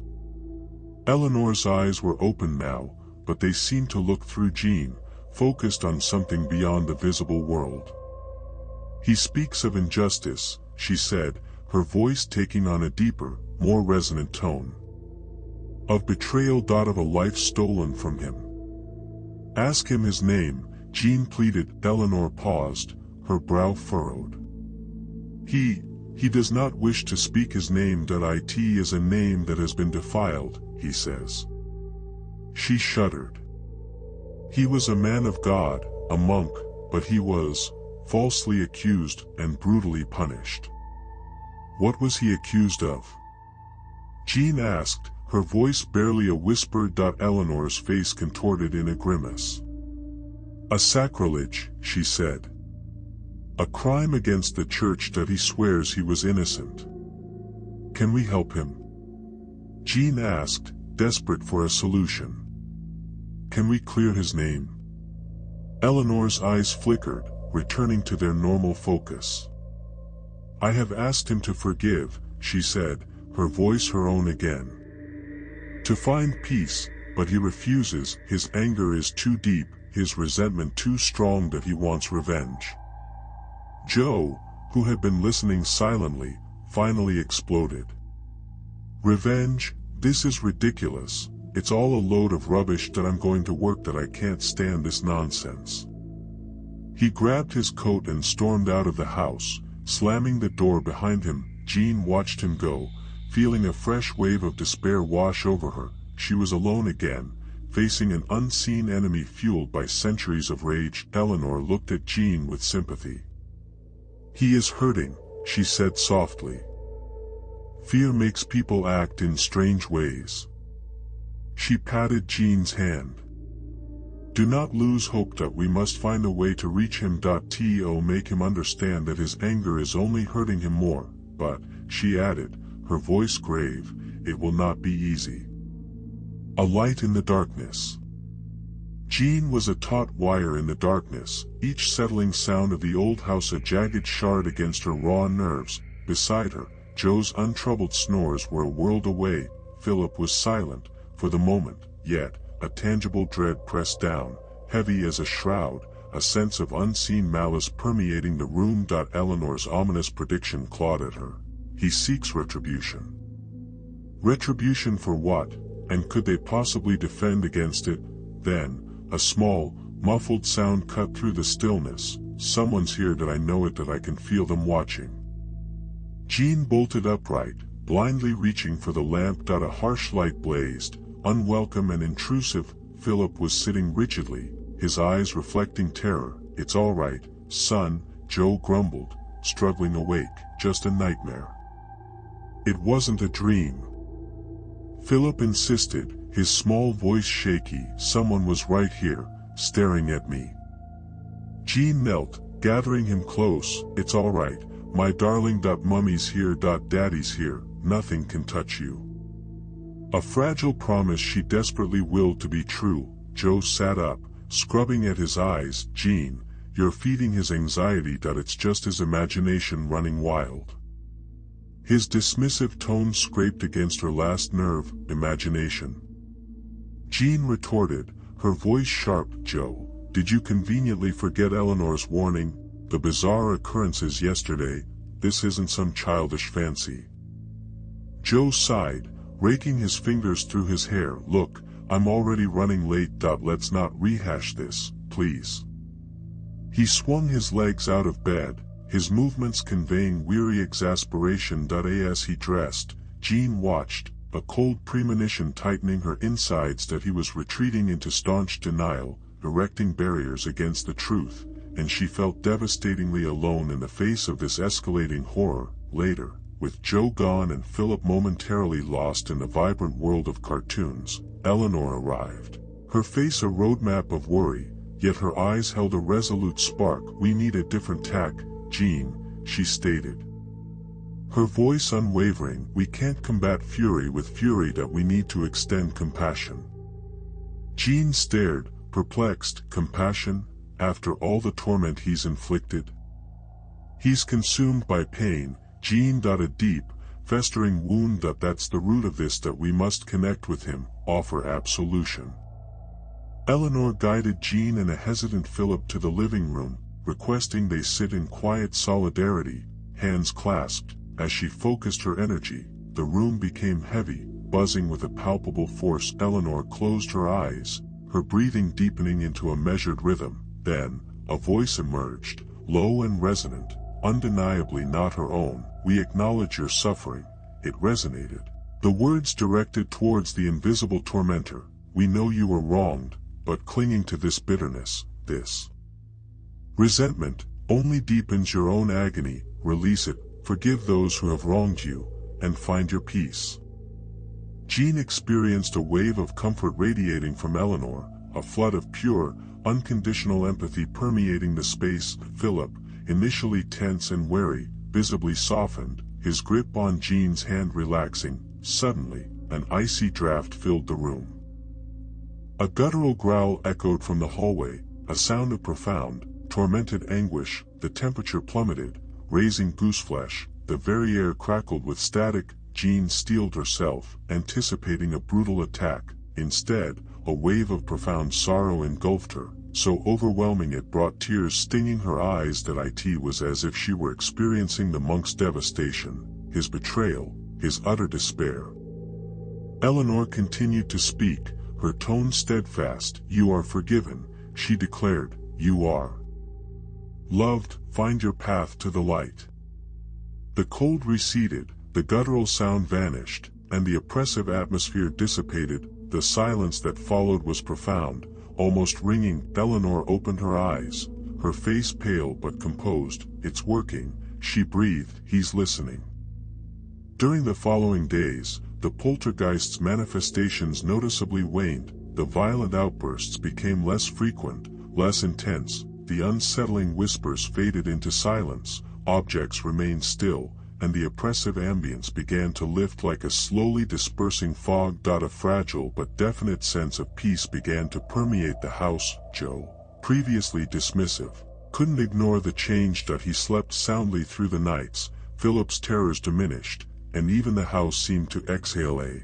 Eleanor's eyes were open now, but they seemed to look through Jean, focused on something beyond the visible world. "He speaks of injustice," she said, her voice taking on a deeper, more resonant tone. "Of betrayal. Of a life stolen from him." "Ask him his name," Jean pleaded. Eleanor paused, her brow furrowed. He does not wish to speak his name. It is a name that has been defiled, he says." She shuddered. "He was a man of God, a monk, but he was falsely accused and brutally punished." "What was he accused of?" Jean asked, her voice barely a whisper. Eleanor's face contorted in a grimace. "A sacrilege," she said. "A crime against the church. He swears he was innocent." "Can we help him?" Jean asked, desperate for a solution. "Can we clear his name?" Eleanor's eyes flickered, returning to their normal focus. "I have asked him to forgive," she said, her voice her own again. "To find peace, but he refuses. His anger is too deep, his resentment too strong. He wants revenge." Joe, who had been listening silently, finally exploded. "Revenge? This is ridiculous. It's all a load of rubbish. I'm going to work. I can't stand this nonsense." He grabbed his coat and stormed out of the house, slamming the door behind him. Jean watched him go, feeling a fresh wave of despair wash over her. She was alone again, facing an unseen enemy fueled by centuries of rage. Eleanor looked at Jean with sympathy. "He is hurting," she said softly. "Fear makes people act in strange ways." She patted Jean's hand. "Do not lose hope. We must find a way to reach him. To make him understand that his anger is only hurting him more. But," she added, her voice grave, "it will not be easy." A light in the darkness. Jean was a taut wire in the darkness, each settling sound of the old house a jagged shard against her raw nerves. Beside her, Joe's untroubled snores were a world away. Philip was silent, for the moment, yet a tangible dread pressed down, heavy as a shroud, a sense of unseen malice permeating the room. Eleanor's ominous prediction clawed at her. He seeks retribution. Retribution for what, and could they possibly defend against it? Then, a small, muffled sound cut through the stillness. "Someone's here. I know it. I can feel them watching." Jean bolted upright, blindly reaching for the lamp. A harsh light blazed, unwelcome and intrusive. Philip was sitting rigidly, his eyes reflecting terror. "It's all right, son," Joe grumbled, struggling awake. "Just a nightmare." "It wasn't a dream," Philip insisted, his small voice shaky. "Someone was right here, staring at me." Jean knelt, gathering him close. "It's all right, my darling. Mummy's here. Daddy's here. Nothing can touch you." A fragile promise she desperately willed to be true. Joe sat up, scrubbing at his eyes. "Jean, you're feeding his anxiety. It's just his imagination running wild." His dismissive tone scraped against her last nerve. "Imagination?" Jean retorted, her voice sharp. "Joe, did you conveniently forget Eleanor's warning? The bizarre occurrences yesterday? This isn't some childish fancy." Joe sighed, raking his fingers through his hair. "Look, I'm already running late. Let's not rehash this, please." He swung his legs out of bed, his movements conveying weary exasperation. As he dressed, Jean watched, a cold premonition tightening her insides that he was retreating into staunch denial, erecting barriers against the truth, and she felt devastatingly alone in the face of this escalating horror. Later, with Joe gone and Philip momentarily lost in the vibrant world of cartoons, Eleanor arrived, her face a roadmap of worry, yet her eyes held a resolute spark. "We need a different tack, Jean," she stated, her voice unwavering. "We can't combat fury with fury. We need to extend compassion." Jean stared, perplexed. "Compassion? After all the torment he's inflicted? He's consumed by pain, Jean. A deep, festering wound. That's the root of this. We must connect with him, offer absolution." Eleanor guided Jean and a hesitant Philip to the living room, requesting they sit in quiet solidarity, hands clasped. As she focused her energy, the room became heavy, buzzing with a palpable force. Eleanor closed her eyes, her breathing deepening into a measured rhythm. Then, a voice emerged, low and resonant, undeniably not her own. "We acknowledge your suffering." It resonated, the words directed towards the invisible tormentor. "We know you were wronged, but clinging to this bitterness, this resentment, only deepens your own agony. Release it, forgive those who have wronged you, and find your peace." Jean experienced a wave of comfort radiating from Eleanor, a flood of pure, unconditional empathy permeating the space. Philip, initially tense and wary, visibly softened, his grip on Jean's hand relaxing. Suddenly, an icy draft filled the room. A guttural growl echoed from the hallway, a sound of profound, tormented anguish. The temperature plummeted, raising gooseflesh. The very air crackled with static. Jean steeled herself, anticipating a brutal attack. Instead, a wave of profound sorrow engulfed her, so overwhelming it brought tears stinging her eyes. It was as if she were experiencing the monk's devastation, his betrayal, his utter despair. Eleanor continued to speak, her tone steadfast. "You are forgiven," she declared. "You are loved. Find your path to the light." The cold receded, the guttural sound vanished, and the oppressive atmosphere dissipated. The silence that followed was profound, almost ringing. Eleanor opened her eyes, her face pale but composed. "It's working," she breathed. "He's listening." During the following days, the poltergeist's manifestations noticeably waned. The violent outbursts became less frequent, less intense. The unsettling whispers faded into silence, objects remained still, and the oppressive ambience began to lift like a slowly dispersing fog. A fragile but definite sense of peace began to permeate the house. Joe, previously dismissive, couldn't ignore the change. He slept soundly through the nights, Philip's terrors diminished, and even the house seemed to exhale a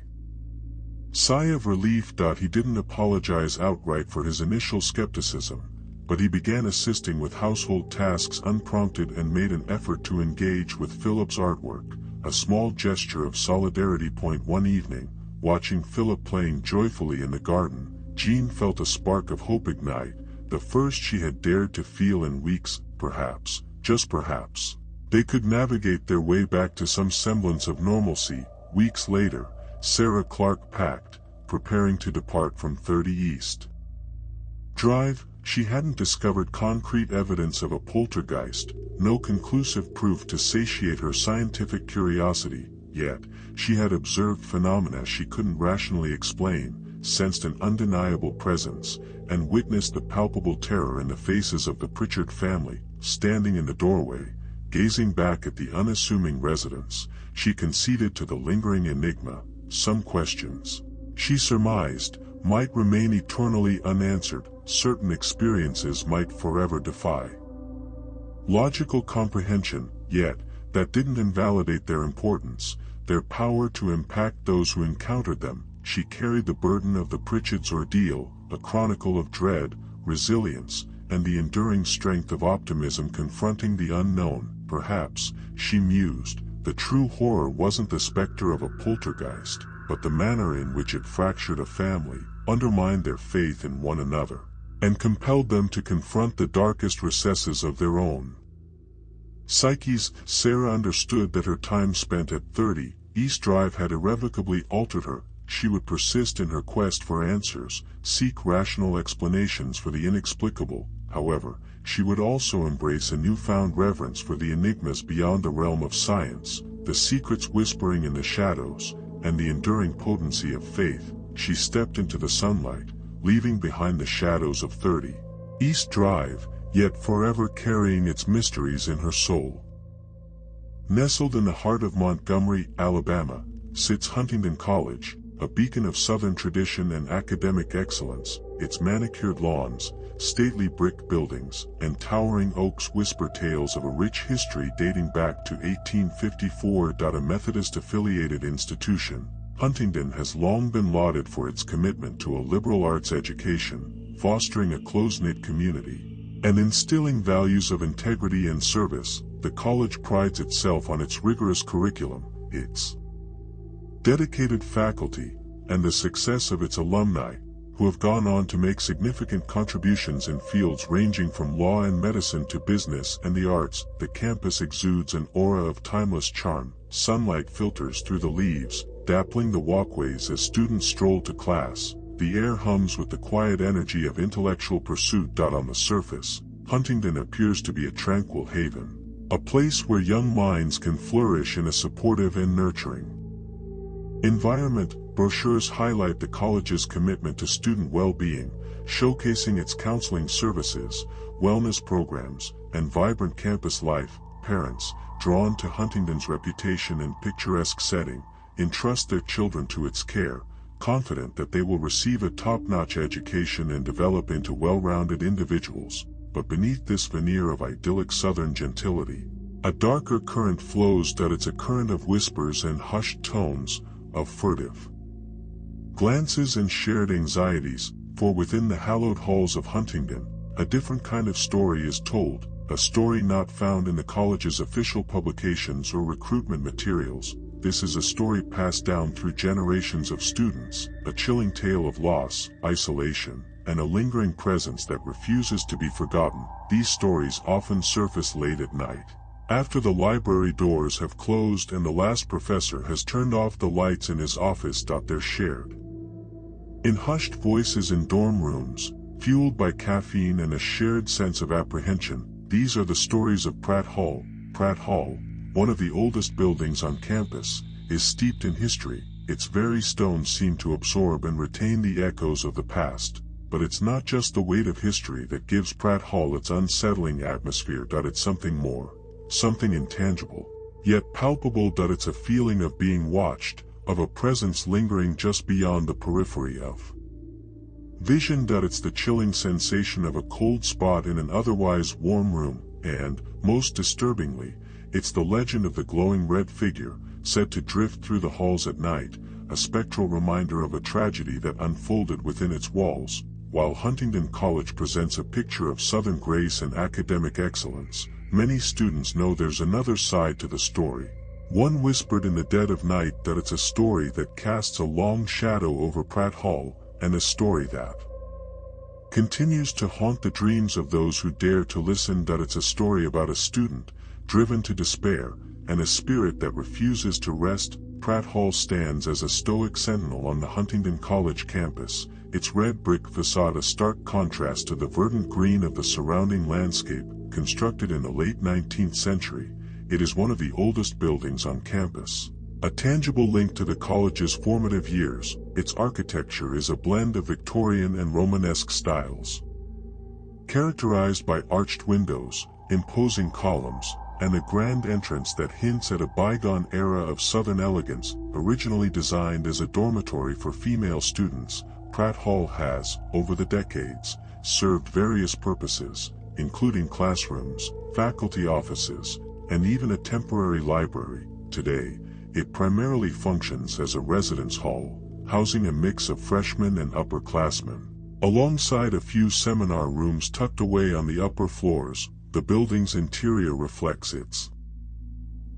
sigh of relief. He didn't apologize outright for his initial skepticism, but he began assisting with household tasks unprompted and made an effort to engage with Philip's artwork, a small gesture of solidarity. One evening, watching Philip playing joyfully in the garden, Jean felt a spark of hope ignite, the first she had dared to feel in weeks. Perhaps, just perhaps, They could navigate their way back to some semblance of normalcy. Weeks later, Sarah Clark packed, preparing to depart from 30 East Drive. She hadn't discovered concrete evidence of a poltergeist, no conclusive proof to satiate her scientific curiosity, yet she had observed phenomena she couldn't rationally explain, sensed an undeniable presence, and witnessed the palpable terror in the faces of the Pritchard family. Standing in the doorway, gazing back at the unassuming residents, she conceded to the lingering enigma. Some questions, she surmised, might remain eternally unanswered. Certain experiences might forever defy logical comprehension, yet that didn't invalidate their importance, their power to impact those who encountered them. She carried the burden of the Pritchard's ordeal, a chronicle of dread, resilience, and the enduring strength of optimism confronting the unknown. Perhaps, she mused, the true horror wasn't the specter of a poltergeist, but the manner in which it fractured a family, undermined their faith in one another, and compelled them to confront the darkest recesses of their own psyches. Sarah understood that her time spent at 30 East Drive had irrevocably altered her. She would persist in her quest for answers, seek rational explanations for the inexplicable. However, she would also embrace a newfound reverence for the enigmas beyond the realm of science, the secrets whispering in the shadows, and the enduring potency of faith. She stepped into the sunlight, leaving behind the shadows of 30 East Drive, yet forever carrying its mysteries in her soul. Nestled in the heart of Montgomery, Alabama, sits Huntingdon College, a beacon of Southern tradition and academic excellence. Its manicured lawns, stately brick buildings, and towering oaks whisper tales of a rich history dating back to 1854. A Methodist-affiliated institution, Huntingdon has long been lauded for its commitment to a liberal arts education, fostering a close-knit community, and instilling values of integrity and service. The college prides itself on its rigorous curriculum, its dedicated faculty, and the success of its alumni, who have gone on to make significant contributions in fields ranging from law and medicine to business and the arts. The campus exudes an aura of timeless charm. Sunlight filters through the leaves, dappling the walkways as students stroll to class. The air hums with the quiet energy of intellectual pursuit. On the surface, Huntingdon appears to be a tranquil haven, a place where young minds can flourish in a supportive and nurturing environment. Brochures highlight the college's commitment to student well-being, showcasing its counseling services, wellness programs, and vibrant campus life. Parents, drawn to Huntingdon's reputation and picturesque setting, entrust their children to its care, confident that they will receive a top-notch education and develop into well-rounded individuals. But beneath this veneer of idyllic Southern gentility, a darker current flows. It's a current of whispers and hushed tones, of furtive glances and shared anxieties, for within the hallowed halls of Huntingdon, a different kind of story is told, a story not found in the college's official publications or recruitment materials. This is a story passed down through generations of students, a chilling tale of loss, isolation, and a lingering presence that refuses to be forgotten. These stories often surface late at night, after the library doors have closed and the last professor has turned off the lights in his office. They're shared in hushed voices in dorm rooms, fueled by caffeine and a shared sense of apprehension. These are the stories of Pratt Hall. Pratt Hall, one of the oldest buildings on campus, is steeped in history. Its very stones seem to absorb and retain the echoes of the past. But it's not just the weight of history that gives Pratt Hall its unsettling atmosphere. It's something more, something intangible, yet palpable. It's a feeling of being watched, of a presence lingering just beyond the periphery of vision. It's the chilling sensation of a cold spot in an otherwise warm room, and, most disturbingly, it's the legend of the glowing red figure, said to drift through the halls at night, a spectral reminder of a tragedy that unfolded within its walls. While Huntingdon College presents a picture of Southern grace and academic excellence, many students know there's another side to the story. One whispered in the dead of night. It's a story that casts a long shadow over Pratt Hall, and a story that continues to haunt the dreams of those who dare to listen. It's a story about a student driven to despair, and a spirit that refuses to rest. Pratt Hall stands as a stoic sentinel on the Huntingdon College campus, its red brick facade a stark contrast to the verdant green of the surrounding landscape. Constructed in the late 19th century, it is one of the oldest buildings on campus. A tangible link to the college's formative years, its architecture is a blend of Victorian and Romanesque styles. Characterized by arched windows, imposing columns, and a grand entrance that hints at a bygone era of Southern elegance. Originally designed as a dormitory for female students, Pratt Hall has, over the decades, served various purposes, including classrooms, faculty offices, and even a temporary library. Today, it primarily functions as a residence hall, housing a mix of freshmen and upperclassmen. Alongside a few seminar rooms tucked away on the upper floors, the building's interior reflects its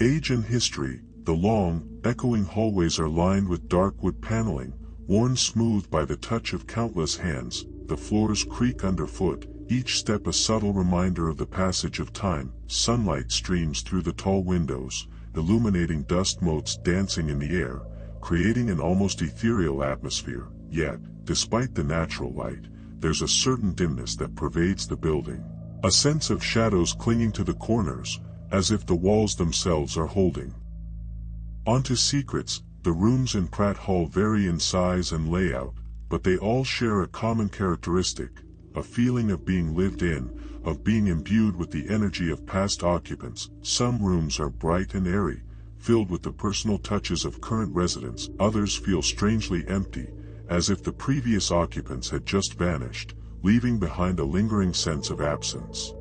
age and history. The long, echoing hallways are lined with dark wood paneling, worn smooth by the touch of countless hands. The floors creak underfoot, each step a subtle reminder of the passage of time. Sunlight streams through the tall windows, illuminating dust motes dancing in the air, creating an almost ethereal atmosphere. Yet, despite the natural light, there's a certain dimness that pervades the building. A sense of shadows clinging to the corners, as if the walls themselves are holding on to secrets. The rooms in Pratt Hall vary in size and layout, but they all share a common characteristic: a feeling of being lived in, of being imbued with the energy of past occupants. Some rooms are bright and airy, filled with the personal touches of current residents. Others feel strangely empty, as if the previous occupants had just vanished, leaving behind a lingering sense of absence.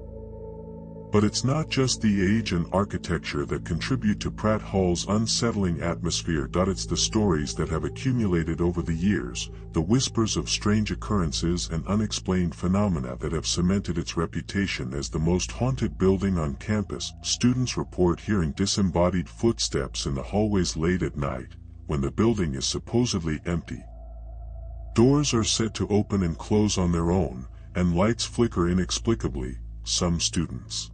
But it's not just the age and architecture that contribute to Pratt Hall's unsettling atmosphere. It's the stories that have accumulated over the years, the whispers of strange occurrences and unexplained phenomena that have cemented its reputation as the most haunted building on campus. Students report hearing disembodied footsteps in the hallways late at night, when the building is supposedly empty. Doors are said to open and close on their own, and lights flicker inexplicably. Some students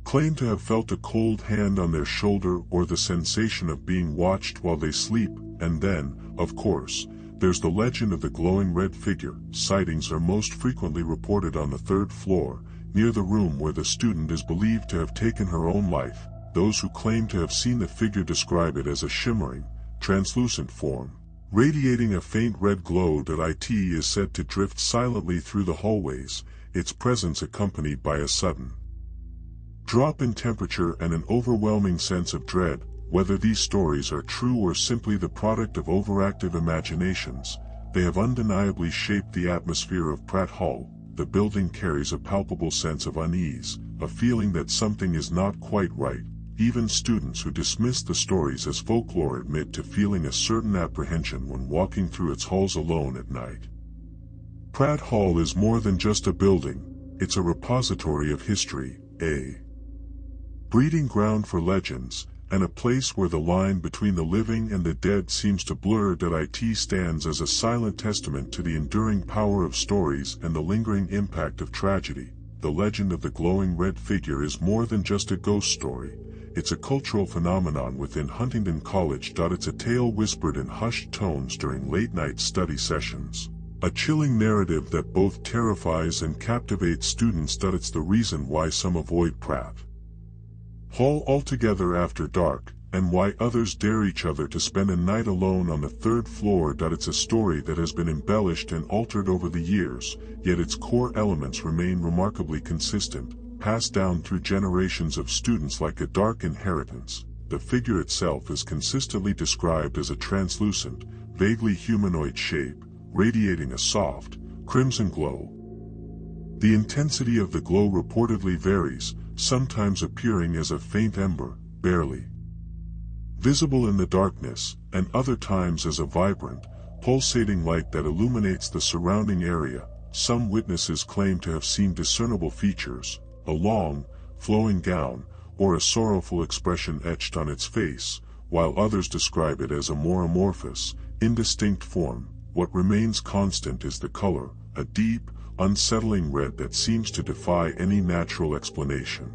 claim to have felt a cold hand on their shoulder or the sensation of being watched while they sleep. And then, of course, there's the legend of the glowing red figure. Sightings are most frequently reported on the 3rd floor, near the room where the student is believed to have taken her own life. Those who claim to have seen the figure describe it as a shimmering, translucent form, radiating a faint red glow. It is said to drift silently through the hallways, its presence accompanied by a sudden drop in temperature and an overwhelming sense of dread. Whether these stories are true or simply the product of overactive imaginations, they have undeniably shaped the atmosphere of Pratt Hall. The building carries a palpable sense of unease, a feeling that something is not quite right. Even students who dismiss the stories as folklore admit to feeling a certain apprehension when walking through its halls alone at night. Pratt Hall is more than just a building, it's a repository of history, a breeding ground for legends, and a place where the line between the living and the dead seems to blur. It stands as a silent testament to the enduring power of stories and the lingering impact of tragedy. The legend of the glowing red figure is more than just a ghost story. It's a cultural phenomenon within Huntingdon College. It's a tale whispered in hushed tones during late-night study sessions. A chilling narrative that both terrifies and captivates students. It's the reason why some avoid Pratt Hall altogether after dark, and why others dare each other to spend a night alone on the 3rd floor. It's a story that has been embellished and altered over the years, yet its core elements remain remarkably consistent, passed down through generations of students like a dark inheritance. The figure itself is consistently described as a translucent, vaguely humanoid shape, radiating a soft, crimson glow. The intensity of the glow reportedly varies, sometimes appearing as a faint ember, barely visible in the darkness, and other times as a vibrant, pulsating light that illuminates the surrounding area. Some witnesses claim to have seen discernible features, a long, flowing gown, or a sorrowful expression etched on its face, while others describe it as a more amorphous, indistinct form. What remains constant is the color, a deep, unsettling red that seems to defy any natural explanation.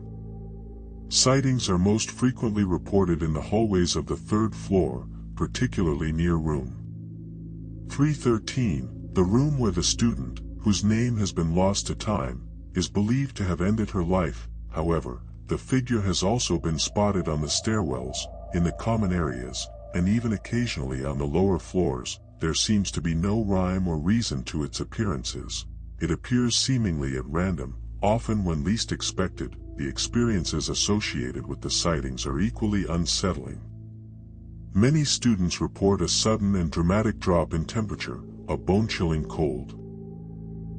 Sightings are most frequently reported in the hallways of the third floor, particularly near room 313, the room where the student, whose name has been lost to time, is believed to have ended her life. However, the figure has also been spotted on the stairwells, in the common areas, and even occasionally on the lower floors. There seems to be no rhyme or reason to its appearances. It appears seemingly at random, often when least expected. The experiences associated with the sightings are equally unsettling. Many students report a sudden and dramatic drop in temperature, a bone-chilling cold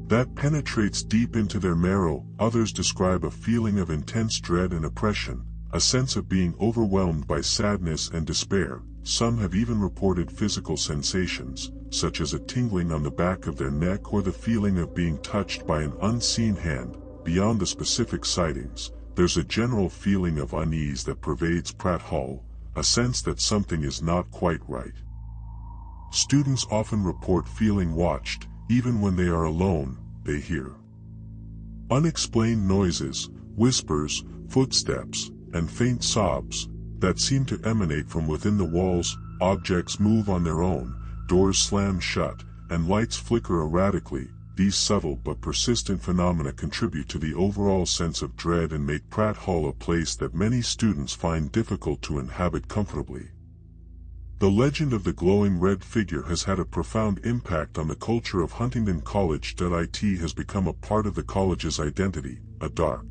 that penetrates deep into their marrow. Others describe a feeling of intense dread and oppression, a sense of being overwhelmed by sadness and despair. Some have even reported physical sensations, such as a tingling on the back of their neck or the feeling of being touched by an unseen hand. Beyond the specific sightings, there's a general feeling of unease that pervades Pratt Hall, a sense that something is not quite right. Students often report feeling watched. Even when they are alone, they hear unexplained noises, whispers, footsteps, and faint sobs that seem to emanate from within the walls. Objects move on their own, doors slam shut, and lights flicker erratically. These subtle but persistent phenomena contribute to the overall sense of dread and make Pratt Hall a place that many students find difficult to inhabit comfortably. The legend of the glowing red figure has had a profound impact on the culture of Huntingdon College. It has become a part of the college's identity, a dark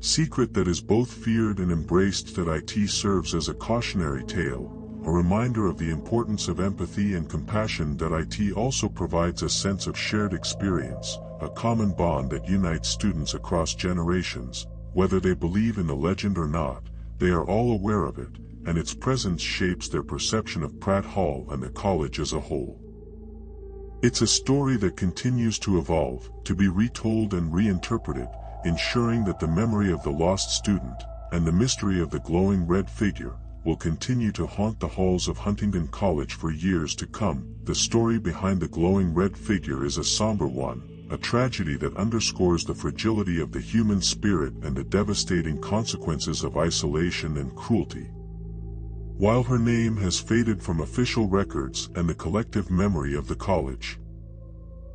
secret that is both feared and embraced. It serves as a cautionary tale, a reminder of the importance of empathy and compassion. It also provides a sense of shared experience, a common bond that unites students across generations. Whether they believe in the legend or not, they are all aware of it, and its presence shapes their perception of Pratt Hall and the college as a whole. It's a story that continues to evolve, to be retold and reinterpreted, ensuring that the memory of the lost student, and the mystery of the glowing red figure, will continue to haunt the halls of Huntingdon College for years to come. The story behind the glowing red figure is a somber one, a tragedy that underscores the fragility of the human spirit and the devastating consequences of isolation and cruelty. While her name has faded from official records and the collective memory of the college,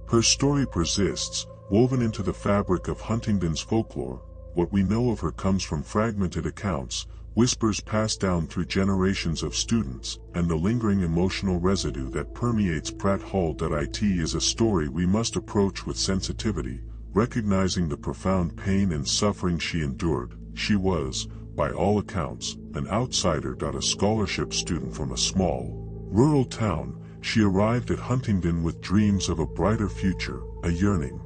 her story persists, woven into the fabric of Huntingdon's folklore. What we know of her comes from fragmented accounts, whispers passed down through generations of students, and the lingering emotional residue that permeates Pratt Hall. It is a story we must approach with sensitivity, recognizing the profound pain and suffering she endured. She was, by all accounts, an outsider. A scholarship student from a small, rural town, she arrived at Huntingdon with dreams of a brighter future, a yearning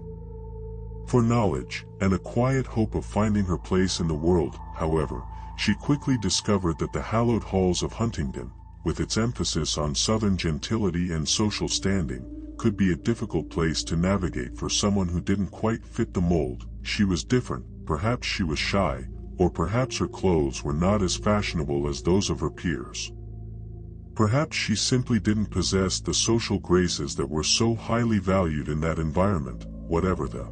for knowledge, and a quiet hope of finding her place in the world. However, she quickly discovered that the hallowed halls of Huntingdon, with its emphasis on Southern gentility and social standing, could be a difficult place to navigate for someone who didn't quite fit the mold. She was different, perhaps she was shy, or perhaps her clothes were not as fashionable as those of her peers. Perhaps she simply didn't possess the social graces that were so highly valued in that environment. Whatever the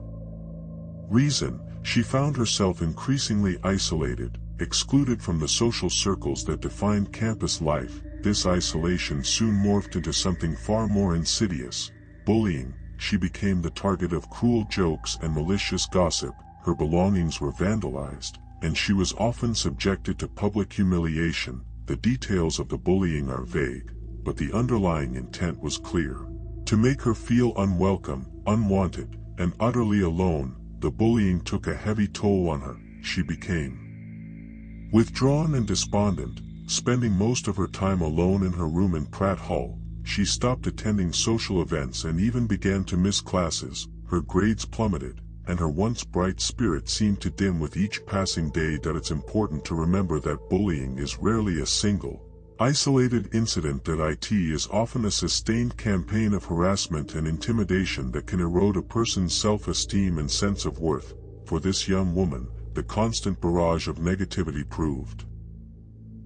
reason, she found herself increasingly isolated, excluded from the social circles that defined campus life. This isolation soon morphed into something far more insidious: bullying. She became the target of cruel jokes and malicious gossip. Her belongings were vandalized, and she was often subjected to public humiliation. The details of the bullying are vague, but the underlying intent was clear: to make her feel unwelcome, unwanted, and utterly alone. The bullying took a heavy toll on her. She became withdrawn and despondent, spending most of her time alone in her room in Pratt Hall. She stopped attending social events and even began to miss classes. Her grades plummeted, and her once bright spirit seemed to dim with each passing day. It's important to remember that bullying is rarely a single, isolated incident. It is often a sustained campaign of harassment and intimidation that can erode a person's self-esteem and sense of worth. For this young woman, the constant barrage of negativity proved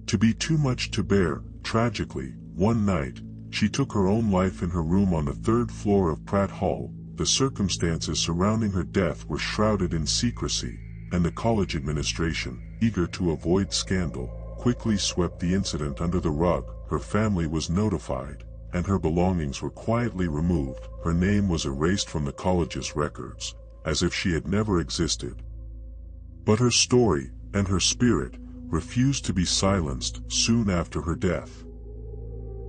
to be too much to bear. Tragically, one night, she took her own life in her room on the third floor of Pratt Hall. The circumstances surrounding her death were shrouded in secrecy, and the college administration, eager to avoid scandal, quickly swept the incident under the rug. Her family was notified, and her belongings were quietly removed. Her name was erased from the college's records, as if she had never existed. But her story, and her spirit, refused to be silenced. Soon after her death,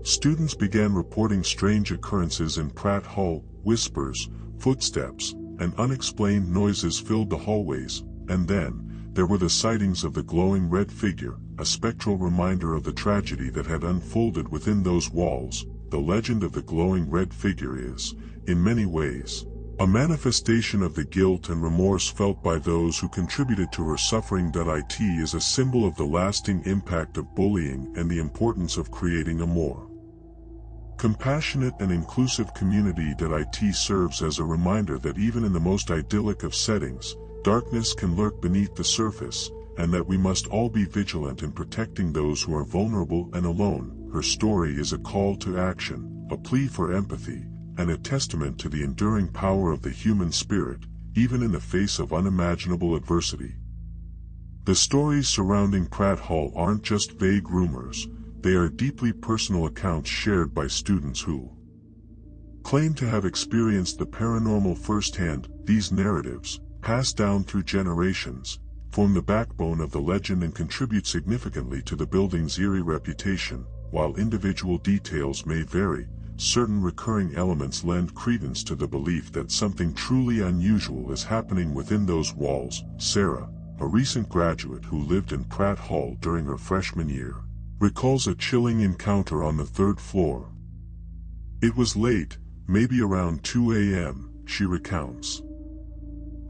students began reporting strange occurrences in Pratt Hall. Whispers, footsteps, and unexplained noises filled the hallways, and then, there were the sightings of the glowing red figure, a spectral reminder of the tragedy that had unfolded within those walls. The legend of the glowing red figure is, in many ways, a manifestation of the guilt and remorse felt by those who contributed to her suffering. It is a symbol of the lasting impact of bullying and the importance of creating a more compassionate and inclusive community. It serves as a reminder that even in the most idyllic of settings, darkness can lurk beneath the surface, and that we must all be vigilant in protecting those who are vulnerable and alone. Her story is a call to action, a plea for empathy, and a testament to the enduring power of the human spirit, even in the face of unimaginable adversity. The stories surrounding Pratt Hall aren't just vague rumors, they are deeply personal accounts shared by students who claim to have experienced the paranormal firsthand. These narratives, passed down through generations, form the backbone of the legend and contribute significantly to the building's eerie reputation. While individual details may vary, certain recurring elements lend credence to the belief that something truly unusual is happening within those walls. Sarah, a recent graduate who lived in Pratt Hall during her freshman year, recalls a chilling encounter on the 3rd floor. It was late, maybe around 2 a.m., she recounts.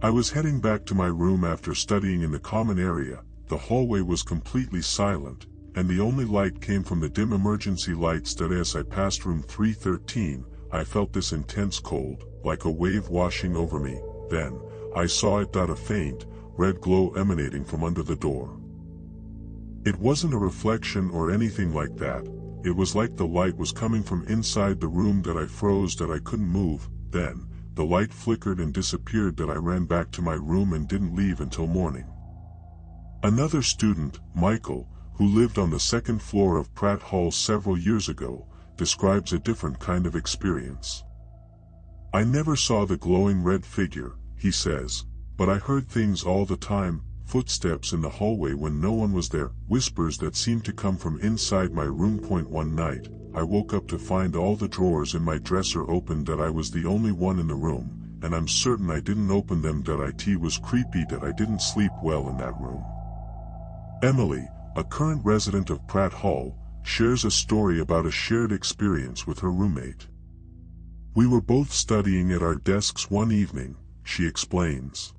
I was heading back to my room after studying in the common area. The hallway was completely silent, and the only light came from the dim emergency lights. As I passed room 313, I felt this intense cold, like a wave washing over me. Then, I saw it. A faint, red glow emanating from under the door. It wasn't a reflection or anything like that. It was like the light was coming from inside the room. I froze. I couldn't move. Then, the light flickered and disappeared. I ran back to my room and didn't leave until morning. Another student, Michael, who lived on the 2nd floor of Pratt Hall several years ago, describes a different kind of experience. I never saw the glowing red figure, he says, but I heard things all the time, footsteps in the hallway when no one was there, whispers that seemed to come from inside my room. One night, I woke up to find all the drawers in my dresser open. I was the only one in the room, and I'm certain I didn't open them. It was creepy. I didn't sleep well in that room. Emily, a current resident of Pratt Hall, shares a story about a shared experience with her roommate. We were both studying at our desks one evening, she explains.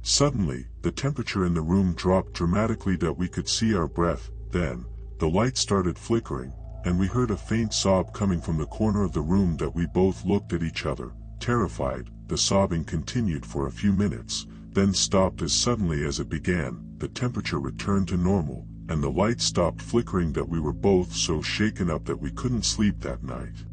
Suddenly, the temperature in the room dropped dramatically. We could see our breath. Then, the light started flickering, and we heard a faint sob coming from the corner of the room. We both looked at each other, terrified. The sobbing continued for a few minutes, then stopped as suddenly as it began. The temperature returned to normal, and the light stopped flickering. We were both so shaken up that we couldn't sleep that night.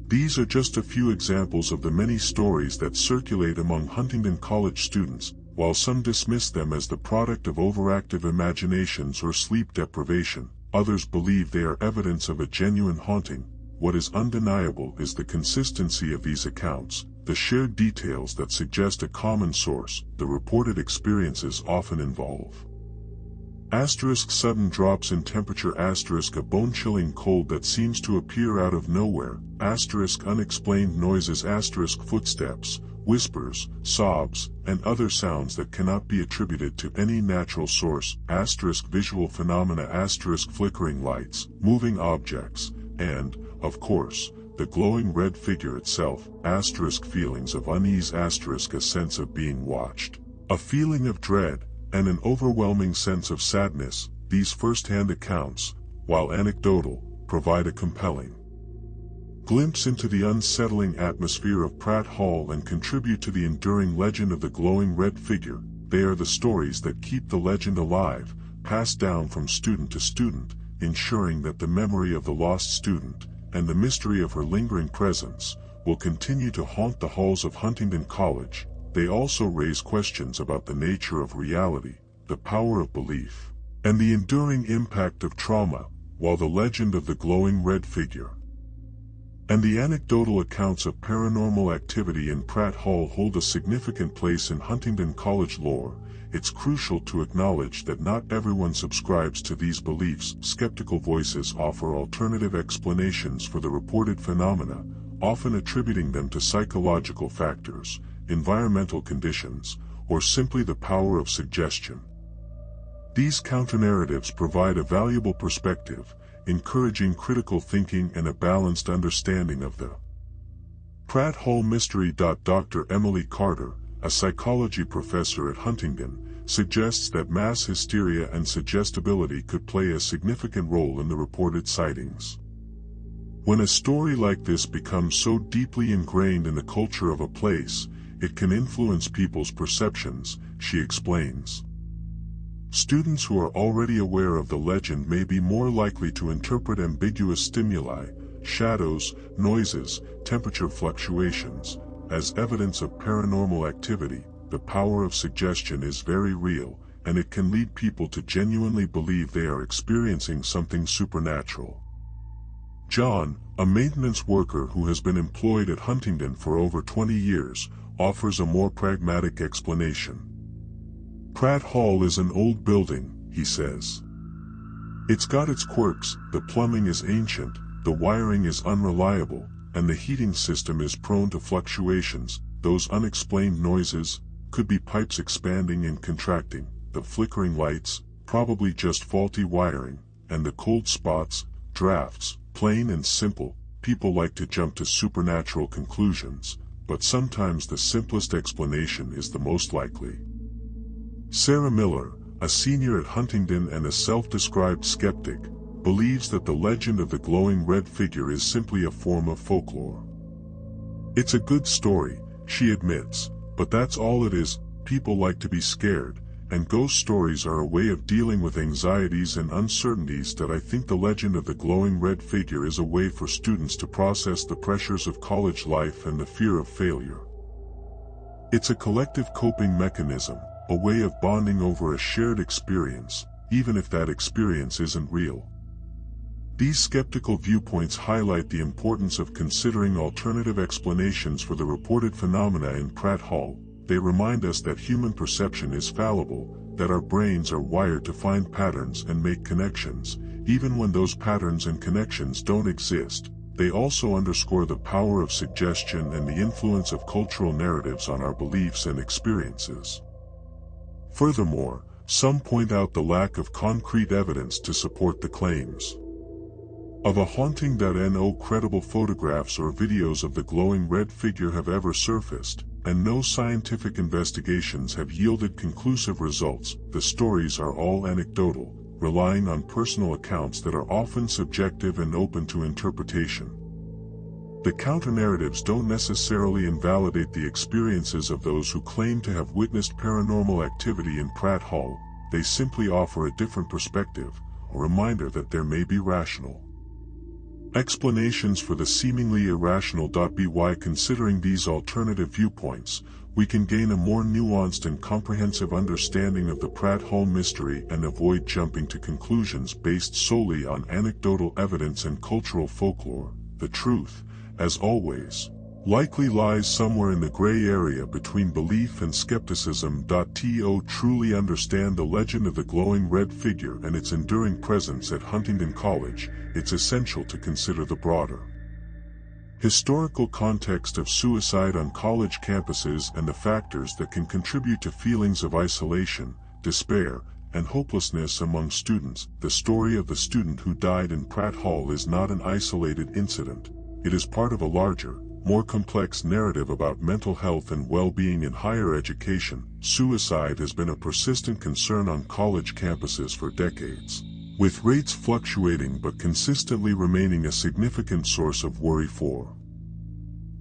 These are just a few examples of the many stories that circulate among Huntingdon College students. While some dismiss them as the product of overactive imaginations or sleep deprivation, others believe they are evidence of a genuine haunting. What is undeniable is the consistency of these accounts, the shared details that suggest a common source. The reported experiences often involve sudden drops in temperature, a bone-chilling cold that seems to appear out of nowhere, unexplained noises, footsteps, whispers, sobs, and other sounds that cannot be attributed to any natural source, visual phenomena, flickering lights, moving objects, and, of course, the glowing red figure itself, feelings of unease, a sense of being watched, a feeling of dread, and an overwhelming sense of sadness. These first-hand accounts, while anecdotal, provide a compelling glimpse into the unsettling atmosphere of Pratt Hall and contribute to the enduring legend of the glowing red figure. They are the stories that keep the legend alive, passed down from student to student, ensuring that the memory of the lost student, and the mystery of her lingering presence, will continue to haunt the halls of Huntingdon College. They also raise questions about the nature of reality, the power of belief, and the enduring impact of trauma, while the legend of the glowing red figure and the anecdotal accounts of paranormal activity in Pratt Hall hold a significant place in Huntingdon College lore. It's crucial to acknowledge that not everyone subscribes to these beliefs. Skeptical voices offer alternative explanations for the reported phenomena, often attributing them to psychological factors, environmental conditions, or simply the power of suggestion. These counter-narratives provide a valuable perspective, encouraging critical thinking and a balanced understanding of the Pratt Hall mystery. Dr. Emily Carter, a psychology professor at Huntingdon, suggests that mass hysteria and suggestibility could play a significant role in the reported sightings. When a story like this becomes so deeply ingrained in the culture of a place, it can influence people's perceptions, she explains. Students who are already aware of the legend may be more likely to interpret ambiguous stimuli, shadows, noises, temperature fluctuations, as evidence of paranormal activity. The power of suggestion is very real, and it can lead people to genuinely believe they are experiencing something supernatural. John, a maintenance worker who has been employed at Huntingdon for over 20 years, offers a more pragmatic explanation. Pratt Hall is an old building, he says. It's got its quirks. The plumbing is ancient, the wiring is unreliable, and the heating system is prone to fluctuations. Those unexplained noises could be pipes expanding and contracting, the flickering lights, probably just faulty wiring, and the cold spots, drafts. Plain and simple, people like to jump to supernatural conclusions, but sometimes the simplest explanation is the most likely. Sarah Miller, a senior at Huntingdon and a self-described skeptic, believes that the legend of the glowing red figure is simply a form of folklore. It's a good story, she admits, but that's all it is. People like to be scared, and ghost stories are a way of dealing with anxieties and uncertainties. That I think the legend of the glowing red figure is a way for students to process the pressures of college life and the fear of failure. It's a collective coping mechanism, a way of bonding over a shared experience, even if that experience isn't real. These skeptical viewpoints highlight the importance of considering alternative explanations for the reported phenomena in Pratt Hall. They remind us that human perception is fallible, that our brains are wired to find patterns and make connections, even when those patterns and connections don't exist. They also underscore the power of suggestion and the influence of cultural narratives on our beliefs and experiences. Furthermore, some point out the lack of concrete evidence to support the claims of a haunting. No credible photographs or videos of the glowing red figure have ever surfaced, and no scientific investigations have yielded conclusive results. The stories are all anecdotal, relying on personal accounts that are often subjective and open to interpretation. The counter-narratives don't necessarily invalidate the experiences of those who claim to have witnessed paranormal activity in Pratt Hall. They simply offer a different perspective, a reminder that there may be rational explanations for the seemingly irrational. By considering these alternative viewpoints, we can gain a more nuanced and comprehensive understanding of the Pratt Hall mystery and avoid jumping to conclusions based solely on anecdotal evidence and cultural folklore. The truth, as always, likely lies somewhere in the gray area between belief and skepticism. To truly understand the legend of the glowing red figure and its enduring presence at Huntingdon College, it's essential to consider the broader historical context of suicide on college campuses and the factors that can contribute to feelings of isolation, despair, and hopelessness among students. The story of the student who died in Pratt Hall is not an isolated incident. It is part of a larger, more complex narrative about mental health and well-being in higher education. Suicide has been a persistent concern on college campuses for decades, with rates fluctuating but consistently remaining a significant source of worry for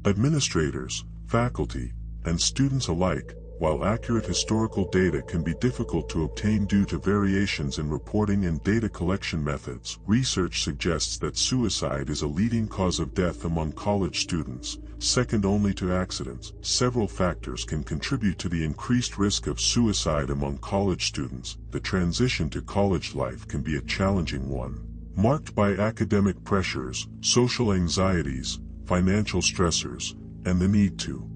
administrators, faculty, and students alike. while accurate historical data can be difficult to obtain due to variations in reporting and data collection methods, research suggests that suicide is a leading cause of death among college students, second only to accidents. Several factors can contribute to the increased risk of suicide among college students. The transition to college life can be a challenging one, marked by academic pressures, social anxieties, financial stressors, and the need to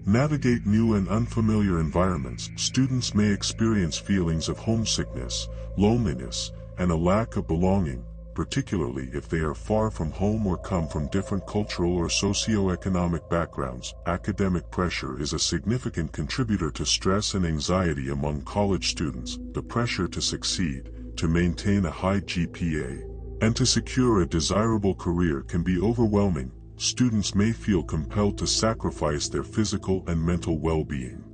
navigate new and unfamiliar environments. Students may experience feelings of homesickness, loneliness, and a lack of belonging, particularly if they are far from home or come from different cultural or socio-economic backgrounds. Academic pressure is a significant contributor to stress and anxiety among college students. The pressure to succeed, to maintain a high GPA, and to secure a desirable career can be overwhelming. Students may feel compelled to sacrifice their physical and mental well-being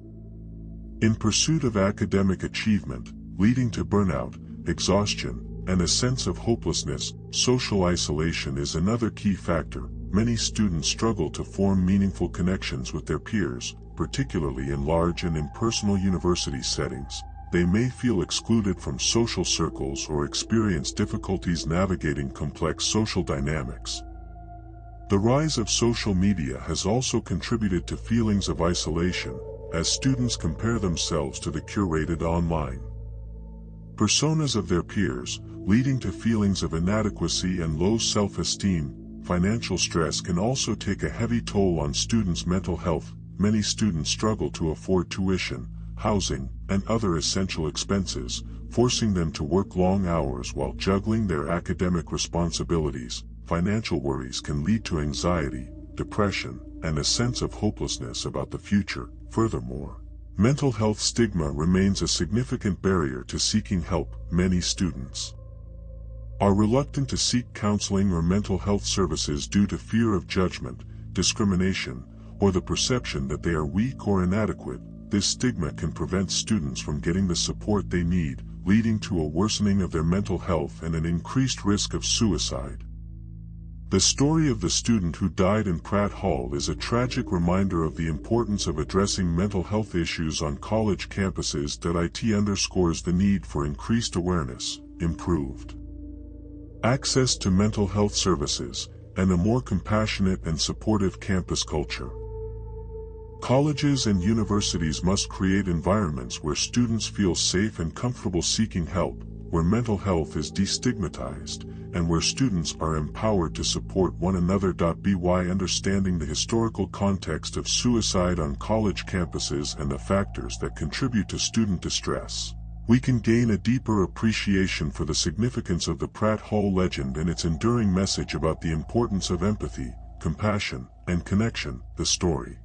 in pursuit of academic achievement, leading to burnout, exhaustion, and a sense of hopelessness. Social isolation is another key factor. Many students struggle to form meaningful connections with their peers, particularly in large and impersonal university settings. They may feel excluded from social circles or experience difficulties navigating complex social dynamics. The rise of social media has also contributed to feelings of isolation, as students compare themselves to the curated online personas of their peers, leading to feelings of inadequacy and low self-esteem. Financial stress can also take a heavy toll on students' mental health. Many students struggle to afford tuition, housing, and other essential expenses, forcing them to work long hours while juggling their academic responsibilities. Financial worries can lead to anxiety, depression, and a sense of hopelessness about the future. Furthermore, mental health stigma remains a significant barrier to seeking help. Many students are reluctant to seek counseling or mental health services due to fear of judgment, discrimination, or the perception that they are weak or inadequate. This stigma can prevent students from getting the support they need, leading to a worsening of their mental health and an increased risk of suicide. The story of the student who died in Pratt Hall is a tragic reminder of the importance of addressing mental health issues on college campuses. It underscores the need for increased awareness, improved access to mental health services, and a more compassionate and supportive campus culture. Colleges and universities must create environments where students feel safe and comfortable seeking help, where mental health is destigmatized, and where students are empowered to support one another. By understanding the historical context of suicide on college campuses and the factors that contribute to student distress, we can gain a deeper appreciation for the significance of the Pratt Hall legend and its enduring message about the importance of empathy, compassion, and connection. The story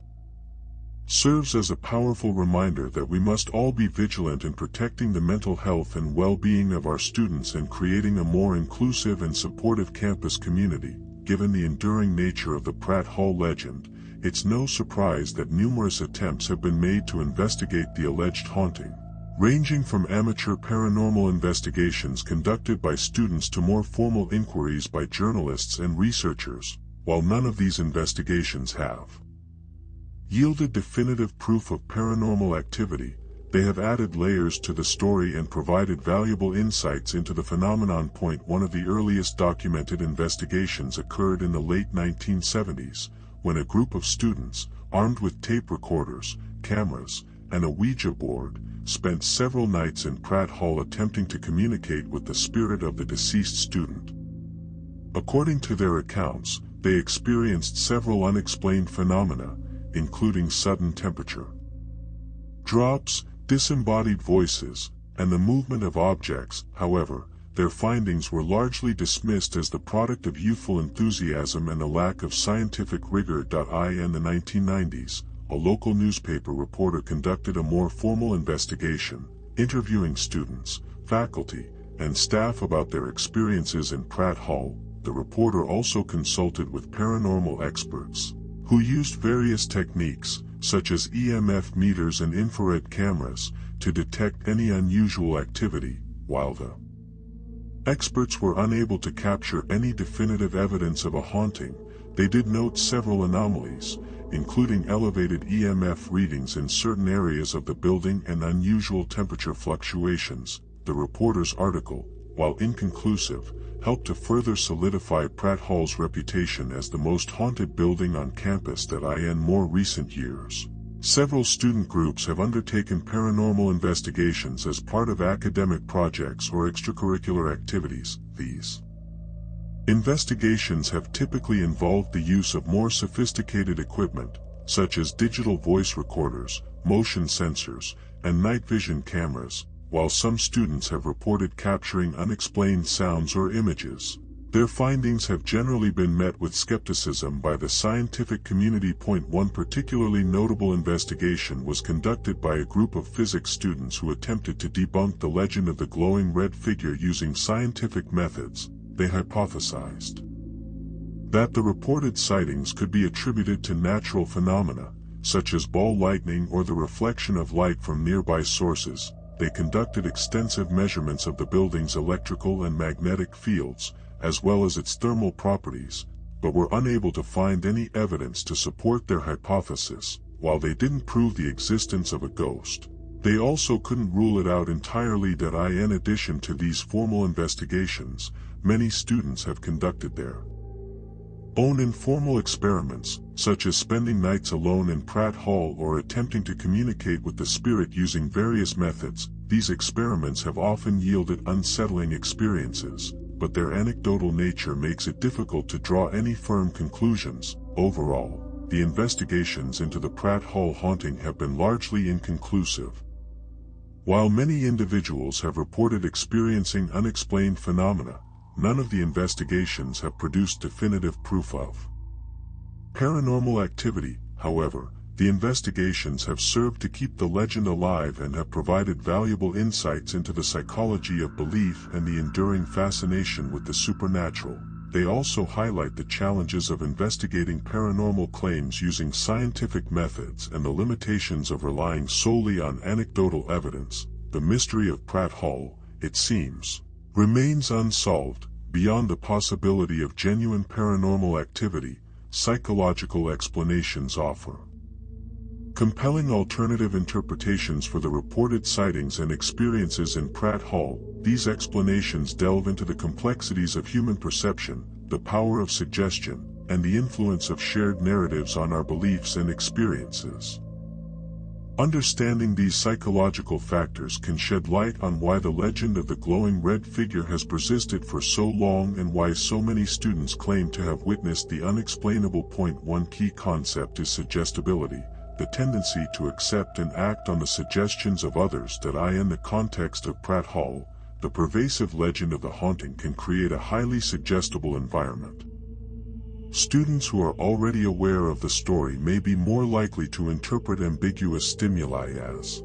serves as a powerful reminder that we must all be vigilant in protecting the mental health and well-being of our students and creating a more inclusive and supportive campus community. Given the enduring nature of the Pratt Hall legend, it's no surprise that numerous attempts have been made to investigate the alleged haunting, ranging from amateur paranormal investigations conducted by students to more formal inquiries by journalists and researchers. While none of these investigations have yielded definitive proof of paranormal activity, they have added layers to the story and provided valuable insights into the phenomenon. One of the earliest documented investigations occurred in the late 1970s, when a group of students, armed with tape recorders, cameras, and a Ouija board, spent several nights in Pratt Hall attempting to communicate with the spirit of the deceased student. According to their accounts, they experienced several unexplained phenomena, including sudden temperature drops, disembodied voices, and the movement of objects. However, their findings were largely dismissed as the product of youthful enthusiasm and a lack of scientific rigor. In the 1990s, a local newspaper reporter conducted a more formal investigation, interviewing students, faculty, and staff about their experiences in Pratt Hall. The reporter also consulted with paranormal experts, who used various techniques, such as EMF meters and infrared cameras, to detect any unusual activity. While the experts were unable to capture any definitive evidence of a haunting, they did note several anomalies, including elevated EMF readings in certain areas of the building and unusual temperature fluctuations. The reporter's article, while inconclusive, helped to further solidify Pratt Hall's reputation as the most haunted building on campus in more recent years. Several student groups have undertaken paranormal investigations as part of academic projects or extracurricular activities. These investigations have typically involved the use of more sophisticated equipment, such as digital voice recorders, motion sensors, and night vision cameras, while some students have reported capturing unexplained sounds or images. Their findings have generally been met with skepticism by the scientific community. One particularly notable investigation was conducted by a group of physics students who attempted to debunk the legend of the glowing red figure using scientific methods. They hypothesized that the reported sightings could be attributed to natural phenomena, such as ball lightning or the reflection of light from nearby sources. They conducted extensive measurements of the building's electrical and magnetic fields, as well as its thermal properties, but were unable to find any evidence to support their hypothesis. While they didn't prove the existence of a ghost, they also couldn't rule it out entirely. In addition to these formal investigations, many students have conducted their own informal experiments, such as spending nights alone in Pratt Hall or attempting to communicate with the spirit using various methods. These experiments have often yielded unsettling experiences, but their anecdotal nature makes it difficult to draw any firm conclusions. Overall, the investigations into the Pratt Hall haunting have been largely inconclusive. While many individuals have reported experiencing unexplained phenomena, none of the investigations have produced definitive proof of paranormal activity. However, the investigations have served to keep the legend alive and have provided valuable insights into the psychology of belief and the enduring fascination with the supernatural. They also highlight the challenges of investigating paranormal claims using scientific methods and the limitations of relying solely on anecdotal evidence. The mystery of Pratt Hall, it seems, remains unsolved. Beyond the possibility of genuine paranormal activity, psychological explanations offer compelling alternative interpretations for the reported sightings and experiences in Pratt Hall. These explanations delve into the complexities of human perception, the power of suggestion, and the influence of shared narratives on our beliefs and experiences. Understanding these psychological factors can shed light on why the legend of the glowing red figure has persisted for so long and why so many students claim to have witnessed the unexplainable. One key concept is suggestibility, the tendency to accept and act on the suggestions of others. In the context of Pratt Hall, the pervasive legend of the haunting can create a highly suggestible environment. Students who are already aware of the story may be more likely to interpret ambiguous stimuli as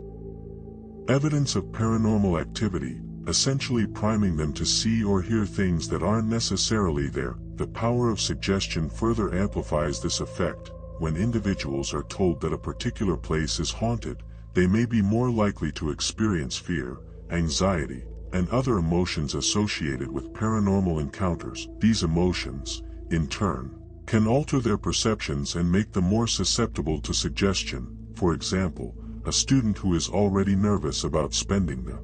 evidence of paranormal activity, essentially priming them to see or hear things that aren't necessarily there. The power of suggestion further amplifies this effect. When individuals are told that a particular place is haunted, they may be more likely to experience fear, anxiety, and other emotions associated with paranormal encounters. These emotions, in turn, can alter their perceptions and make them more susceptible to suggestion. For example, a student who is already nervous about spending the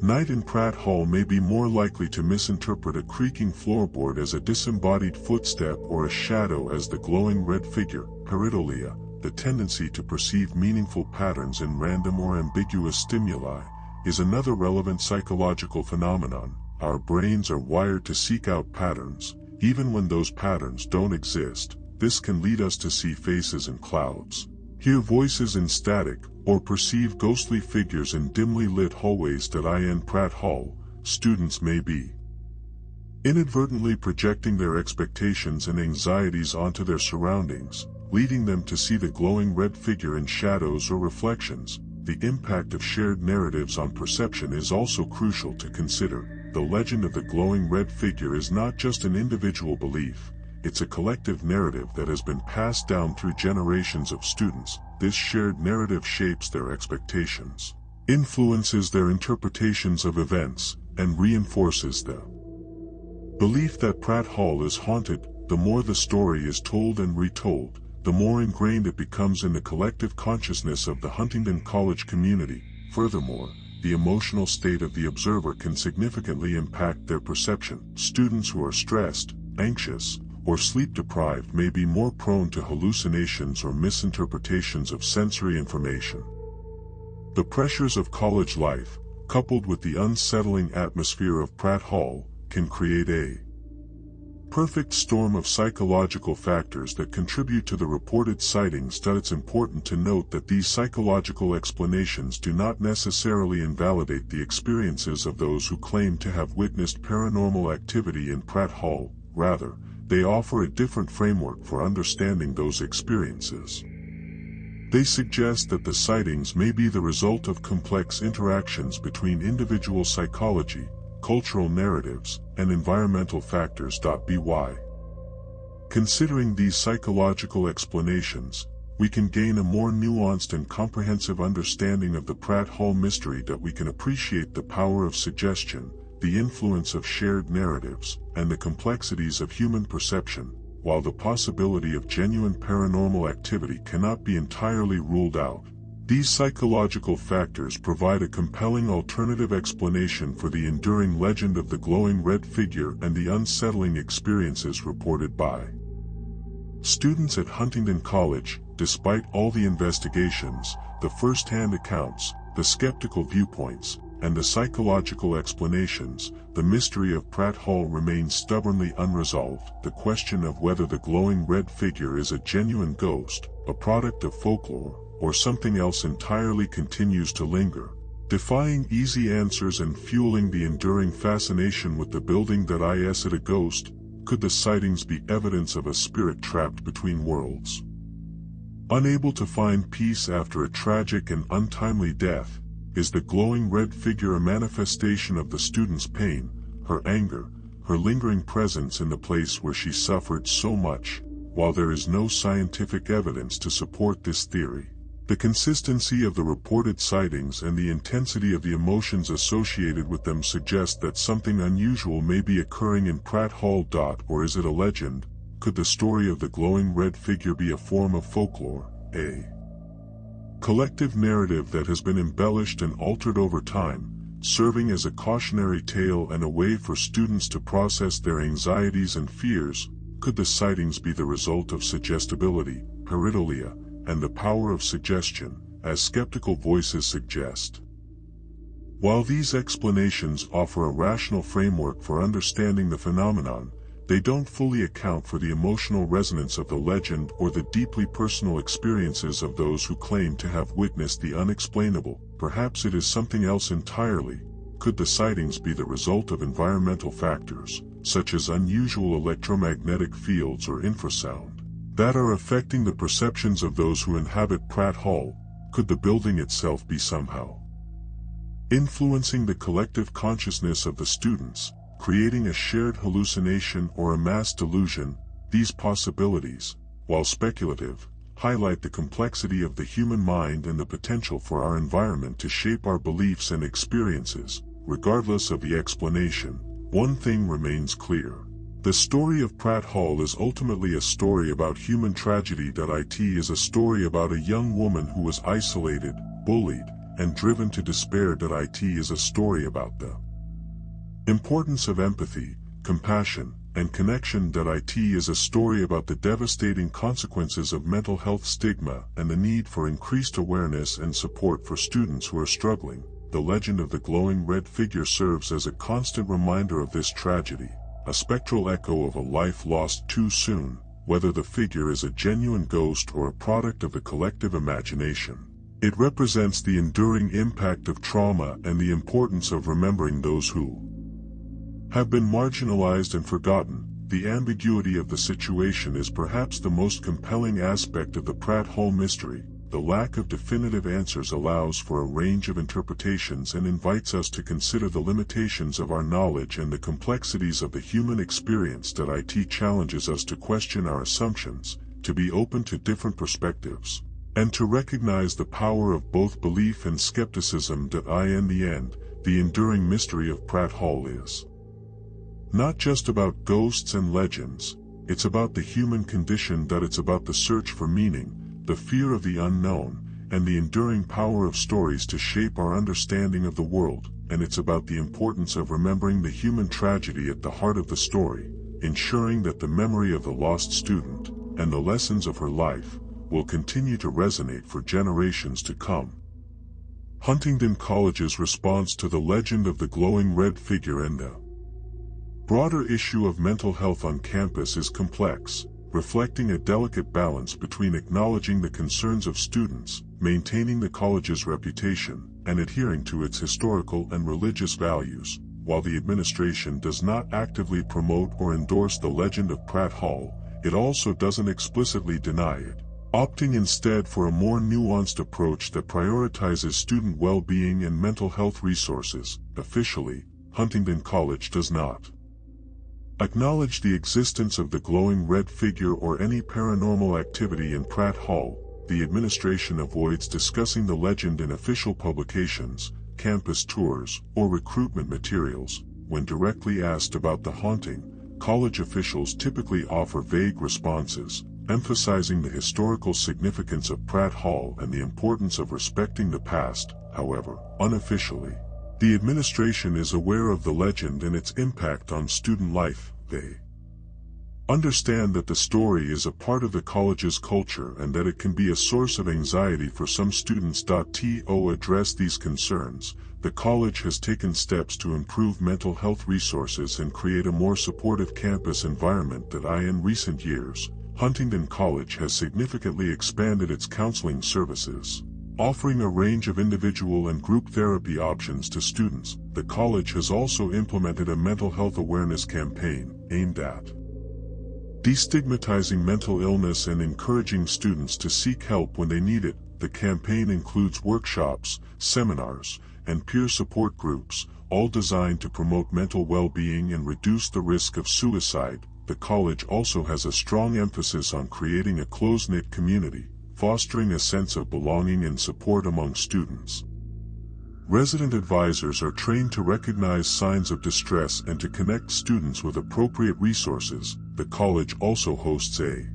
night in Pratt Hall may be more likely to misinterpret a creaking floorboard as a disembodied footstep or a shadow as the glowing red figure. Pareidolia, the tendency to perceive meaningful patterns in random or ambiguous stimuli, is another relevant psychological phenomenon. Our brains are wired to seek out patterns, even when those patterns don't exist. This can lead us to see faces in clouds, hear voices in static, or perceive ghostly figures in dimly lit hallways. In Pratt Hall, students may be inadvertently projecting their expectations and anxieties onto their surroundings, leading them to see the glowing red figure in shadows or reflections. The impact of shared narratives on perception is also crucial to consider. The legend of the glowing red figure is not just an individual belief, it's a collective narrative that has been passed down through generations of students. This shared narrative shapes their expectations, influences their interpretations of events, and reinforces the belief that Pratt Hall is haunted. The more the story is told and retold, the more ingrained it becomes in the collective consciousness of the Huntingdon College community. Furthermore, the emotional state of the observer can significantly impact their perception. Students who are stressed, anxious, or sleep-deprived may be more prone to hallucinations or misinterpretations of sensory information. The pressures of college life, coupled with the unsettling atmosphere of Pratt Hall, can create a perfect storm of psychological factors that contribute to the reported sightings. It's important to note that these psychological explanations do not necessarily invalidate the experiences of those who claim to have witnessed paranormal activity in Pratt Hall. Rather, they offer a different framework for understanding those experiences. They suggest that the sightings may be the result of complex interactions between individual psychology, cultural narratives, and environmental factors. By considering these psychological explanations, we can gain a more nuanced and comprehensive understanding of the Pratt Hall mystery. We can appreciate the power of suggestion, the influence of shared narratives, and the complexities of human perception. While the possibility of genuine paranormal activity cannot be entirely ruled out, these psychological factors provide a compelling alternative explanation for the enduring legend of the glowing red figure and the unsettling experiences reported by students at Huntingdon College. Despite all the investigations, the first-hand accounts, the skeptical viewpoints, and the psychological explanations, the mystery of Pratt Hall remains stubbornly unresolved. The question of whether the glowing red figure is a genuine ghost, a product of folklore, or something else entirely continues to linger, defying easy answers and fueling the enduring fascination with the building. Is it a ghost? Could the sightings be evidence of a spirit trapped between worlds? Unable to find peace after a tragic and untimely death, is the glowing red figure a manifestation of the student's pain, her anger, her lingering presence in the place where she suffered so much? While there is no scientific evidence to support this theory, the consistency of the reported sightings and the intensity of the emotions associated with them suggest that something unusual may be occurring in Pratt Hall. Or is it a legend? Could the story of the glowing red figure be a form of folklore, a collective narrative that has been embellished and altered over time, serving as a cautionary tale and a way for students to process their anxieties and fears? Could the sightings be the result of suggestibility, pareidolia, and the power of suggestion, as skeptical voices suggest? While these explanations offer a rational framework for understanding the phenomenon, they don't fully account for the emotional resonance of the legend or the deeply personal experiences of those who claim to have witnessed the unexplainable. Perhaps it is something else entirely. Could the sightings be the result of environmental factors, such as unusual electromagnetic fields or infrasound, that are affecting the perceptions of those who inhabit Pratt Hall? Could the building itself be somehow influencing the collective consciousness of the students, creating a shared hallucination or a mass delusion? These possibilities, while speculative, highlight the complexity of the human mind and the potential for our environment to shape our beliefs and experiences. Regardless of the explanation, one thing remains clear. The story of Pratt Hall is ultimately a story about human tragedy. It is a story about a young woman who was isolated, bullied, and driven to despair. It is a story about the importance of empathy, compassion, and connection. It is a story about the devastating consequences of mental health stigma and the need for increased awareness and support for students who are struggling. The legend of the glowing red figure serves as a constant reminder of this tragedy, a spectral echo of a life lost too soon. Whether the figure is a genuine ghost or a product of the collective imagination, it represents the enduring impact of trauma and the importance of remembering those who have been marginalized and forgotten. The ambiguity of the situation is perhaps the most compelling aspect of the Pratt Hall mystery. The lack of definitive answers allows for a range of interpretations and invites us to consider the limitations of our knowledge and the complexities of the human experience. It challenges us to question our assumptions, to be open to different perspectives, and to recognize the power of both belief and skepticism. In the end, the enduring mystery of Pratt Hall is not just about ghosts and legends, It's about the human condition, that it's about the search for meaning, the fear of the unknown, and the enduring power of stories to shape our understanding of the world, and it's about the importance of remembering the human tragedy at the heart of the story, ensuring that the memory of the lost student, and the lessons of her life, will continue to resonate for generations to come. Huntingdon College's response to the legend of the glowing red figure and the broader issue of mental health on campus is complex, reflecting a delicate balance between acknowledging the concerns of students, maintaining the college's reputation, and adhering to its historical and religious values. While the administration does not actively promote or endorse the legend of Pratt Hall, it also doesn't explicitly deny it, opting instead for a more nuanced approach that prioritizes student well-being and mental health resources. Officially, Huntingdon College does not acknowledge the existence of the glowing red figure or any paranormal activity in Pratt Hall. The administration avoids discussing the legend in official publications, campus tours, or recruitment materials. When directly asked about the haunting, college officials typically offer vague responses, emphasizing the historical significance of Pratt Hall and the importance of respecting the past. However, unofficially, the administration is aware of the legend and its impact on student life. They understand that the story is a part of the college's culture and that it can be a source of anxiety for some students. To address these concerns, the college has taken steps to improve mental health resources and create a more supportive campus environment. In recent years, Huntingdon College has significantly expanded its counseling services, offering a range of individual and group therapy options to students. The college has also implemented a mental health awareness campaign aimed at destigmatizing mental illness and encouraging students to seek help when they need it. The campaign includes workshops, seminars, and peer support groups, all designed to promote mental well-being and reduce the risk of suicide. The college also has a strong emphasis on creating a close-knit community, fostering a sense of belonging and support among students. Resident advisors are trained to recognize signs of distress and to connect students with appropriate resources. The college also hosts a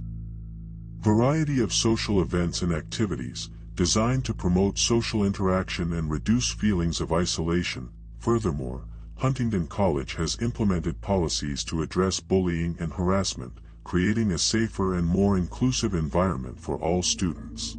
variety of social events and activities, designed to promote social interaction and reduce feelings of isolation. Furthermore, Huntingdon College has implemented policies to address bullying and harassment, creating a safer and more inclusive environment for all students.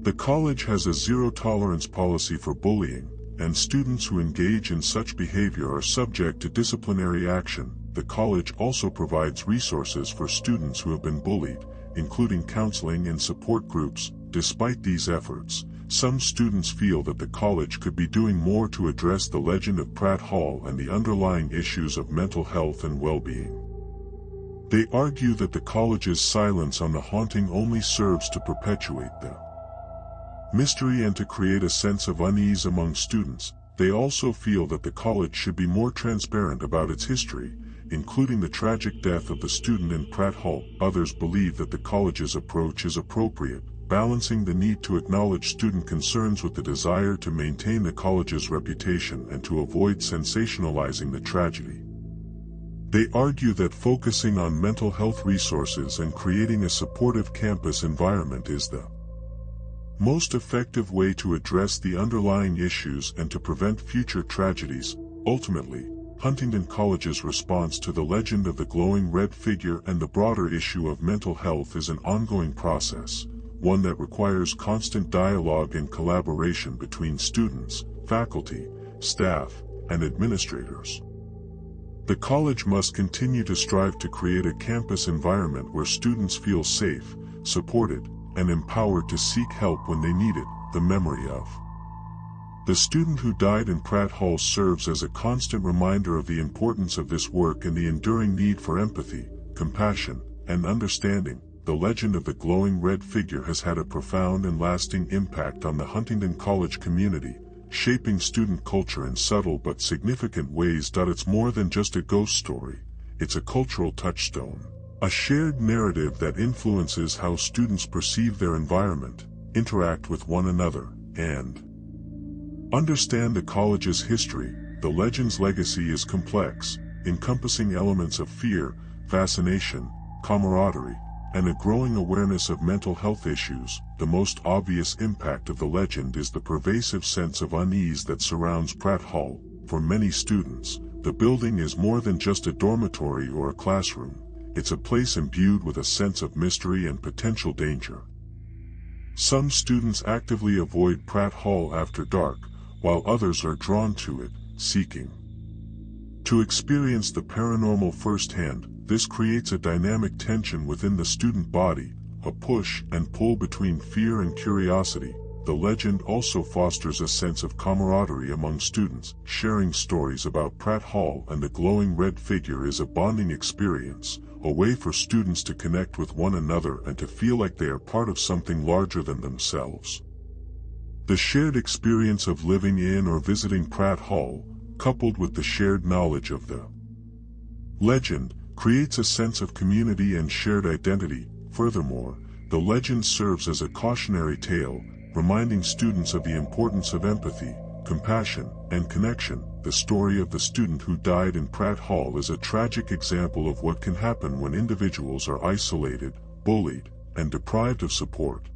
The college has a zero-tolerance policy for bullying, and students who engage in such behavior are subject to disciplinary action. The college also provides resources for students who have been bullied, including counseling and support groups. Despite these efforts, some students feel that the college could be doing more to address the legend of Pratt Hall and the underlying issues of mental health and well-being. They argue that the college's silence on the haunting only serves to perpetuate the mystery and to create a sense of unease among students. They also feel that the college should be more transparent about its history, including the tragic death of the student in Pratt Hall. Others believe that the college's approach is appropriate, balancing the need to acknowledge student concerns with the desire to maintain the college's reputation and to avoid sensationalizing the tragedy. They argue that focusing on mental health resources and creating a supportive campus environment is the most effective way to address the underlying issues and to prevent future tragedies. Ultimately, Huntingdon College's response to the legend of the glowing red figure and the broader issue of mental health is an ongoing process, one that requires constant dialogue and collaboration between students, faculty, staff, and administrators. The college must continue to strive to create a campus environment where students feel safe, supported, and empowered to seek help when they need it. The memory of the student who died in Pratt Hall serves as a constant reminder of the importance of this work and the enduring need for empathy, compassion, and understanding. The legend of the glowing red figure has had a profound and lasting impact on the Huntingdon College community, shaping student culture in subtle but significant ways. It's more than just a ghost story, it's a cultural touchstone, a shared narrative that influences how students perceive their environment, interact with one another, and understand the college's history. The legend's legacy is complex, encompassing elements of fear, fascination, camaraderie, and a growing awareness of mental health issues. The most obvious impact of the legend is the pervasive sense of unease that surrounds Pratt Hall. For many students, the building is more than just a dormitory or a classroom. It's a place imbued with a sense of mystery and potential danger. Some students actively avoid Pratt Hall after dark, while others are drawn to it, seeking to experience the paranormal firsthand. This creates a dynamic tension within the student body, a push and pull between fear and curiosity. The legend also fosters a sense of camaraderie among students. Sharing stories about Pratt Hall and the glowing red figure is a bonding experience, a way for students to connect with one another and to feel like they are part of something larger than themselves. The shared experience of living in or visiting Pratt Hall, coupled with the shared knowledge of the legend, creates a sense of community and shared identity. Furthermore, the legend serves as a cautionary tale, reminding students of the importance of empathy, compassion, and connection. The story of the student who died in Pratt Hall is a tragic example of what can happen when individuals are isolated, bullied, and deprived of support.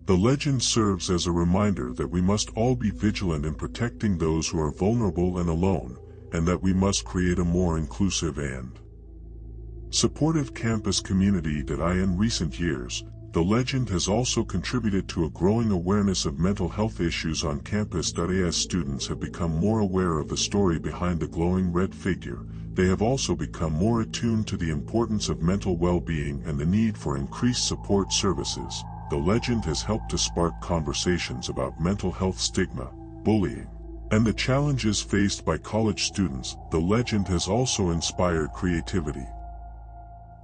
The legend serves as a reminder that we must all be vigilant in protecting those who are vulnerable and alone, and that we must create a more inclusive and supportive campus community. In recent years, the legend has also contributed to a growing awareness of mental health issues on campus. As students have become more aware of the story behind the glowing red figure, they have also become more attuned to the importance of mental well-being and the need for increased support services. The legend has helped to spark conversations about mental health stigma, bullying, and the challenges faced by college students. The legend has also inspired creativity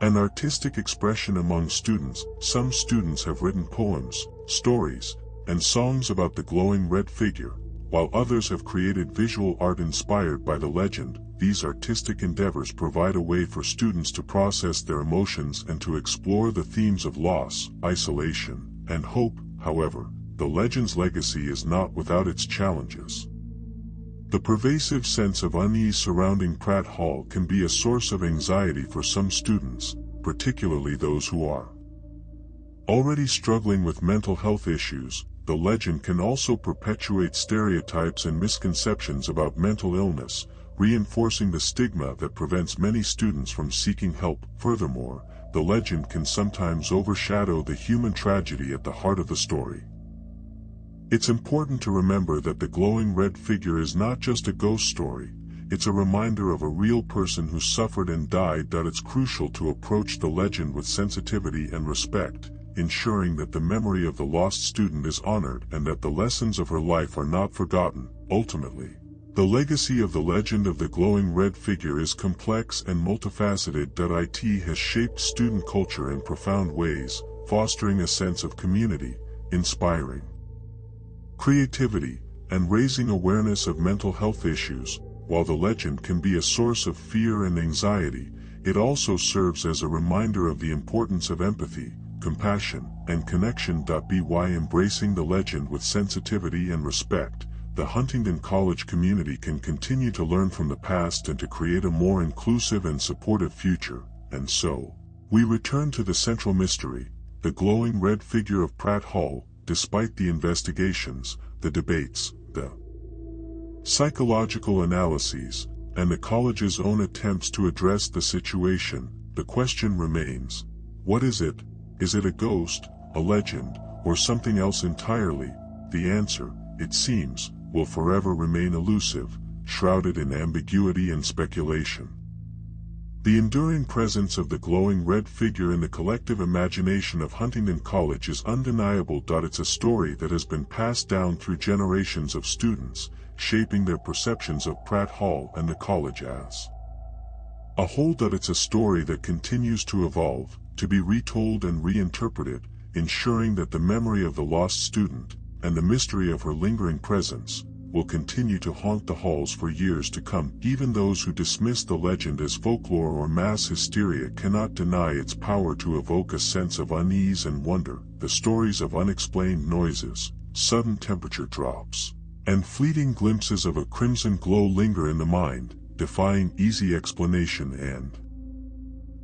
and artistic expression among students. Some students have written poems, stories, and songs about the glowing red figure, while others have created visual art inspired by the legend. These artistic endeavors provide a way for students to process their emotions and to explore the themes of loss, isolation, and hope. However, the legend's legacy is not without its challenges. The pervasive sense of unease surrounding Pratt Hall can be a source of anxiety for some students, particularly those who are already struggling with mental health issues. The legend can also perpetuate stereotypes and misconceptions about mental illness, reinforcing the stigma that prevents many students from seeking help. Furthermore, the legend can sometimes overshadow the human tragedy at the heart of the story. It's important to remember that the glowing red figure is not just a ghost story, it's a reminder of a real person who suffered and died. It's crucial to approach the legend with sensitivity and respect, ensuring that the memory of the lost student is honored and that the lessons of her life are not forgotten. Ultimately, the legacy of the legend of the glowing red figure is complex and multifaceted. It has shaped student culture in profound ways, fostering a sense of community, inspiring creativity, and raising awareness of mental health issues. While the legend can be a source of fear and anxiety, it also serves as a reminder of the importance of empathy, compassion, and connection. By embracing the legend with sensitivity and respect, the Huntington College community can continue to learn from the past and to create a more inclusive and supportive future. And so, we return to the central mystery, the glowing red figure of Pratt Hall. Despite the investigations, the debates, the psychological analyses, and the college's own attempts to address the situation, the question remains: what is it? Is it a ghost, a legend, or something else entirely? The answer, it seems, will forever remain elusive, shrouded in ambiguity and speculation. The enduring presence of the glowing red figure in the collective imagination of Huntington College is undeniable. It's a story that has been passed down through generations of students, shaping their perceptions of Pratt Hall and the college as a whole. It's a story that continues to evolve, to be retold and reinterpreted, ensuring that the memory of the lost student, and the mystery of her lingering presence, will continue to haunt the halls for years to come. Even those who dismiss the legend as folklore or mass hysteria cannot deny its power to evoke a sense of unease and wonder. The stories of unexplained noises, sudden temperature drops, and fleeting glimpses of a crimson glow linger in the mind, defying easy explanation and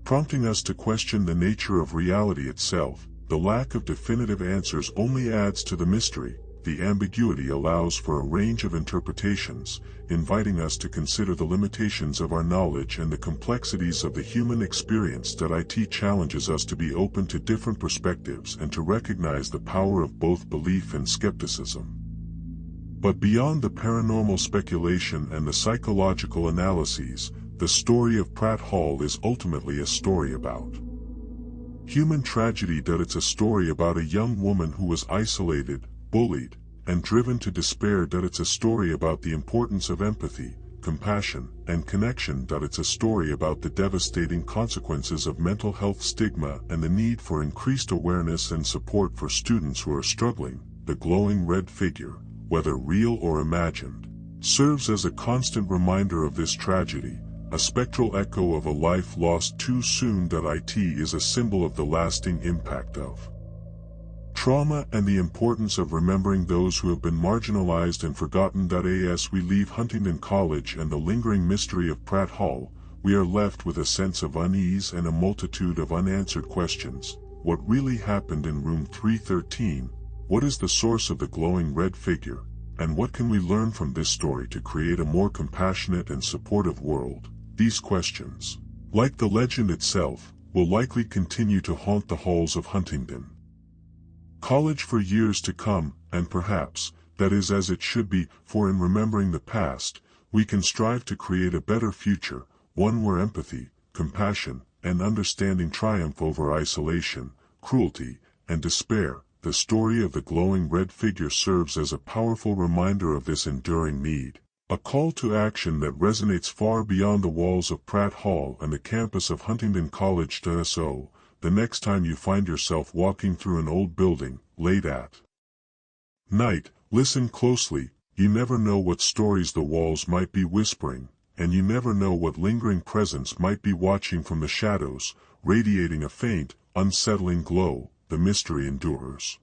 prompting us to question the nature of reality itself. The lack of definitive answers only adds to the mystery. The ambiguity allows for a range of interpretations, inviting us to consider the limitations of our knowledge and the complexities of the human experience. It challenges us to be open to different perspectives and to recognize the power of both belief and skepticism. But beyond the paranormal speculation and the psychological analyses, the story of Pratt Hall is ultimately a story about human tragedy. It's a story about a young woman who was isolated, bullied, and driven to despair. It's a story about the importance of empathy, compassion, and connection. It's a story about the devastating consequences of mental health stigma and the need for increased awareness and support for students who are struggling. The glowing red figure, whether real or imagined, serves as a constant reminder of this tragedy, a spectral echo of a life lost too soon. It is a symbol of the lasting impact of trauma and the importance of remembering those who have been marginalized and forgotten. As we leave Huntingdon College and the lingering mystery of Pratt Hall, we are left with a sense of unease and a multitude of unanswered questions. What really happened in room 313? What is the source of the glowing red figure? And what can we learn from this story to create a more compassionate and supportive world? These questions, like the legend itself, will likely continue to haunt the halls of Huntingdon College for years to come, and perhaps, that is as it should be, for in remembering the past, we can strive to create a better future, one where empathy, compassion, and understanding triumph over isolation, cruelty, and despair. The story of the glowing red figure serves as a powerful reminder of this enduring need, a call to action that resonates far beyond the walls of Pratt Hall and the campus of Huntingdon College. So, the next time you find yourself walking through an old building, late at night, listen closely. You never know what stories the walls might be whispering, and you never know what lingering presence might be watching from the shadows, radiating a faint, unsettling glow. The mystery endures.